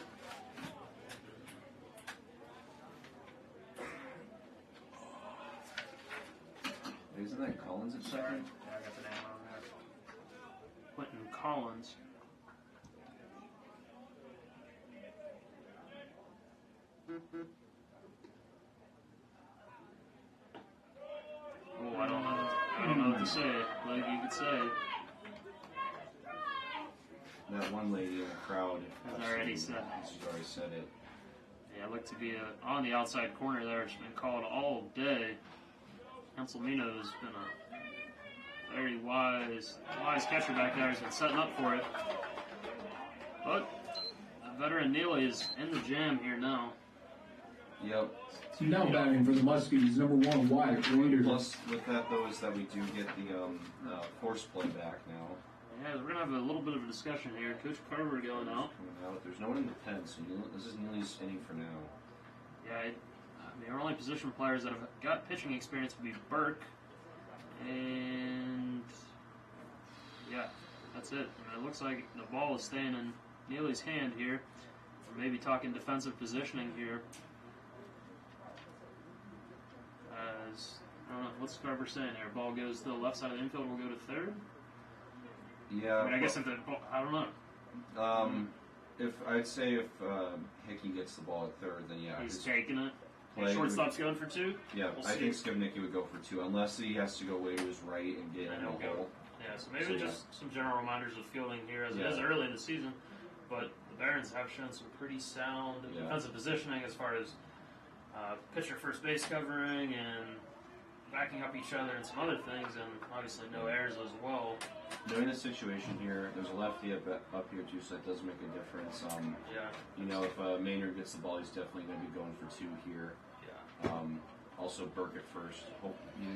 Isn't that Collins at second? Yeah, I got the name on there. Quentin Collins. Oh, I don't know what to say. Like you could say. That one lady in the crowd Has already said. She's already said it. Yeah, looked to be on the outside corner there. It's been called all day. Anselmino has been a very wise catcher back there. He's been setting up for it. But the veteran Neely is in the jam here now. Yep. Now batting for the Muskies, number 1, Wyatt Reader. Plus, with that though, is that we do get the force play back now. Yeah, we're gonna have a little bit of a discussion here. Coach Carver going out. Coming out. There's no one in the pen, so this is Neely's inning for now. Yeah, our only position players that have got pitching experience would be Burke, and yeah, that's it. I mean, it looks like the ball is staying in Neely's hand here. We're maybe talking defensive positioning here. As I don't know what's Carver saying here. Ball goes to the left side of the infield. Will go to third. Yeah. I mean, I guess if the ball, I don't know. If Hickey gets the ball at third, then yeah, He's taking it. play Shortstop's going for 2. Yeah, We'll I see. think Skibnicki would go for 2, unless he has to go way to his right and get in the hole. Yeah, so maybe just some general reminders of fielding here, as it is early in the season. But the Barons have shown some pretty sound defensive positioning as far as pitcher first base covering and backing up each other and some other things, and obviously no errors as well. Knowing the situation here, there's a lefty up here too, so that does make a difference. You know, if Maynard gets the ball, he's definitely going to be going for 2 here. Yeah. Also, Burke at first.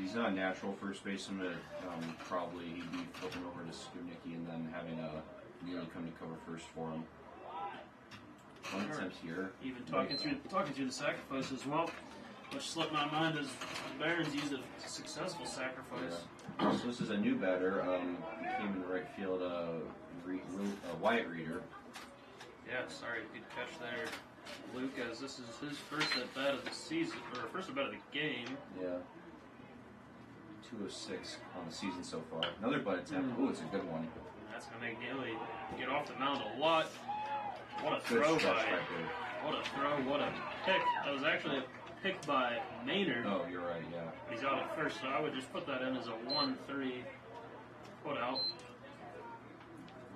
He's not a natural first baseman, but probably he'd be flipping over to Skibnicki and then having Neely come to cover first for him. One attempt here. Even talking through the sacrifice as well, which slipped my mind as the Barons used a successful sacrifice. Yeah. So this is a new batter. He came in the right field, Wyatt Reader. Yeah, sorry, good catch there, Luke, as this is his first at bat of the season, or first at bat of the game. Yeah. 2 of 6 on the season so far. Another butt attempt. Ooh, it's a good one. That's going to make Neely get off the mound a lot. What a Good throw stretch by. right there. What a throw, what a pick. That was actually a pick by Maynard. Oh, you're right, yeah. He's out at first, so I would just put that in as a 1-3 put out.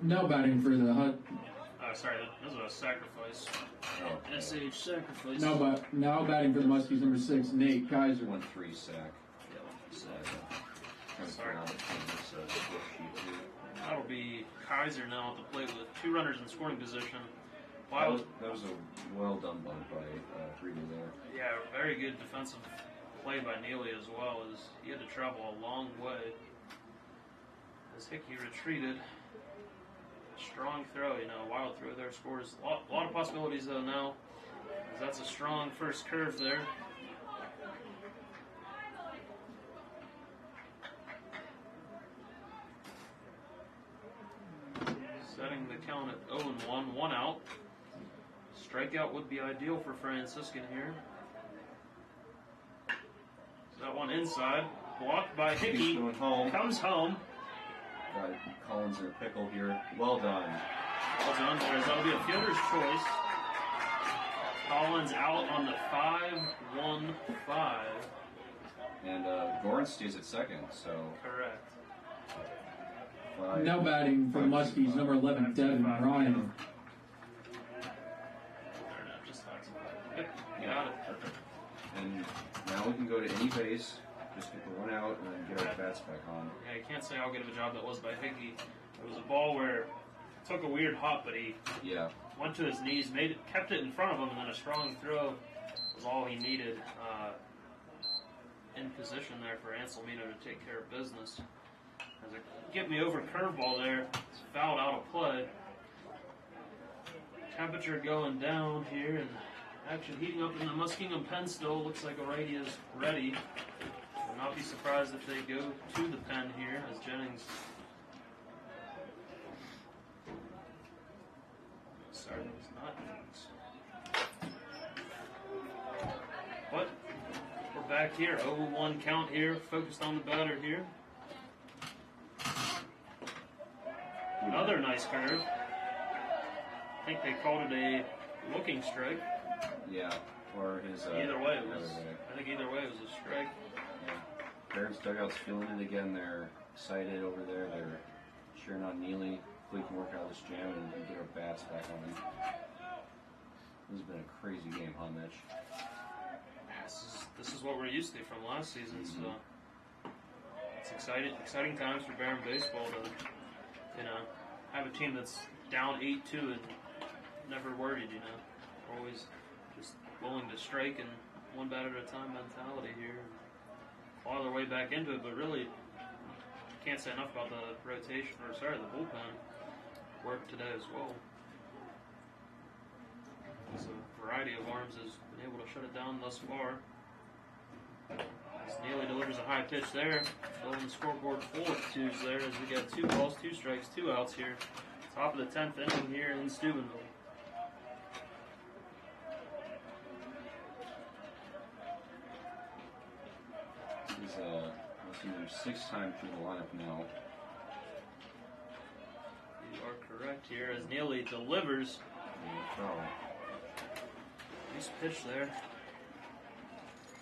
Now batting for the Hut. Sorry, that was a sacrifice. Oh, SH sacrifice. Now batting for the Muskies, number 6, Nate Kaiser. 1-3 sack. Sorry. Sheet here. That'll be Kaiser now at the plate with 2 runners in scoring position. That was a well done bunt by Reader there. Yeah, very good defensive play by Neely as well, as he had to travel a long way. As Hickey retreated. Strong throw, wild throw there, scores a lot of possibilities though now, as that's a strong first curve there. tying the count at 0-1, 1 out. Strikeout would be ideal for Franciscan here. So that one inside, blocked by He's Hickey, going home. comes home. Got Collins in a pickle here. Well done. Well done, boys. That'll be a fielder's choice. Collins out on the 5-1-5. And Gorin stays at second, so Correct. Now batting for the Muskies, number 11, Devin Ryan. Just yep, got it. Perfect. And now we can go to any base, just get the one out, and then get our bats back on. Yeah, you can't say how good of a job that was by Hickey. It was a ball where it took a weird hop, but he went to his knees, kept it in front of him, and then a strong throw was all he needed in position there for Anselmino to take care of business. As a get me over curveball there, it's fouled out of play. Temperature going down here and action heating up in the Muskingum pen still. Looks like a righty is ready. Would not be surprised if they go to the pen here as Jennings. Sorry, it was not Jennings. But we're back here. 0-1 count here. Focused on the batter here. Another nice curve. I think they called it a looking strike. Yeah, or his... Either way, it was. way. I think either way it was a strike. Yeah. Parents' dugout's feeling it again. They're excited over there. They're cheering on Neely. Hopefully we can work out of this jam and get our bats back on him. This has been a crazy game, huh, Mitch? This is what we're used to from last season. So it's exciting times for Barron baseball to, have a team that's down 8-2 and never worried. Always just willing to strike and one bat at a time mentality here. Claw their way back into it, but really can't say enough about the rotation, the bullpen worked today as well. So a variety of arms has been able to shut it down thus far. As Neely delivers a high pitch there, filling the scoreboard full of twos there as we got 2 balls, 2 strikes, 2 outs here. Top of the 10th inning here in Steubenville. This is their 6th time through the lineup now. You are correct here as Neely delivers. Nice pitch there.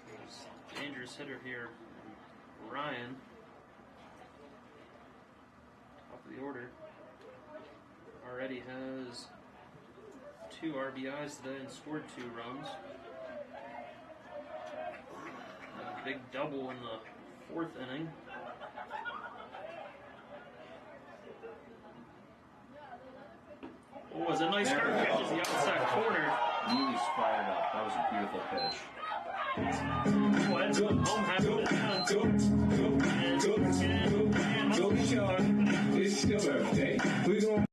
There's a dangerous hitter here, Ryan. Top of the order. Already has 2 RBIs today and scored 2 runs. A big double in the 4th inning. Oh, it's a nice curve catches the outside corner. Neely's fired up. That was a beautiful pitch. Well, that's what home has been done. Go, Sean. It's your birthday. We're going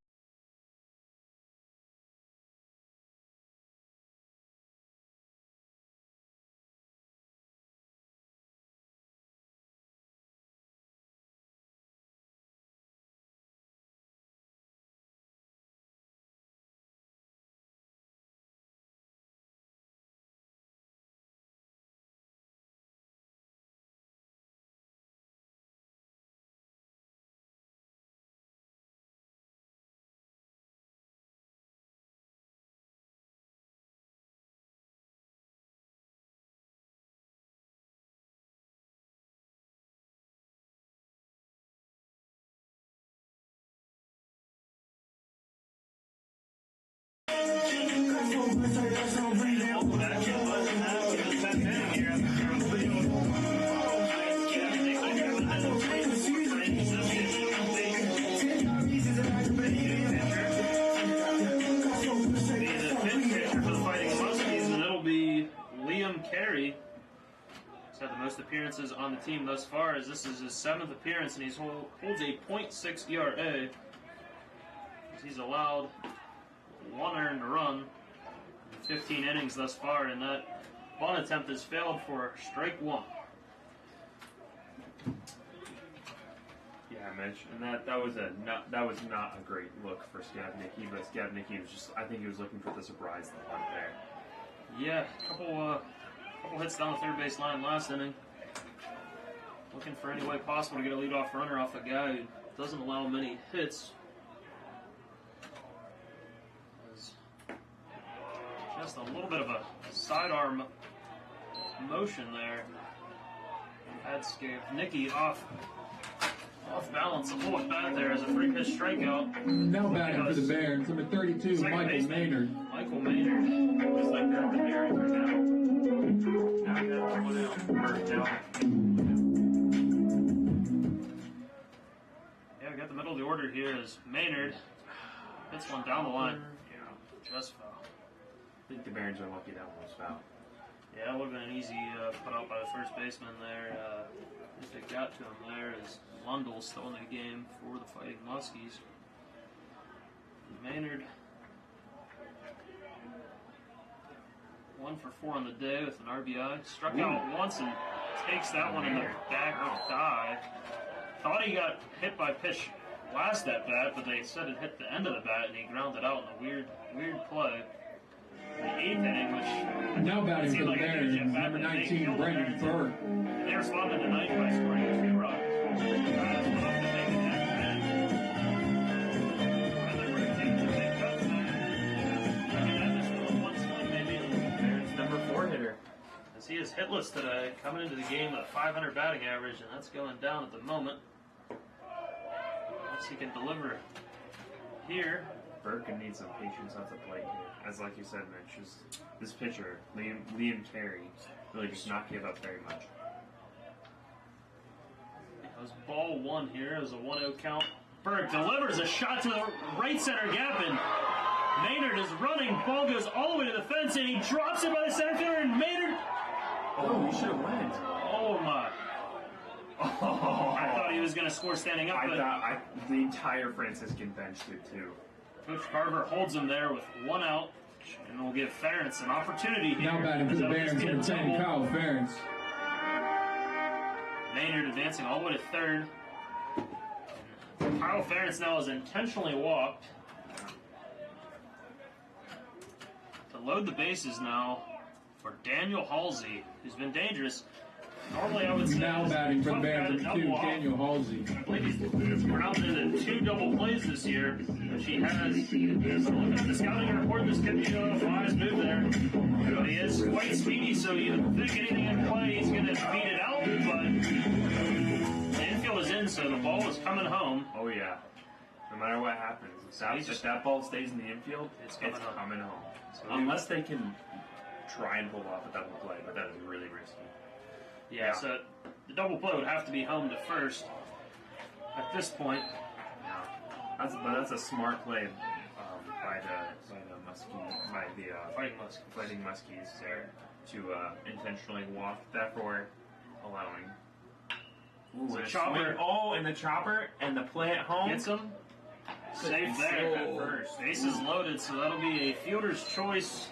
He's had the most appearances on the team thus far, as this is his 7th appearance, and he holds a .6 ERA. He's allowed 1 earned run in 15 innings thus far, and that bunt attempt has failed for strike 1. Yeah, damage, and that was not a great look for Skavnicki, but Skavnicki was just, I think he was looking for the surprise that went there. Yeah, couple hits down the third base line last inning. Looking for any way possible to get a leadoff runner off a guy who doesn't allow many hits. Just a little bit of a sidearm motion there. Had Skavnicki off balance a little bit back there as a free pitch strikeout. Now batting for the Barons, number 32, Michael Maynard. Michael Maynard. It's like they're the Barons are now. Now you got one out. Yeah, we got the middle of the order here as Maynard hits one down the line. Yeah. Just foul. I think the Barons are lucky that one was foul. Yeah, it would have been an easy put out by the first baseman there. If it got to him there, as Lundell still in the game for the Fighting Muskies. Maynard 1 for 4 on the day with an RBI. Struck out once and takes that one in the back thigh. Thought he got hit by pitch last at bat, but they said it hit the end of the bat and he grounded out in a weird play. The 8th inning, which now batting for the like Barons, number 19, Brendan Burke. They responded tonight by scoring 2 runs. Barons number 4 hitter. As he is hitless today, coming into the game with a 500 batting average, and that's going down at the moment. Unless he can deliver here. Burke needs some patience at the plate here. As like you said, Mitch, this pitcher, Liam Terry, really does not give up very much. It was ball 1 here. It was a 1-0 count. Burke delivers a shot to the right center gap, and Maynard is running. Ball goes all the way to the fence, and he drops it by the center fielder, and Maynard... Oh, he should have went. Oh, my. Oh, I thought he was going to score standing up. The entire Franciscan bench did too. Coach Carver holds him there with 1 out, and will give Ferentz an opportunity here. Now batting for the Barons, number 10, Kyle Ferentz. Maynard advancing all the way to third. Kyle Ferentz now is intentionally walked. To load the bases now for Daniel Halsey, who's been dangerous. Normally I would say... Now batting for the Barons, number 2, Daniel Halsey. I believe he's pronounced into 2 double plays this year, which he has. Looking at the scouting report, this could be a wise move there. But he is quite speedy, so you think anything in play, he's going to beat it out, but the infield is in, so the ball is coming home. Oh yeah. No matter what happens, if that ball stays in the infield, it's coming home. So unless they can try and pull off a double play, but that is really risky. Yeah, so the double play would have to be home to first at this point. That's a smart play by the Fighting Muskies there to intentionally walk, therefore allowing. So chopper. And the chopper and the play at home gets him. Safe there at first. Bases loaded, so that'll be a fielder's choice.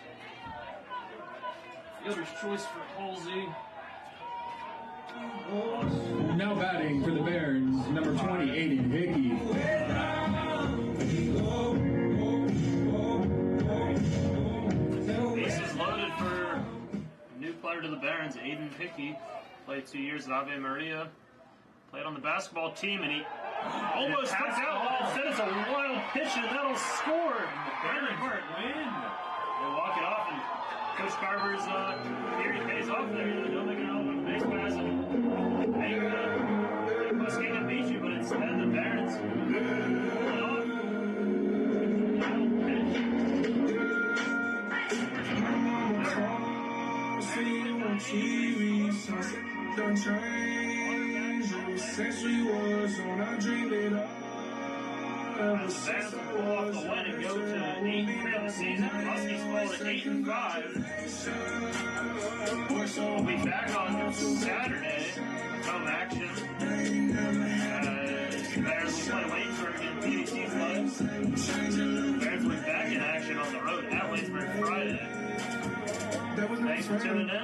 Fielder's choice for Halsey. Now batting for the Barons, number 20, Aiden Hickey. Bases loaded for a new player to the Barons, Aiden Hickey. Played 2 years at Ave Maria. Played on the basketball team, and he almost took out. Instead, it's a wild pitch, and that'll score. Brandon Burke win. They walk it off, and Coach Carver's theory pays off there. They'll make an element base pass, and they Muskingum beat you, but instead the Barons pull it off. Don't change. Since we was on, I dreamed it all. As the Barons will pull off the win and go to 8-3 on the season, the Muskies fall to 8-5. We'll be back on Saturday. Home action. The Barons will play Waynesburg in PAT play. The Barons will be back in action on the road at Waynesburg Friday. Thanks for tuning in.